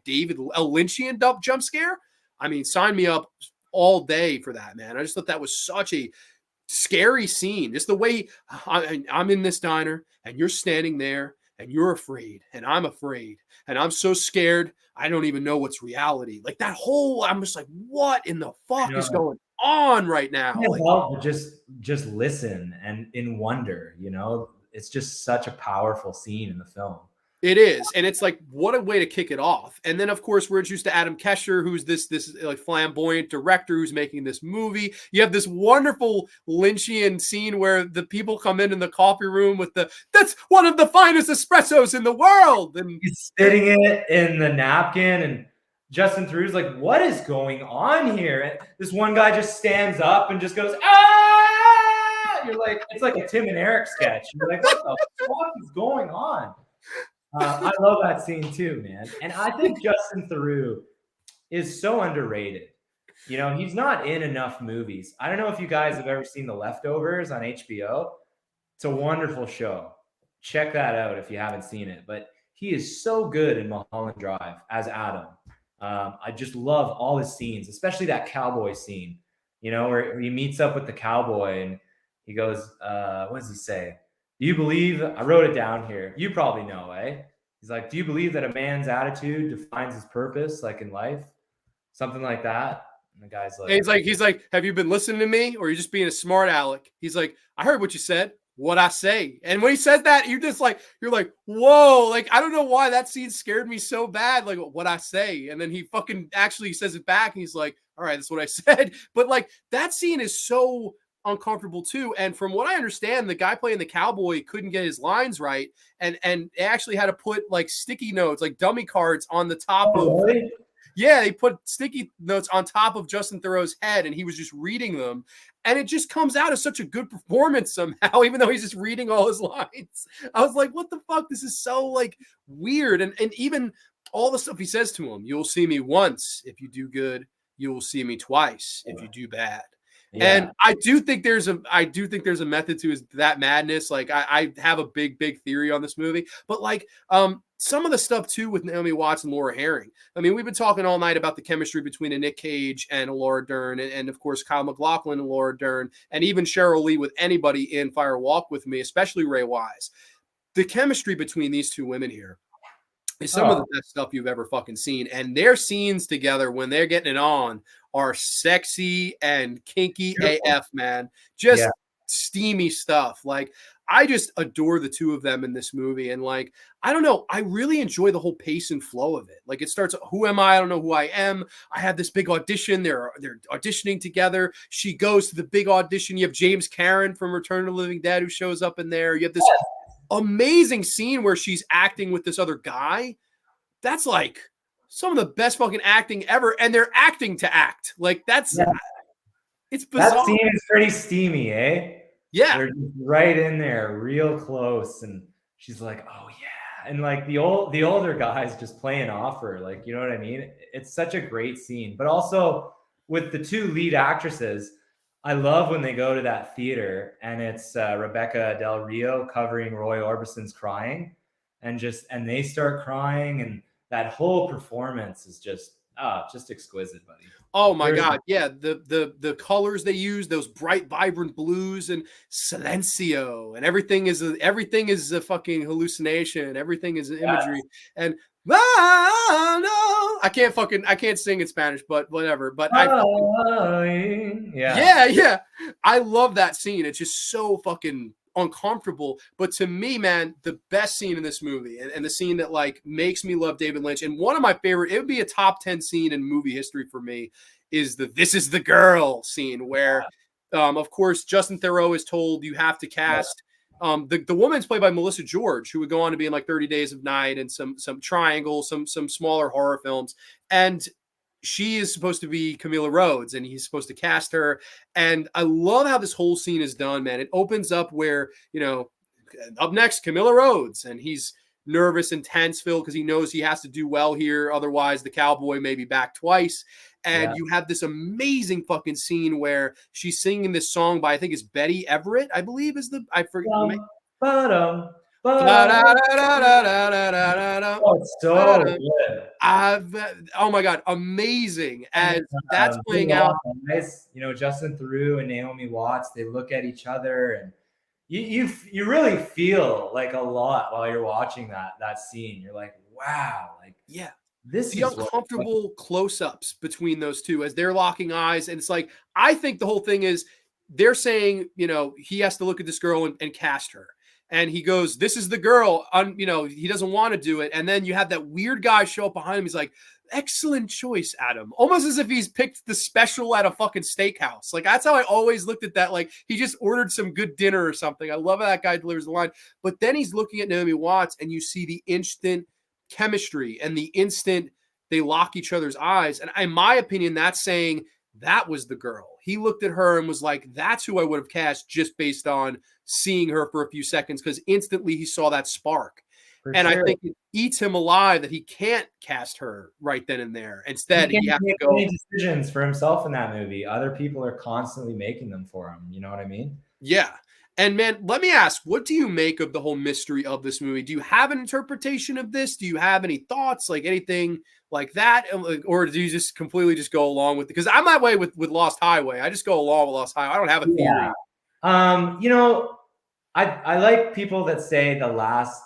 Lynchian jump scare, I mean, sign me up all day for that, man. I just thought that was such a scary scene. Just the way I'm in this diner and you're standing there and you're afraid and I'm afraid and I'm so scared I don't even know what's reality. Like that whole, I'm just like, what in the fuck is going on right now? Like, just listen and in wonder, you know, it's just such a powerful scene in the film. It is. And it's like, what a way to kick it off. And then, of course, we're introduced to Adam Kesher, who's this like flamboyant director who's making this movie. You have this wonderful Lynchian scene where the people come in the coffee room with that's one of the finest espressos in the world. And he's spitting it in the napkin. And Justin Theroux's like, what is going on here? And this one guy just stands up and just goes, ah! You're like, it's like a Tim and Eric sketch. You're like, what the fuck is going on? I love that scene too, man. And I think Justin Theroux is so underrated. You know, he's not in enough movies. I don't know if you guys have ever seen The Leftovers on HBO. It's a wonderful show. Check that out if you haven't seen it. But he is so good in Mulholland Drive as Adam. I just love all his scenes, especially that cowboy scene, you know, where he meets up with the cowboy and he goes, what does he say? Do you believe, I wrote it down here, you probably know, eh? He's like, do you believe that a man's attitude defines his purpose, like in life? Something like that. And the guy's like, he's like, have you been listening to me? Or are you just being a smart aleck? He's like, I heard what you said, what I say. And when he says that, you're like, whoa, like, I don't know why that scene scared me so bad. Like, what I say. And then he fucking actually says it back. And he's like, all right, that's what I said. But like, that scene is so uncomfortable too. And from what I understand, the guy playing the cowboy couldn't get his lines right, and they actually had to put like sticky notes, like dummy cards on the top of really? Yeah, they put sticky notes on top of Justin Theroux's head, and he was just reading them, and it just comes out as such a good performance somehow, even though he's just reading all his lines. I was like, what the fuck, this is so like weird. And even all the stuff he says to him, you'll see me once if you do good, you will see me twice if you do bad. Yeah. And I do think there's a method to that madness. Like I have a big theory on this movie, but like some of the stuff too with Naomi Watts and Laura Herring. I mean, we've been talking all night about the chemistry between a Nick Cage and a Laura Dern, and of course Kyle MacLachlan and Laura Dern, and even Cheryl Lee with anybody in Fire Walk with Me, especially Ray Wise. The chemistry between these two women here is some of the best stuff you've ever fucking seen, and their scenes together when they're getting it on are sexy and kinky AF, man. Just steamy stuff. Like, I just adore the two of them in this movie. And like, I don't know, I really enjoy the whole pace and flow of it. Like, it starts, who am I? I don't know who I am. I had this big audition. They're auditioning together. She goes to the big audition. You have James Karen from Return of the Living Dead who shows up in there. You have this amazing scene where she's acting with this other guy. That's like some of the best fucking acting ever, and they're acting to act. Like, it's bizarre. That scene is pretty steamy, eh? Yeah. They're just right in there, real close, and she's like, "Oh yeah," and like the older guys just playing off her, like, you know what I mean? It's such a great scene, but also with the two lead actresses, I love when they go to that theater and it's Rebecca Del Rio covering Roy Orbison's "Crying," and they start crying, and that whole performance is just exquisite, buddy. Oh my God. Yeah. The colors they use, those bright, vibrant blues and silencio, and everything is a fucking hallucination. Everything is imagery. And I can't sing in Spanish, but whatever. But yeah. I love that scene. It's just so fucking uncomfortable. But to me, man, the best scene in this movie, and the scene that like makes me love David Lynch, and one of my favorite, it would be a top 10 scene in movie history for me, is the "This is the girl" scene where, of course, Justin Theroux is told you have to cast. The woman's played by Melissa George, who would go on to be in like 30 Days of Night and some Triangle, some smaller horror films, and she is supposed to be Camilla Rhodes, and he's supposed to cast her. And I love how this whole scene is done, man. It opens up where, up next, Camilla Rhodes, and he's nervous and tense, Phil, because he knows he has to do well here. Otherwise, the cowboy may be back twice. And you have this amazing fucking scene where she's singing this song by, I think it's Betty Everett, I believe I forget. Oh, it's so good. Oh my God, amazing. As that's playing out. Guys, Justin Theroux and Naomi Watts, they look at each other, and you really feel like a lot while you're watching that scene. You're like, wow, like, yeah. This the uncomfortable close-ups between those two as they're locking eyes. And it's like, I think the whole thing is they're saying, he has to look at this girl and cast her. And he goes, "This is the girl." He doesn't want to do it. And then you have that weird guy show up behind him. He's like, "Excellent choice, Adam." Almost as if he's picked the special at a fucking steakhouse. Like, that's how I always looked at that. Like, he just ordered some good dinner or something. I love how that guy delivers the line. But then he's looking at Naomi Watts, and you see the instant chemistry and the instant they lock each other's eyes. And in my opinion, that's saying that was the girl. He looked at her and was like, that's who I would have cast just based on seeing her for a few seconds, because instantly he saw that spark. And I think it eats him alive that he can't cast her right then and there. Instead, he has to go. Any decisions for himself in that movie. Other people are constantly making them for him. You know what I mean? Yeah. And man, let me ask, what do you make of the whole mystery of this movie? Do you have an interpretation of this? Do you have any thoughts, like anything like that? Or do you just completely just go along with it? Because I'm that way with Lost Highway. I just go along with Lost Highway. I don't have a theory. Yeah. I like people that say the last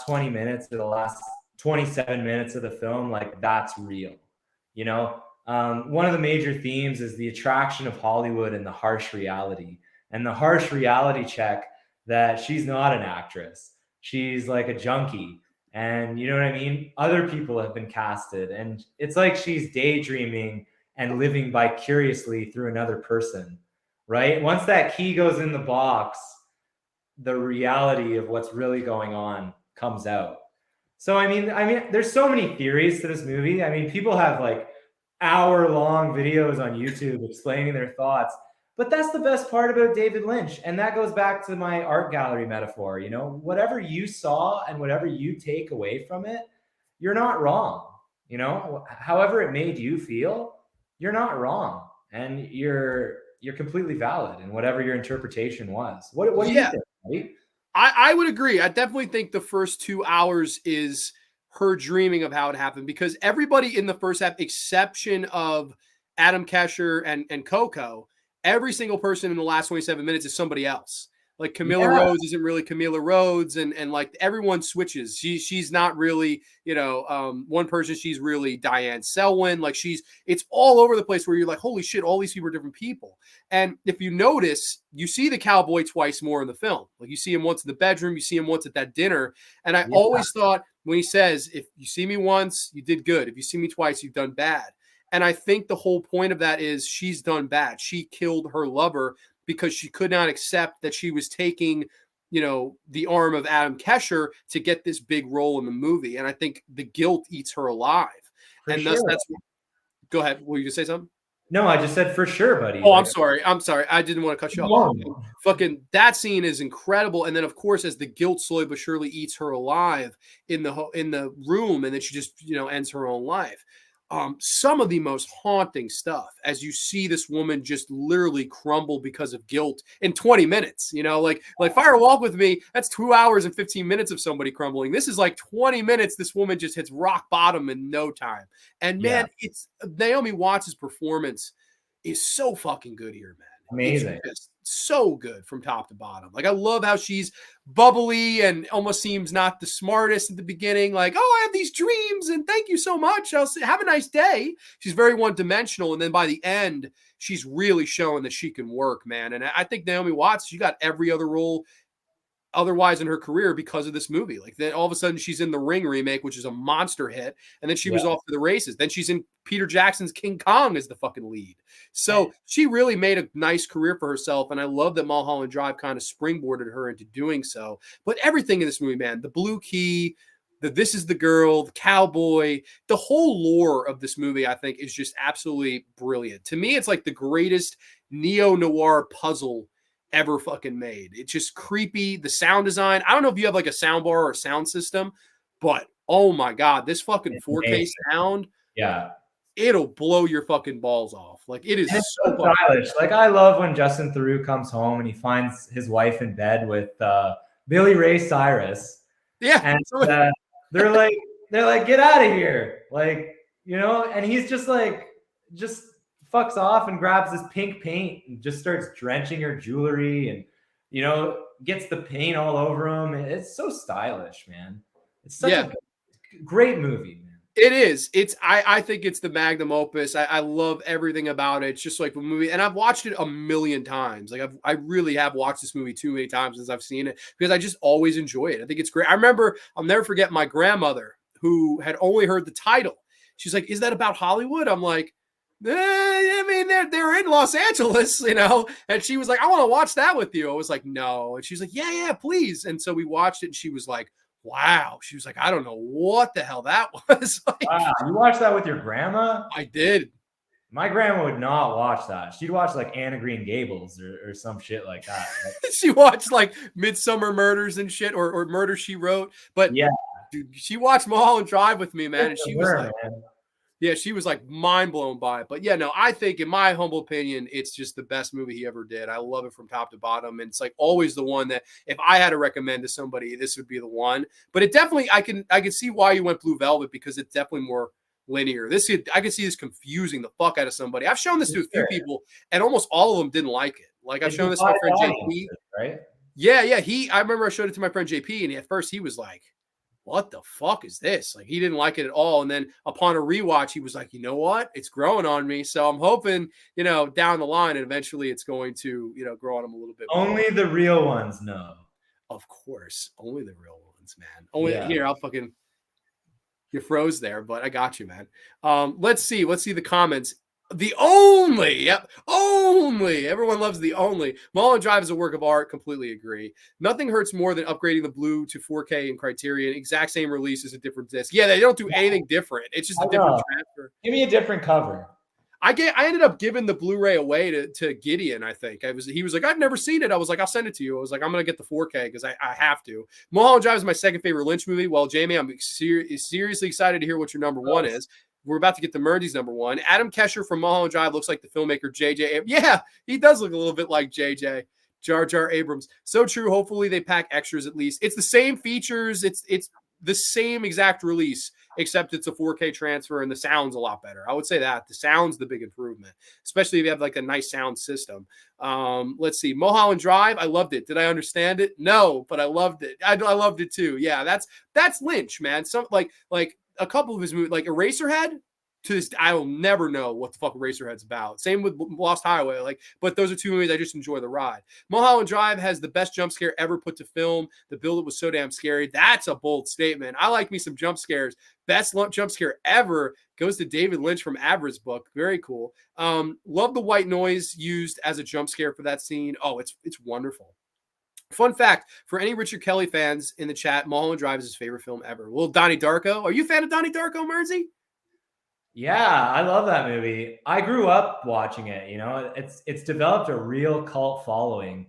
20 minutes or the last 27 minutes of the film, like, that's real. One of the major themes is the attraction of Hollywood and the harsh reality. And the harsh reality check that she's not an actress. She's like a junkie. And you know what I mean? Other people have been casted. And it's like she's daydreaming and living vicariously through another person, right? Once that key goes in the box, the reality of what's really going on comes out. So, I mean, there's so many theories to this movie. I mean, people have like hour-long videos on YouTube explaining their thoughts. But that's the best part about David Lynch. And that goes back to my art gallery metaphor. Whatever you saw and whatever you take away from it, you're not wrong. However it made you feel, you're not wrong. And you're completely valid in whatever your interpretation was. What do you think, right? I would agree. I definitely think the first 2 hours is her dreaming of how it happened, because everybody in the first half, exception of Adam Kesher and Coco, every single person in the last 27 minutes is somebody else. Like Camilla Rhodes isn't really Camilla Rhodes, and like everyone switches. She's not really, one person. She's really Diane Selwyn. Like it's all over the place where you're like, holy shit, all these people are different people. And if you notice, you see the cowboy twice more in the film. Like you see him once in the bedroom, you see him once at that dinner. And I always thought when he says, if you see me once, you did good. If you see me twice, you've done bad. And I think the whole point of that is she's done bad. She killed her lover because she could not accept that she was taking, the arm of Adam Kesher to get this big role in the movie. And I think the guilt eats her alive. That's go ahead. Will you say something? No, I just said for sure, buddy. Oh, Like, I'm sorry. I didn't want to cut you come off. on. Fucking that scene is incredible. And then, of course, as the guilt slowly but surely eats her alive in the room, and then she just ends her own life. Some of the most haunting stuff as you see this woman just literally crumble because of guilt in 20 minutes. Like Fire Walk with Me. That's 2 hours and 15 minutes of somebody crumbling. This is like 20 minutes. This woman just hits rock bottom in no time. And man, it's Naomi Watts' performance is so fucking good here, man. Amazing. It's just so good from top to bottom. Like, I love how she's bubbly and almost seems not the smartest at the beginning. Like, oh, I have these dreams and thank you so much. I'll say, have a nice day. She's very one-dimensional. And then by the end, she's really showing that she can work, man. And I think Naomi Watts, she got every other role otherwise in her career because of this movie. Like, then all of a sudden she's in the Ring remake, which is a monster hit, and then she was off to the races. Then she's in Peter Jackson's King Kong as the fucking lead. So she really made a nice career for herself, and I love that Mulholland Drive kind of springboarded her into doing so. But everything in this movie, man, the Blue Key, This Is the Girl, the cowboy, the whole lore of this movie, I think, is just absolutely brilliant. To me, it's like the greatest neo-noir puzzle ever fucking made. It's just creepy. The sound design. I don't know if you have like a sound bar or a sound system, but oh my God, this fucking 4K sound. Yeah. It'll blow your fucking balls off. Like, it is so stylish. Like, I love when Justin Theroux comes home and he finds his wife in bed with Billy Ray Cyrus. Yeah. And they're like, get out of here. Like, and he's just fucks off and grabs this pink paint and just starts drenching her jewelry and, gets the paint all over him. It's so stylish, man. It's such a great movie, man. It is. I think it's the magnum opus. I love everything about it. It's just like the movie, and I've watched it a million times. Like, I really have watched this movie too many times since I've seen it, because I just always enjoy it. I think it's great. I remember, I'll never forget my grandmother, who had only heard the title. She's like, "Is that about Hollywood?" I'm like, I mean, they're in Los Angeles, and she was like, "I want to watch that with you." I was like, "No." And she's like, yeah, please. And so we watched it, and she was like, wow. She was like, "I don't know what the hell that was." Like, wow, you watched that with your grandma? I did. My grandma would not watch that. She'd watch like Anna Green Gables or some shit like that. She watched like Midsummer Murders and shit, or Murder, She Wrote. But yeah, dude, she watched Mulholland Drive with me, man. And she was like, man. Yeah, she was like mind blown by it. But yeah, no, I think, in my humble opinion, it's just the best movie he ever did. I love it from top to bottom. And it's like always the one that if I had to recommend to somebody, this would be the one. But it definitely, I can see why you went Blue Velvet, because it's definitely more linear. I could see this confusing the fuck out of somebody. I've shown this to a few people, and almost all of them didn't like it. Like, I've shown this to my friend JP. Right? Yeah. I remember I showed it to my friend JP, and at first he was like, "What the fuck is this?" Like, he didn't like it at all. And then upon a rewatch, he was like, "You know what? It's growing on me." So I'm hoping, down the line, and eventually it's going to, grow on him a little bit more. Only the real ones know. Of course. Only the real ones, man. Here, I'll fucking, you froze there, but I got you, man. Let's see the comments. The only, everyone loves the only. Mulholland Drive is a work of art. Completely agree. Nothing hurts more than upgrading the blue to 4K in Criterion. Exact same release as a different disc. Yeah, they don't do anything different. It's just a different transfer. Give me a different cover. I ended up giving the Blu-ray away to Gideon, I think. He was like, "I've never seen it." I was like, "I'll send it to you." I was like, "I'm going to get the 4K because I have to." Mulholland Drive is my second favorite Lynch movie. Well, Jamie, I'm seriously excited to hear what your number one is. We're about to get to Mearnzy's number one. Adam Kesher from Mulholland Drive looks like the filmmaker J.J. Yeah, he does look a little bit like J.J. Jar Jar Abrams. So true. Hopefully they pack extras at least. It's the same features. It's the same exact release, except it's a 4K transfer and the sound's a lot better. I would say that. The sound's the big improvement, especially if you have like a nice sound system. Let's see. Mulholland Drive, I loved it. Did I understand it? No, but I loved it. I loved it too. Yeah, that's Lynch, man. Some like a couple of his movies, like Eraserhead, to this, I will never know what the fuck Eraserhead's about. Same with Lost Highway, but those are two movies I just enjoy the ride. Mulholland Drive has the best jump scare ever put to film. The build-up was so damn scary. That's a bold statement. I like me some jump scares. Best jump scare ever goes to David Lynch from Avra's book. Very cool. Love the white noise used as a jump scare for that scene. Oh, it's wonderful. Fun fact, for any Richard Kelly fans in the chat, Mulholland Drive is his favorite film ever. Well, Donnie Darko. Are you a fan of Donnie Darko, Mearnzy? Yeah, I love that movie. I grew up watching it, you know. It's developed a real cult following.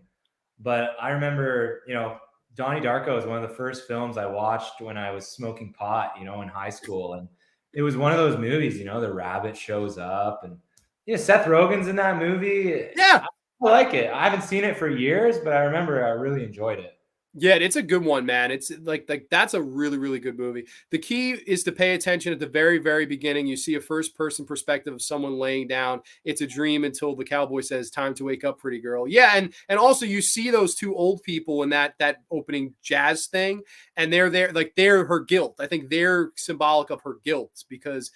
But I remember, you know, Donnie Darko was one of the first films I watched when I was smoking pot, you know, in high school. And it was one of those movies, you know, the rabbit shows up and you know, Seth Rogen's in that movie. Yeah. I like it. I haven't seen it for years, but I remember I really enjoyed it. Yeah, it's a good one, man. It's like that's a really really good movie. The key is to pay attention at the very very beginning. You see a first person perspective of someone laying down. It's a dream until the cowboy says, "Time to wake up, pretty girl." Yeah, and also you see those two old people in that opening jazz thing, and they're there like they're her guilt. I think they're symbolic of her guilt because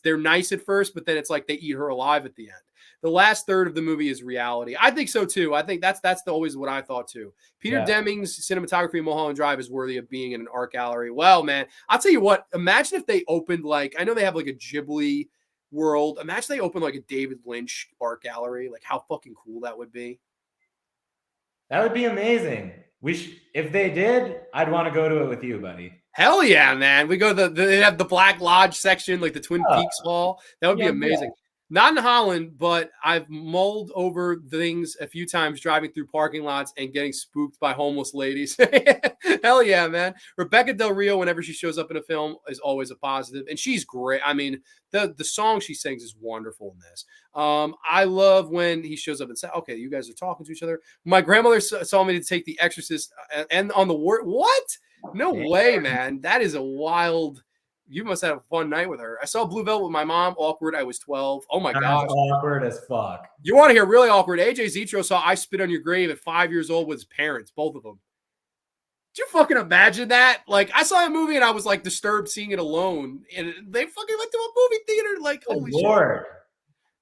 they're nice at first, but then it's like they eat her alive at the end. The last third of the movie is reality. I think so too. I think that's always what I thought too. Peter Deming's cinematography in Mulholland Drive is worthy of being in an art gallery. Well, man, I'll tell you what. Imagine if they opened like I know they have like a Ghibli world. Imagine they opened like a David Lynch art gallery. Like how fucking cool that would be. That would be amazing. If they did, I'd want to go to it with you, buddy. Hell yeah, man. We go they have the Black Lodge section, like the Twin Oh, Peaks Hall. That would be amazing. Yeah. Not in Holland, but I've mulled over things a few times driving through parking lots and getting spooked by homeless ladies. Hell yeah, man. Rebecca Del Rio, whenever she shows up in a film, is always a positive. And she's great. I mean, the song she sings is wonderful in this. I love when he shows up and says, okay, you guys are talking to each other. My grandmother saw me to take The Exorcist and on the word. What? No way, man. That is a wild. You must have a fun night with her. I saw Blue Velvet with my mom. Awkward. I was 12. Oh my gosh. Awkward as fuck. You want to hear really awkward? AJ Zetro saw I Spit on Your Grave at 5 years old with his parents, both of them. Did you fucking imagine that? Like, I saw a movie and I was like disturbed seeing it alone. And they fucking went to a movie theater. Like, holy shit.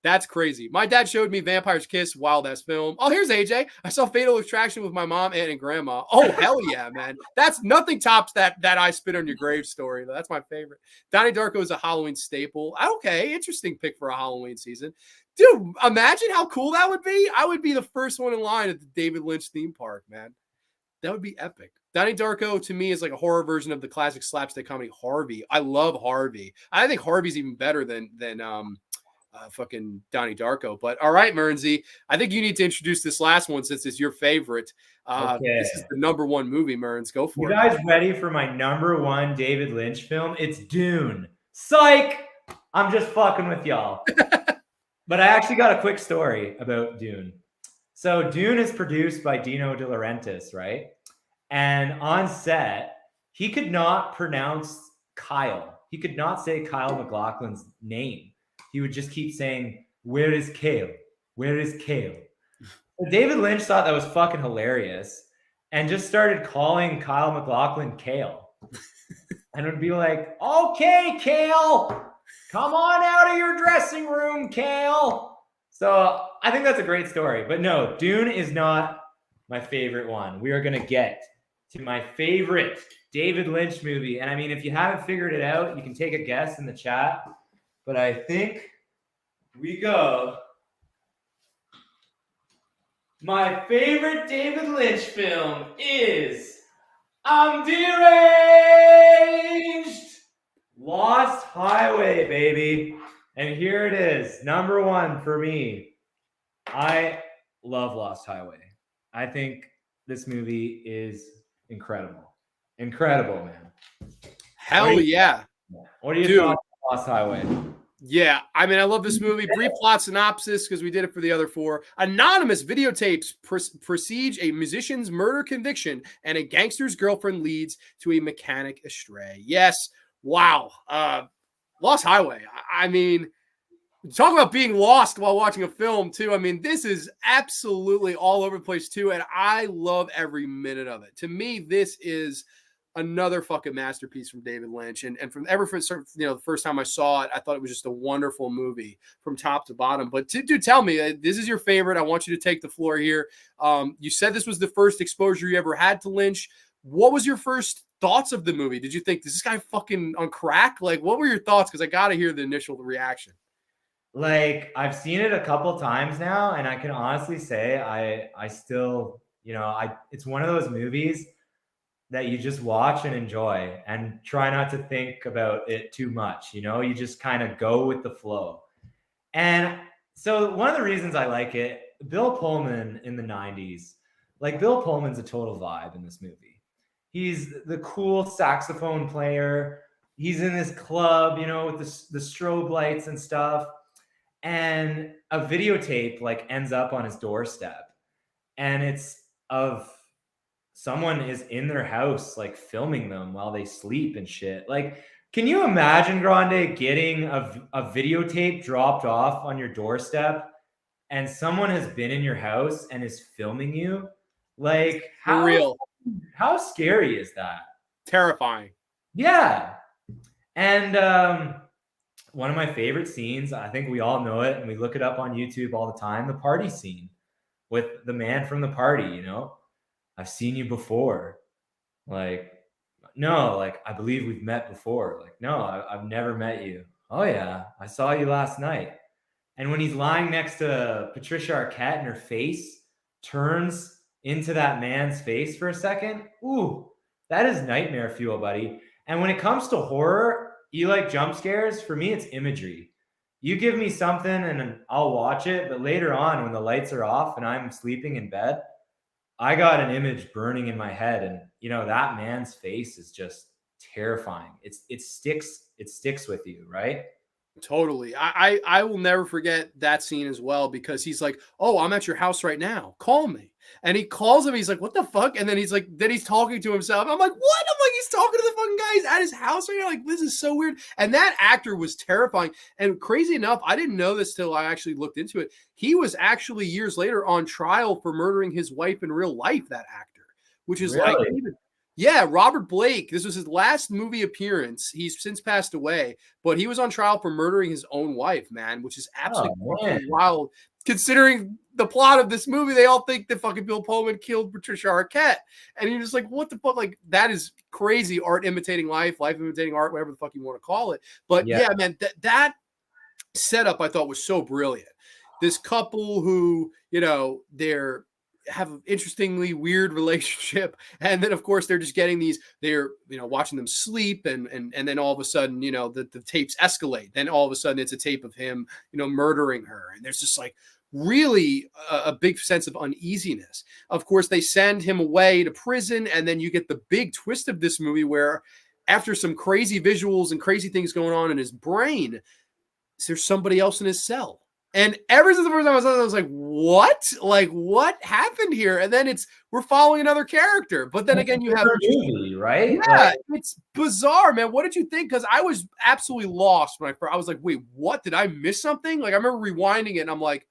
That's crazy. My dad showed me Vampire's Kiss, wild ass film. Oh, here's AJ. I saw Fatal Attraction with my mom, aunt, and grandma. Oh, hell yeah, man. That's nothing tops that I Spit on Your Grave story. That's my favorite. Donnie Darko is a Halloween staple. Okay, interesting pick for a Halloween season. Dude, imagine how cool that would be. I would be the first one in line at the David Lynch theme park, man. That would be epic. Donnie Darko to me is like a horror version of the classic slapstick comedy Harvey. I love Harvey. I think Harvey's even better than fucking Donnie Darko. But all right, Mearnzy, I think you need to introduce this last one since it's your favorite. Okay. This is the number one movie, Mearns. Go for it. You guys ready for my number one David Lynch film? It's Dune. Psych! I'm just fucking with y'all. But I actually got a quick story about Dune. So Dune is produced by Dino De Laurentiis, right? And on set, he could not pronounce Kyle. He could not say Kyle MacLachlan's name. He would just keep saying, "Where is Kale? Where is Kale?" So David Lynch thought that was fucking hilarious and just started calling Kyle MacLachlan Kale. And would be like, "Okay, Kale, come on out of your dressing room, Kale." So I think that's a great story. But no, Dune is not my favorite one. We are going to get to my favorite David Lynch movie. And I mean, if you haven't figured it out, you can take a guess in the chat. But I think we go. My favorite David Lynch film is I'm Deranged! Lost Highway, baby. And here it is, number one for me. I love Lost Highway. I think this movie is incredible. Incredible, man. Hell yeah. What are your thoughts on Lost Highway? Yeah, I mean, I love this movie. Brief plot synopsis, because we did it for the other four. Anonymous videotapes presage a musician's murder conviction, and a gangster's girlfriend leads to a mechanic astray. Yes, wow. Lost Highway. I mean, talk about being lost while watching a film, too. I mean, this is absolutely all over the place, too, and I love every minute of it. To me, this is another fucking masterpiece from David Lynch. And from the first time I saw it, I thought it was just a wonderful movie from top to bottom. But dude, tell me, this is your favorite. I want you to take the floor here. You said this was the first exposure you ever had to Lynch. What was your first thoughts of the movie? Did you think, is this guy fucking on crack? Like, what were your thoughts? Because I got to hear the initial reaction. Like, I've seen it a couple times now, and I can honestly say I still, it's one of those movies that you just watch and enjoy and try not to think about it too much. You just kind of go with the flow. And so one of the reasons I like it, Bill Pullman in the 90s, like Bill Pullman's a total vibe in this movie. He's the cool saxophone player. He's in this club, with the strobe lights and stuff. And a videotape like ends up on his doorstep. And it's of someone is in their house, like filming them while they sleep and shit. Like, can you imagine, Grande, getting a videotape dropped off on your doorstep and someone has been in your house and is filming you? Like, For real. How scary is that? Terrifying. Yeah. And one of my favorite scenes, I think we all know it and we look it up on YouTube all the time, the party scene with the man from the party, I've seen you before. Like, no, like, I believe we've met before. Like, no, I've never met you. Oh, yeah, I saw you last night. And when he's lying next to Patricia Arquette and her face turns into that man's face for a second, ooh, that is nightmare fuel, buddy. And when it comes to horror, you like jump scares? For me, it's imagery. You give me something and I'll watch it, but later on when the lights are off and I'm sleeping in bed, I got an image burning in my head, and that man's face is just terrifying. It sticks with you, right? Totally. I will never forget that scene as well, because he's like, "Oh, I'm at your house right now. Call me." And he calls him. He's like, "What the fuck?" And then he's talking to himself. I'm like, "What?" I'm like, he's talking to the fucking guy. He's at his house right now. Like, this is so weird. And that actor was terrifying. And crazy enough, I didn't know this till I actually looked into it. He was actually years later on trial for murdering his wife in real life. That actor, which is Really? like, yeah, Robert Blake. This was his last movie appearance. He's since passed away, but he was on trial for murdering his own wife, man, which is absolutely fucking wild. Considering the plot of this movie, they all think that fucking Bill Pullman killed Patricia Arquette. And you're just like, what the fuck? Like, that is crazy. Art imitating life, life imitating art, whatever the fuck you want to call it. But yeah man, that setup I thought was so brilliant. This couple who, they're have an interestingly weird relationship, and then of course they're just getting these, they're watching them sleep, and then all of a sudden the tapes escalate. Then all of a sudden it's a tape of him murdering her, and there's just like really a big sense of uneasiness. Of course they send him away to prison, and then you get the big twist of this movie where after some crazy visuals and crazy things going on in his brain, there's somebody else in his cell. And ever since the first time I saw it, I was like, what? Like, what happened here? And then we're following another character. But then again, you have movie, right? Yeah, it's bizarre, man. What did you think? Because I was absolutely lost when I was like, wait, what? Did I miss something? Like, I remember rewinding it and I'm like,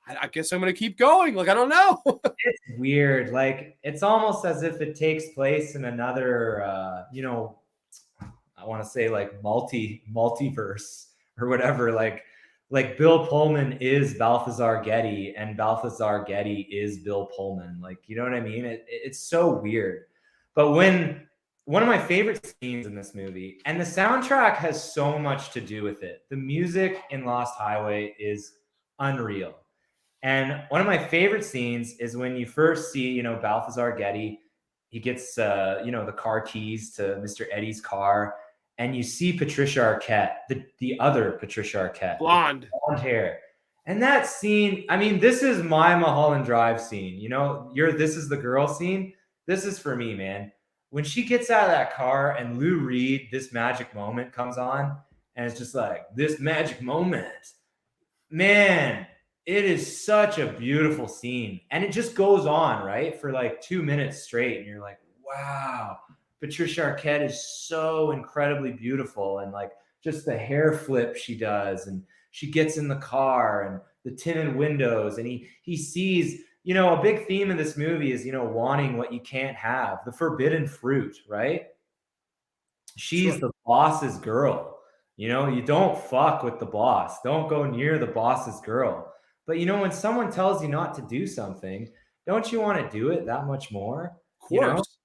I guess I'm going to keep going. Like, I don't know. It's weird. Like, it's almost as if it takes place in another, I want to say like multiverse or whatever. Like Bill Pullman is Balthazar Getty and Balthazar Getty is Bill Pullman. Like, you know what I mean? It's so weird. But when one of my favorite scenes in this movie, and the soundtrack has so much to do with it. The music in Lost Highway is unreal. And one of my favorite scenes is when you first see, Balthazar Getty, he gets, the car keys to Mr. Eddie's car. And you see Patricia Arquette, the other Patricia Arquette. Blonde hair. And that scene, I mean, this is my Mulholland Drive scene. This is the girl scene. This is for me, man. When she gets out of that car and Lou Reed, This Magic Moment comes on, and it's just like, this magic moment. Man, it is such a beautiful scene. And it just goes on, right? For like 2 minutes straight. And you're like, wow. Patricia Arquette is so incredibly beautiful, and like just the hair flip she does, and she gets in the car and the tinted windows, and he sees, a big theme of this movie is, wanting what you can't have, the forbidden fruit, right? She's the boss's girl. You don't fuck with the boss. Don't go near the boss's girl. But when someone tells you not to do something, don't you want to do it that much more? Of course.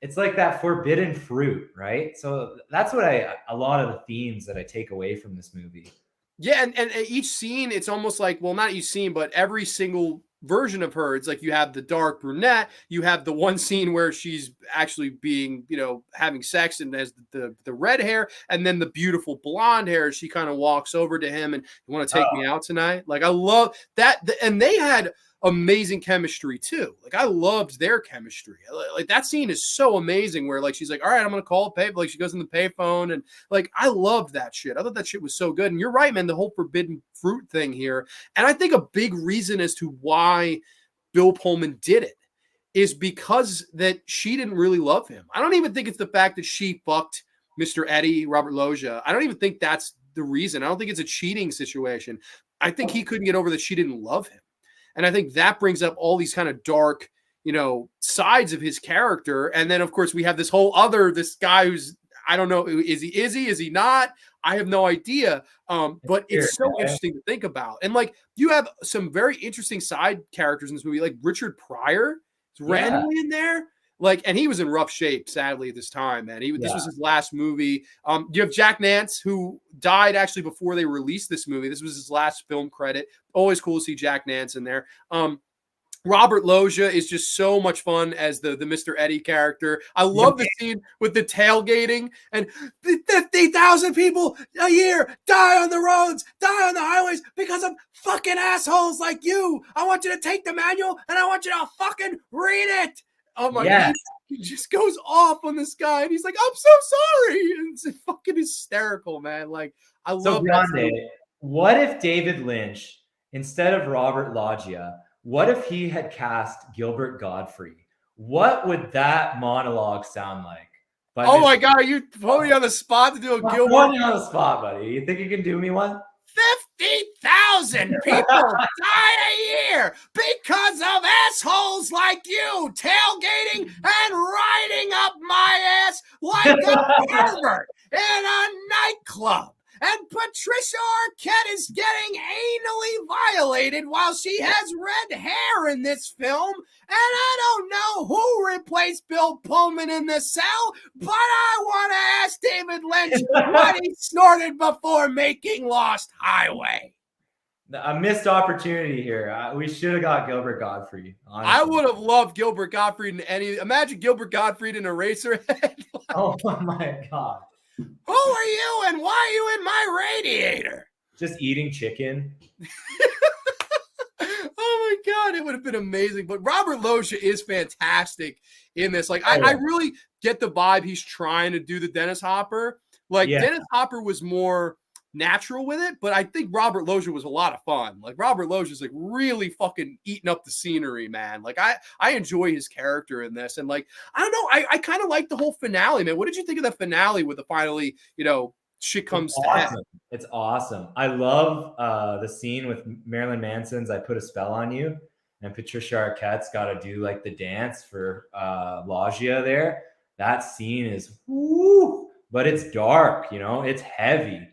It's like that forbidden fruit, right? So that's what a lot of the themes that I take away from this movie. Yeah, and each scene, it's almost like, well, not each scene, but every single version of her. It's like you have the dark brunette, you have the one scene where she's actually being, having sex and has the red hair, and then the beautiful blonde hair. She kind of walks over to him and, you want to take me out tonight? Like, I love that. And they had amazing chemistry too. Like, I loved their chemistry. Like, that scene is so amazing where, like, she's like, all right, I'm gonna call a pay, like, she goes in the payphone, and like, I loved that shit. I thought that shit was so good. And you're right, man, the whole forbidden fruit thing here. And I think a big reason as to why Bill Pullman did it is because that she didn't really love him. I don't even think it's the fact that she fucked Mr. Eddie, Robert Loggia. I don't even think that's the reason. I don't think it's a cheating situation. I think he couldn't get over that she didn't love him. And I think that brings up all these kind of dark, sides of his character. And then, of course, we have this guy who's, I don't know, is he not? I have no idea. But it's so interesting to think about. And like, you have some very interesting side characters in this movie, like Richard Pryor is randomly in there. Like, and he was in rough shape, sadly, at this time, man. This was his last movie. You have Jack Nance, who died actually before they released this movie. This was his last film credit. Always cool to see Jack Nance in there. Robert Loggia is just so much fun as the Mr. Eddie character. I love the scene with the tailgating, and 50,000 people a year die on the roads, die on the highways because of fucking assholes like you. I want you to take the manual and I want you to fucking read it. Oh my God. He just goes off on this guy, and he's like, I'm so sorry. And it's fucking hysterical, man. Like, I love that. Grande, what if David Lynch, instead of Robert Loggia, what if he had cast Gilbert Gottfried? What would that monologue sound like? Oh my God, are you putting me on the spot to do a Gilbert? I'm putting you on the spot, buddy. You think you can do me one? 50,000 people die a year because of assholes like you tailgating and riding up my ass like a pervert in a nightclub. And Patricia Arquette is getting anally violated while she has red hair in this film. And I don't know who replaced Bill Pullman in the cell, but I want to ask David Lynch what he snorted before making Lost Highway. A missed opportunity here. We should have got Gilbert Gottfried. Honestly. I would have loved Gilbert Gottfried in imagine Gilbert Gottfried in Eraserhead. Oh my God. Who are you and why are you in my radiator? Just eating chicken. Oh my God, it would have been amazing. But Robert Loggia is fantastic in this. Like, I really get the vibe he's trying to do the Dennis Hopper. Like, Dennis Hopper was more natural with it, but I think Robert Loggia was a lot of fun. Like, Robert Loggia's like really fucking eating up the scenery, man. Like, I enjoy his character in this, and like, I don't know, I kind of like the whole finale, man. What did you think of the finale with the finally, shit comes to head? It's awesome. I love the scene with Marilyn Manson's "I Put a Spell on You," and Patricia Arquette's got to do like the dance for Loggia there. That scene is woo, but it's dark, it's heavy.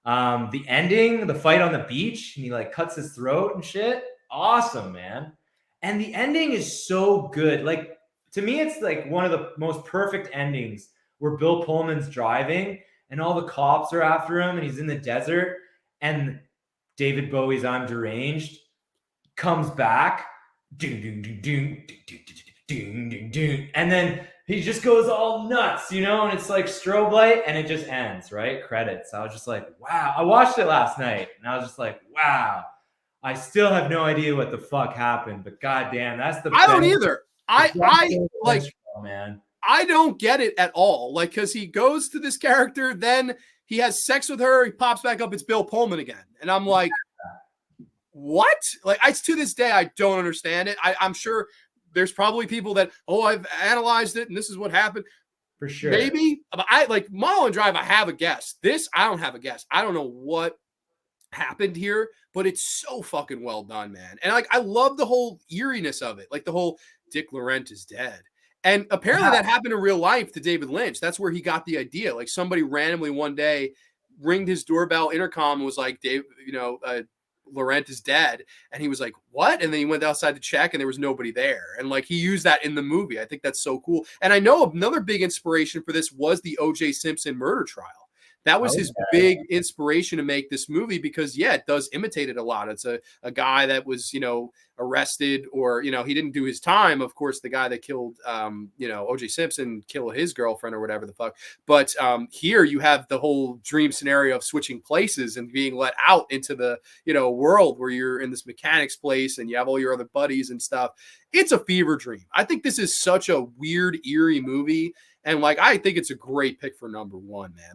The ending, the fight on the beach, and he like cuts his throat and shit. Awesome, man. And the ending is so good. Like, to me, it's like one of the most perfect endings where Bill Pullman's driving and all the cops are after him and he's in the desert, and David Bowie's "I'm Deranged" comes back. And then he just goes all nuts, and it's like strobe light and it just ends, right? Credits. I was just like, wow. I watched it last night and I was just like, wow. I still have no idea what the fuck happened, but goddamn, that's the I don't either. I like, man. I don't get it at all. Like, because he goes to this character, then he has sex with her, he pops back up, it's Bill Pullman again. And I'm like, what? Like, to this day, I don't understand it. I'm sure there's probably people that, I've analyzed it and this is what happened. For sure. Maybe. But I like Mulholland Drive, I have a guess. This, I don't have a guess. I don't know what happened here, but it's so fucking well done, man. And like, I love the whole eeriness of it. Like, the whole Dick Laurent is dead. And apparently that happened in real life to David Lynch. That's where he got the idea. Like, somebody randomly one day ringed his doorbell intercom and was like, Dave, Laurent is dead. And he was like, what? And then he went outside to check and there was nobody there. And like, he used that in the movie. I think that's so cool. And I know another big inspiration for this was the O.J. Simpson murder trial. That was his big inspiration to make this movie because, yeah, it does imitate it a lot. It's a guy that was, arrested or, he didn't do his time. Of course, the guy that killed, O.J. Simpson killed his girlfriend or whatever the fuck. But here you have the whole dream scenario of switching places and being let out into the, world where you're in this mechanic's place and you have all your other buddies and stuff. It's a fever dream. I think this is such a weird, eerie movie. And I think it's a great pick for number one, man.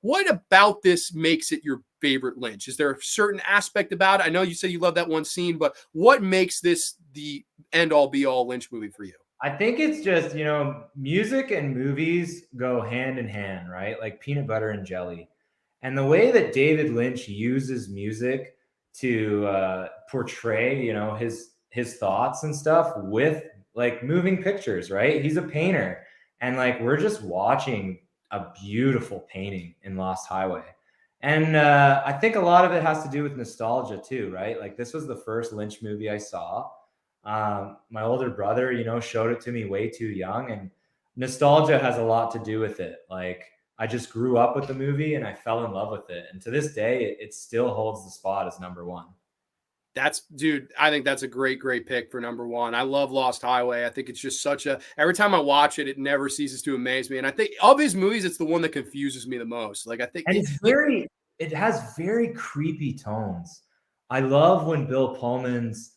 What about this makes it your favorite Lynch? Is there a certain aspect about it? I know you said you love that one scene, but what makes this the end all be all Lynch movie for you? I think it's just, music and movies go hand in hand, right? Like peanut butter and jelly. And the way that David Lynch uses music to portray, his thoughts and stuff with moving pictures, right? He's a painter. And we're just watching a beautiful painting in Lost Highway. And I think a lot of it has to do with nostalgia too, right? This was the first Lynch movie I saw. My older brother, showed it to me way too young, and nostalgia has a lot to do with it. I just grew up with the movie and I fell in love with it. And to this day, it still holds the spot as number one. I think that's a great pick for number one. I love Lost Highway. I think it's just every time I watch it, it never ceases to amaze me. And I think of his movies, it's the one that confuses me the most. I think it has very creepy tones. I love when Bill Pullman's,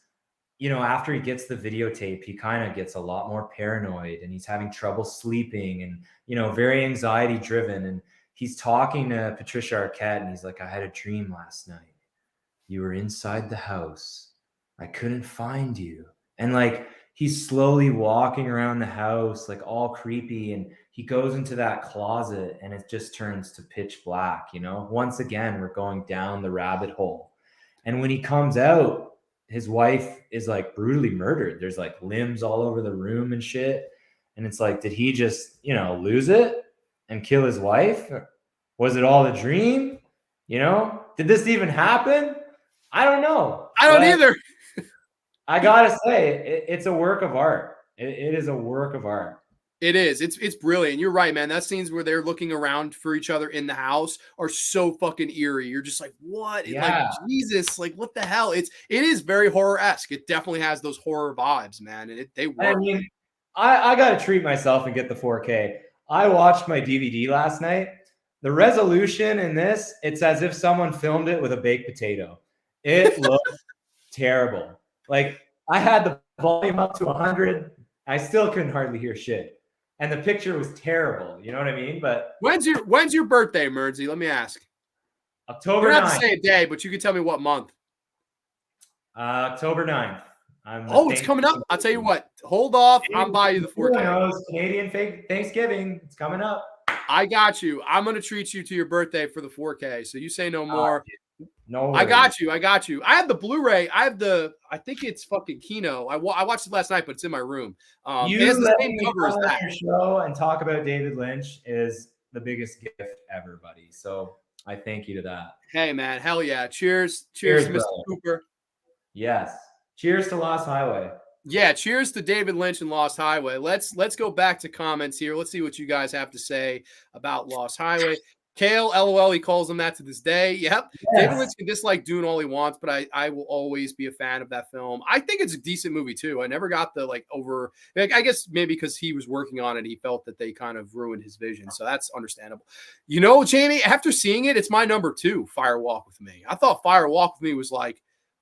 after he gets the videotape, he kind of gets a lot more paranoid and he's having trouble sleeping and, very anxiety driven. And he's talking to Patricia Arquette and he's like, I had a dream last night. You were inside the house. I couldn't find you. And he's slowly walking around the house, all creepy. And he goes into that closet and it just turns to pitch black. Once again, we're going down the rabbit hole. And when he comes out, his wife is brutally murdered. There's limbs all over the room and shit. And it's did he just, lose it and kill his wife? Was it all a dream? Did this even happen? I don't know. I don't either. I gotta say, it's a work of art. It is a work of art. It is. It's brilliant. You're right, man. That scenes where they're looking around for each other in the house are so fucking eerie. You're just what? Yeah. Jesus, what the hell? It is very horror-esque. It definitely has those horror vibes, man. And they work. I mean, I gotta treat myself and get the 4K. I watched my DVD last night. The resolution in this, it's as if someone filmed it with a baked potato. It looked terrible. I had the volume up to 100. I still couldn't hardly hear shit. And the picture was terrible. You know what I mean? But when's your birthday, Mearnzy? Let me ask. October 9th. You don't have to say a day, but you can tell me what month. October 9th. It's coming up. I'll tell you what. Hold off. I'll buy you the 4K. Canadian Thanksgiving. It's coming up. I got you. I'm going to treat you to your birthday for the 4K. So you say no more. No, I got you. I have the Blu-ray. I think it's fucking Kino. I watched it last night, but it's in my room. You it has the let same me cover as come on that. your show and talk about David Lynch is the biggest gift ever, buddy. So I thank you to that. Hey, man. Hell yeah. Cheers, Mr. Brother. Cooper. Yes. Cheers to Lost Highway. Yeah, cheers to David Lynch and Lost Highway. Let's go back to comments here. Let's see what you guys have to say about Lost Highway. Kale, LOL, he calls them that to this day. Yep. Yes. David Lynch can dislike Dune all he wants, but I will always be a fan of that film. I think it's a decent movie too. I never got the over. I guess maybe because he was working on it, he felt that they kind of ruined his vision. So that's understandable. Jamie, after seeing it, it's my number 2, Fire Walk with Me. I thought Fire Walk with Me was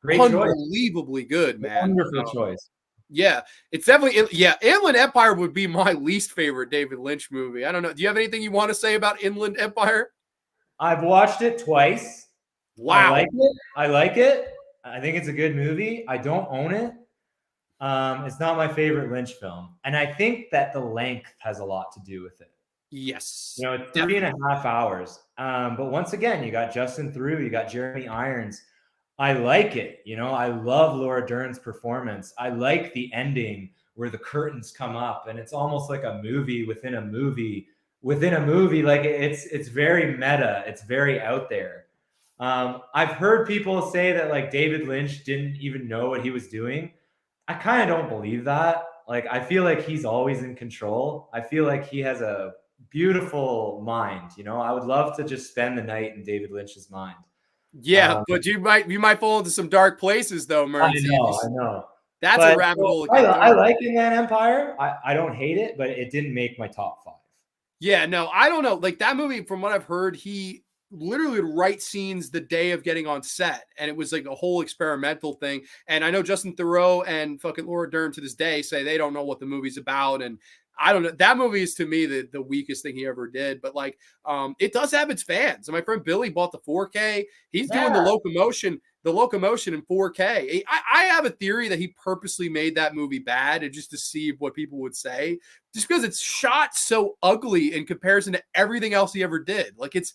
great unbelievably choice. Good, man. Wonderful choice. Yeah, it's definitely, Inland Empire would be my least favorite David Lynch movie. I don't know. Do you have anything you want to say about Inland Empire? I've watched it twice. Wow. I like it. I think it's a good movie. I don't own it. It's not my favorite Lynch film. And I think that the length has a lot to do with it. Yes. It's 3.5 hours. But once again, you got Justin Theroux, you got Jeremy Irons. I like it. I love Laura Dern's performance. I like the ending where the curtains come up and it's almost like a movie within a movie within a movie. It's very meta. It's very out there. I've heard people say that David Lynch didn't even know what he was doing. I kind of don't believe that. I feel like he's always in control. I feel like he has a beautiful mind. You know, I would love to just spend the night in David Lynch's mind. Yeah, but you might fall into some dark places though, I Mearnzy. know. That's a But rabbit hole to I, get I going. like Inland Empire. I don't hate it, but it didn't make my top 5. Yeah, no, I don't know. Like that movie, from what I've heard, he literally would write scenes the day of getting on set, and it was like a whole experimental thing. And I know Justin Theroux and fucking Laura Dern to this day say they don't know what the movie's about, and I don't know. That movie is to me the weakest thing he ever did. But like, it does have its fans. And my friend Billy bought the 4K. He's doing the locomotion in 4K. I have a theory that he purposely made that movie bad and just to see what people would say, just because it's shot so ugly in comparison to everything else he ever did. Like it's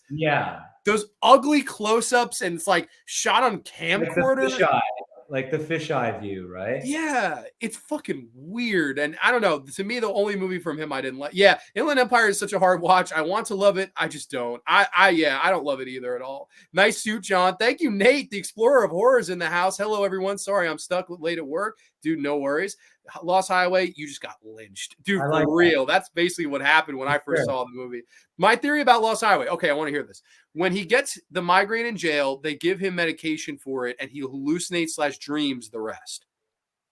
those ugly close-ups, and it's like shot on camcorder. Like the fisheye view, right? Yeah, it's fucking weird. And I don't know. To me, the only movie from him I didn't like. Yeah, Inland Empire is such a hard watch. I want to love it. I just don't. I don't love it either at all. Nice suit, John. Thank you, Nate, the Explorer of Horrors in the house. Hello, everyone. Sorry, I'm stuck late at work. Dude, no worries. Lost Highway, you just got lynched. Dude, for real. That's basically what happened when I first saw the movie. My theory about Lost Highway. Okay, I want to hear this. When he gets the migraine in jail, they give him medication for it, and he hallucinates / dreams the rest.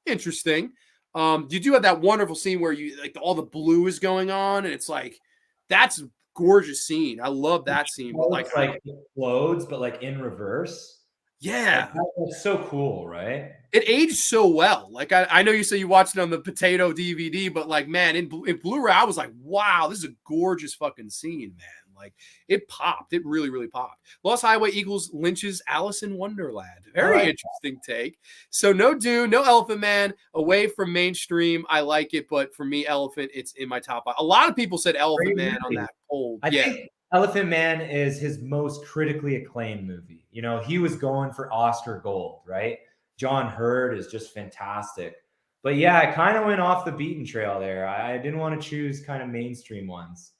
Interesting. You do have that wonderful scene where you like all the blue is going on, and it's like that's a gorgeous scene. I love that scene. But like it explodes, but like in reverse. Yeah, that's so cool, right? It aged so well. Like I know you say you watched it on the potato DVD, but like man, in Blu-ray, I was like, wow, this is a gorgeous fucking scene, man. Like it popped. It really, really popped. Lost Highway equals Lynch's Alice in Wonderland. Very interesting take. So no Dune, no Elephant Man. Away from mainstream, I like it, but for me, Elephant, it's in my top 5. A lot of people said Elephant Man on that poll. I think Elephant Man is his most critically acclaimed movie. You know, he was going for Oscar gold, right? John Hurd is just fantastic. But yeah, I kind of went off the beaten trail there. I didn't want to choose kind of mainstream ones.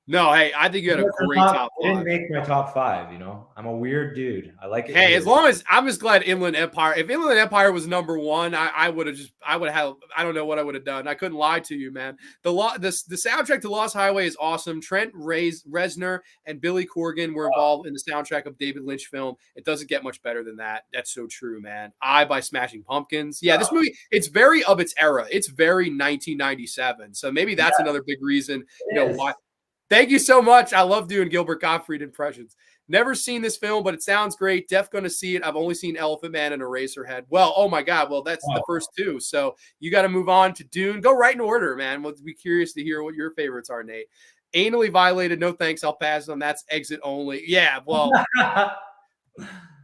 No, hey, I think you had a great top 5. It didn't make my top 5, you know? I'm a weird dude. I like it. Hey, weird. as long as I'm just glad Inland Empire. If Inland Empire was number 1, I would have I don't know what I would have done. I couldn't lie to you, man. The soundtrack to Lost Highway is awesome. Trent Reznor and Billy Corgan were involved in the soundtrack of David Lynch film. It doesn't get much better than that. That's so true, man. By Smashing Pumpkins. Yeah, this movie, it's very of its era. It's very 1997. So maybe that's another big reason, why. Thank you so much. I love doing Gilbert Gottfried impressions. Never seen this film, but it sounds great. Def going to see it. I've only seen Elephant Man and Eraserhead. Well, oh my God. Well, that's the first 2. So you got to move on to Dune. Go right in order, man. We'll be curious to hear what your favorites are, Nate. Anally Violated. No thanks. I'll pass on. That's exit only. Yeah, well,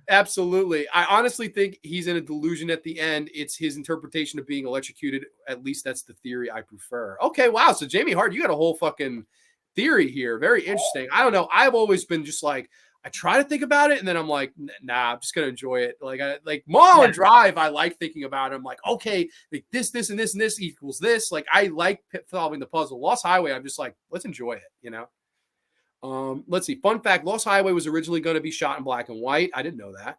absolutely. I honestly think he's in a delusion at the end. It's his interpretation of being electrocuted. At least that's the theory I prefer. Okay, wow. So Jamie Hart, you got a whole fucking theory here. Very interesting. I don't know. I've always been just like, I try to think about it, and then I'm like, nah, I'm just gonna enjoy it. Like Mulholland Drive, I like thinking about it. I'm like, okay, like this, and this equals this. Like I like solving the puzzle. Lost Highway, I'm just like, let's enjoy it, you know. Let's see. Fun fact: Lost Highway was originally going to be shot in black and white. I didn't know that.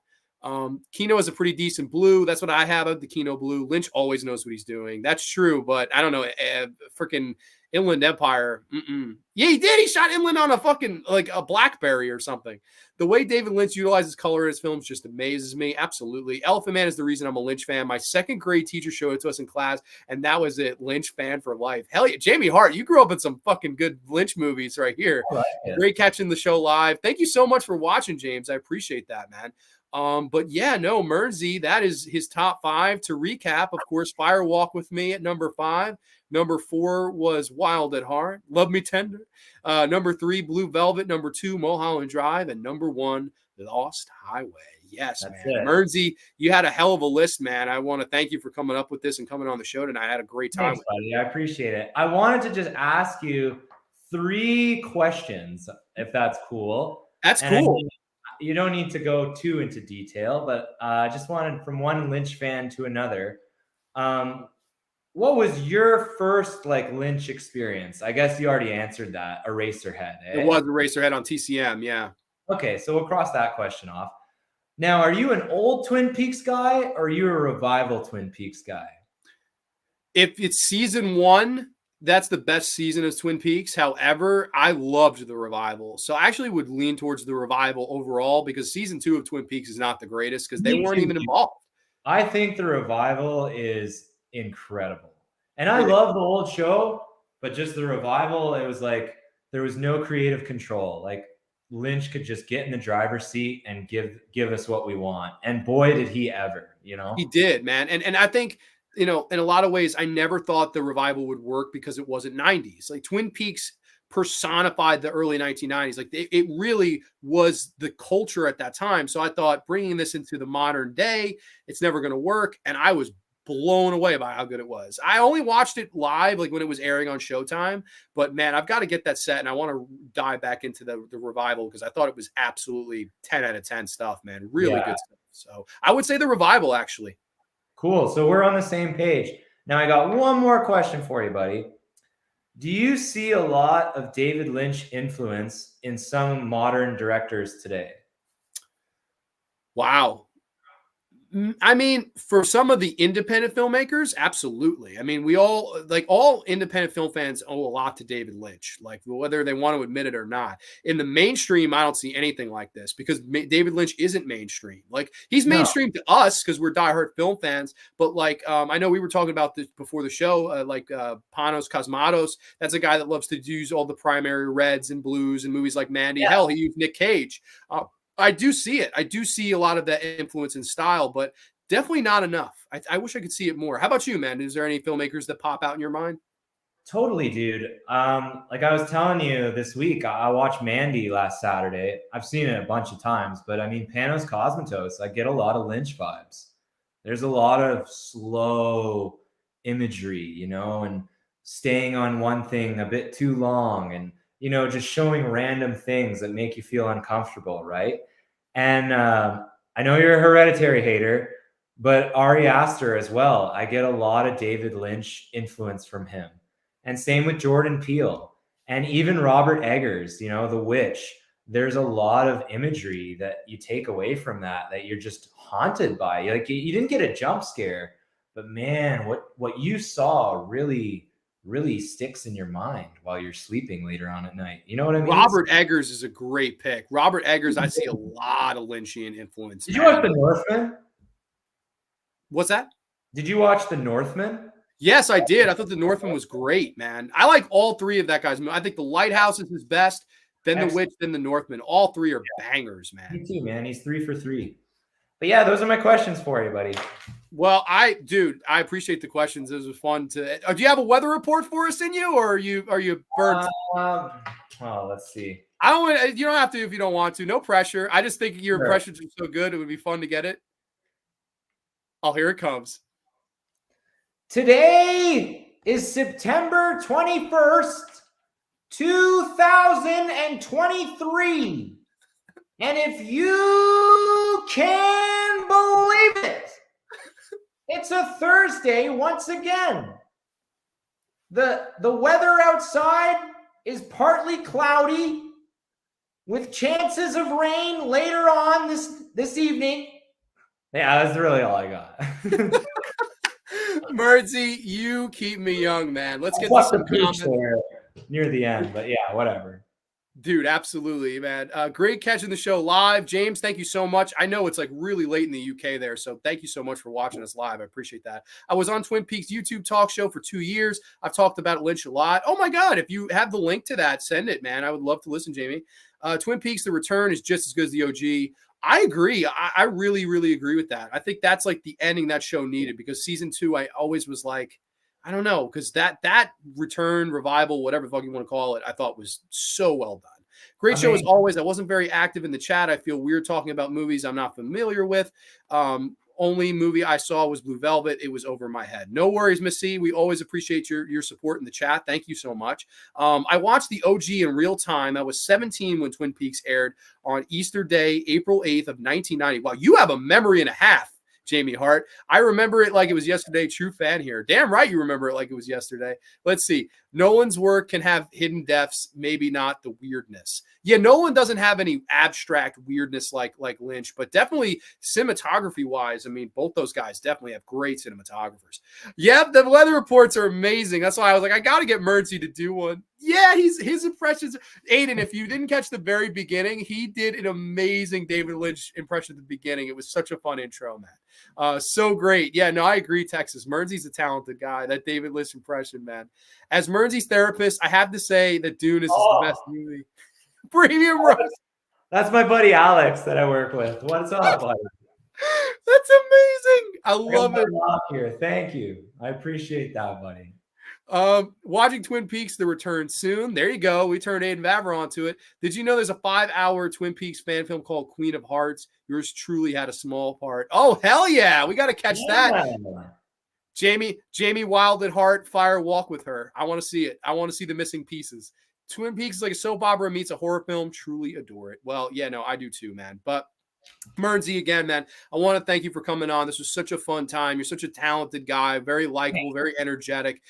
Kino is a pretty decent blue. That's what I have of the Kino blue. Lynch always knows what he's doing. That's true, but I don't know. Freaking Inland Empire. Yeah, he did. He shot Inland on a fucking like a BlackBerry or something. The way David Lynch utilizes color in his films just amazes me. Absolutely. Elephant Man is the reason I'm a Lynch fan. My second grade teacher showed it to us in class, and that was it. Lynch fan for life. Hell yeah. Jamie Hart, you grew up in some fucking good Lynch movies right here. Great catching the show live. Thank you so much for watching, James. I appreciate that, man. But yeah, no, Mearnzy, that is his top 5. To recap, of course, Fire Walk with Me at number 5. Number 4 was Wild at Heart, Love Me Tender. Number 3, Blue Velvet. Number 2, Mulholland Drive. And number 1, Lost Highway. Yes, that's man. Mearnzy, you had a hell of a list, man. I want to thank you for coming up with this and coming on the show tonight. I had a great time. Thanks, buddy. I appreciate it. I wanted to just ask you 3 questions, if that's cool. That's cool. You don't need to go too into detail, but I just wanted from one Lynch fan to another. What was your first like Lynch experience? I guess you already answered that. Eraserhead. Eh? It was Eraserhead on TCM. Yeah. Okay, so we'll cross that question off. Now, are you an old Twin Peaks guy or are you a revival Twin Peaks guy? If it's season 1, that's the best season of Twin Peaks. However, I loved the revival. So I actually would lean towards the revival overall because season 2 of Twin Peaks is not the greatest because they weren't even involved. I think the revival is incredible. And I love the old show, but just the revival, it was like there was no creative control. Like Lynch could just get in the driver's seat and give us what we want. And boy, did he ever, you know? He did, man. And I think, you know, in a lot of ways, I never thought the revival would work because it wasn't 90s. Like Twin Peaks personified the early 1990s. Like it really was the culture at that time. So I thought bringing this into the modern day, it's never going to work. And I was blown away by how good it was. I only watched it live, like when it was airing on Showtime, but man, I've got to get that set and I want to dive back into the revival because I thought it was absolutely 10 out of 10 stuff, man. Really good stuff. So I would say the revival actually. Cool. So we're on the same page. Now I got one more question for you, buddy. Do you see a lot of David Lynch influence in some modern directors today? Wow. I mean, for some of the independent filmmakers, absolutely. I mean, we all independent film fans owe a lot to David Lynch, like whether they want to admit it or not. In the mainstream, I don't see anything like this because David Lynch isn't mainstream. Like he's mainstream to us because we're diehard film fans. But like, I know we were talking about this before the show, Panos Cosmatos. That's a guy that loves to use all the primary reds and blues in movies like Mandy. Yeah. Hell, he used Nick Cage. I do see it. I do see a lot of that influence and style, but definitely not enough. I wish I could see it more. How about you, man? Is there any filmmakers that pop out in your mind? Totally, dude. Like I was telling you this week, I watched Mandy last Saturday. I've seen it a bunch of times, but I mean, Panos Cosmatos, I get a lot of Lynch vibes. There's a lot of slow imagery, you know, and staying on one thing a bit too long and, you know, just showing random things that make you feel uncomfortable, right? And I know you're a Hereditary hater, but Ari Aster as well. I get a lot of David Lynch influence from him. And same with Jordan Peele. And even Robert Eggers, you know, The Witch. There's a lot of imagery that you take away from that you're just haunted by. Like you didn't get a jump scare, but man, what you saw really sticks in your mind while you're sleeping later on at night. You know what I mean? Robert Eggers is a great pick. Robert Eggers, I see a lot of Lynchian influence. Did you watch The Northman? What's that? Did you watch The Northman? Yes, I did. I thought The Northman was great, man. I like all three of that guy's movies. I think The Lighthouse is his best, then The Witch, then The Northman. All three are bangers, man. Me too, man. He's 3 for 3. But yeah, those are my questions for you, buddy. Well, I appreciate the questions. It was fun to. Do you have a weather report for us in you, or are you burnt? Well, let's see. You don't have to if you don't want to. No pressure. I just think your impressions are so good. It would be fun to get it. Oh, here it comes. Today is September 21st, 2023. And if you can believe it, it's a Thursday once again. The weather outside is partly cloudy with chances of rain later on this evening. Yeah, that's really all I got. Mearnzy, you keep me young, man. Let's get to some comments near the end, but yeah, whatever. Dude, absolutely, man. Great catching the show live. James, thank you so much. I know it's like really late in the UK there, so thank you so much for watching us live. I appreciate that. I was on Twin Peaks YouTube talk show for 2 years. I've talked about Lynch a lot. Oh my God, if you have the link to that, send it, man. I would love to listen, Jamie. Twin Peaks: The Return is just as good as the OG. I agree. I really, really agree with that. I think that's like the ending that show needed because season 2, I always was like, I don't know, because that return, revival, whatever the fuck you want to call it, I thought was so well done. Great show as always. I wasn't very active in the chat. I feel weird talking about movies I'm not familiar with. Only movie I saw was Blue Velvet. It was over my head. No worries, Miss C. We always appreciate your support in the chat. Thank you so much. I watched the OG in real time. I was 17 when Twin Peaks aired on Easter Day, April 8th of 1990. Wow, you have a memory and a half. Jamie Hart. I remember it like it was yesterday. True fan here. Damn right you remember it like it was yesterday. Let's see. Nolan's work can have hidden depths, maybe not the weirdness. Yeah, Nolan doesn't have any abstract weirdness like Lynch, but definitely cinematography-wise, I mean, both those guys definitely have great cinematographers. Yeah, the weather reports are amazing. That's why I was like, I got to get Mearnzy to do one. Yeah, his impressions. Aiden, if you didn't catch the very beginning, he did an amazing David Lynch impression at the beginning. It was such a fun intro, man. So great. Yeah, no, I agree, Texas. Mearnzy's a talented guy. That David Lynch impression, man. As Mearnzy's therapist, I have to say that Dune is the best movie. Premium roast. That's my buddy Alex that I work with. What's up, buddy? That's amazing. I love it. Here. Thank you. I appreciate that, buddy. Watching Twin Peaks: The Return soon. There you go. We turned Aiden Vavra onto it. Did you know there's a 5-hour Twin Peaks fan film called Queen of Hearts? Yours truly had a small part. Oh, hell yeah. We got to catch that. Jamie Wild at Heart, Fire Walk with Her. I want to see it. I want to see the missing pieces. Twin Peaks is like a soap opera meets a horror film. Truly adore it. Well, yeah, no, I do too, man. But Mearnzy, again, man, I want to thank you for coming on. This was such a fun time. You're such a talented guy, very likable, very energetic.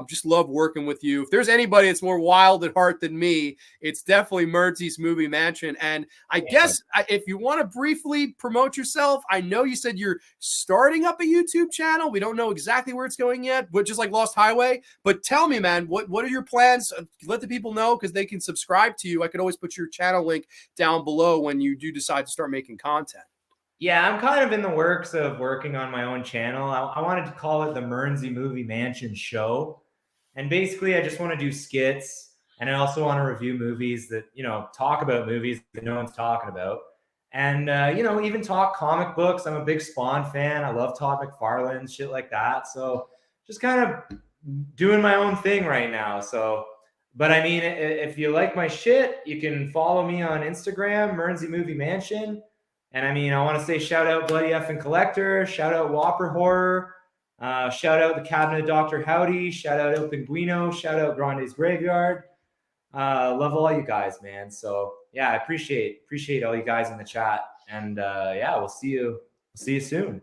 Just love working with you. If there's anybody that's more wild at heart than me, it's definitely Mearnzy's Movie Mansion. And I guess if you want to briefly promote yourself, I know you said you're starting up a YouTube channel. We don't know exactly where it's going yet, but just like Lost Highway. But tell me, man, what are your plans? Let the people know because they can subscribe to you. I could always put your channel link down below when you do decide to start making content. Yeah, I'm kind of in the works of working on my own channel. I wanted to call it the Mearnzy Movie Mansion Show. And basically, I just want to do skits. And I also want to review movies that, talk about movies that no one's talking about. And, even talk comic books. I'm a big Spawn fan. I love Todd McFarlane, shit like that. So just kind of doing my own thing right now. So, but I mean, if you like my shit, you can follow me on Instagram, Mearnzy Movie Mansion. And I mean, I want to say shout out Bloody F and Collector, shout out Whopper Horror, shout out the Cabinet of Dr. Howdy, shout out El Pinguino, shout out Grande's Graveyard. Love all you guys, man. So yeah, I appreciate all you guys in the chat. And yeah, we'll see you soon.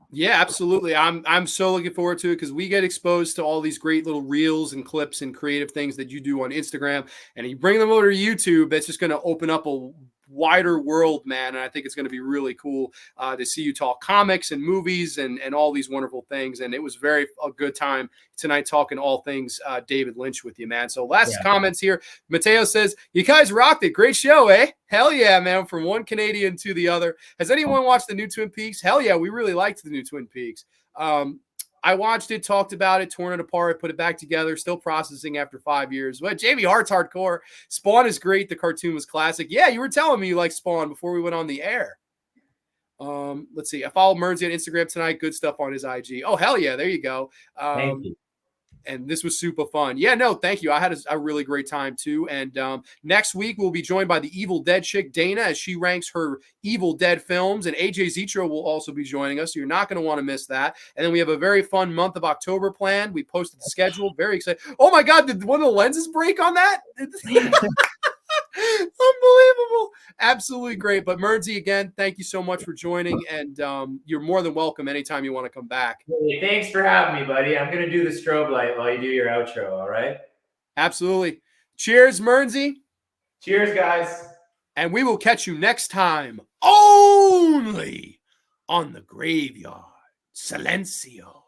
Yeah, absolutely. I'm so looking forward to it because we get exposed to all these great little reels and clips and creative things that you do on Instagram, and you bring them over to YouTube. That's just going to open up a wider world, man. And I think it's going to be really cool to see you talk comics and movies and all these wonderful things. And it was a good time tonight talking all things David Lynch with you, man. So last comments here. Mateo says, you guys rocked it. Great show, eh? Hell yeah, man. From one Canadian to the other. Has anyone watched the new Twin Peaks? Hell yeah. We really liked the new Twin Peaks. I watched it, talked about it, torn it apart, put it back together, still processing after 5 years. But Jamie Hart's hardcore. Spawn is great. The cartoon was classic. Yeah, you were telling me you like Spawn before we went on the air. Let's see. I followed Mearnzy on Instagram tonight. Good stuff on his IG. Oh, hell yeah. There you go. Thank you. And this was super fun. Yeah, no, thank you. I had a really great time too. And next week we'll be joined by the Evil Dead chick Dana as she ranks her Evil Dead films. And AJ Zitro will also be joining us. So you're not going to want to miss that. And then we have a very fun month of October planned. We posted the schedule. Very excited. Oh my God, did one of the lenses break on that? Unbelievable. Absolutely great. But Mearnzy, again, thank you so much for joining. And you're more than welcome anytime you want to come back. Hey, thanks for having me, buddy. I'm going to do the strobe light while you do your outro. All right. Absolutely. Cheers, Mearnzy. Cheers, guys. And we will catch you next time only on the Graveyard. Silencio.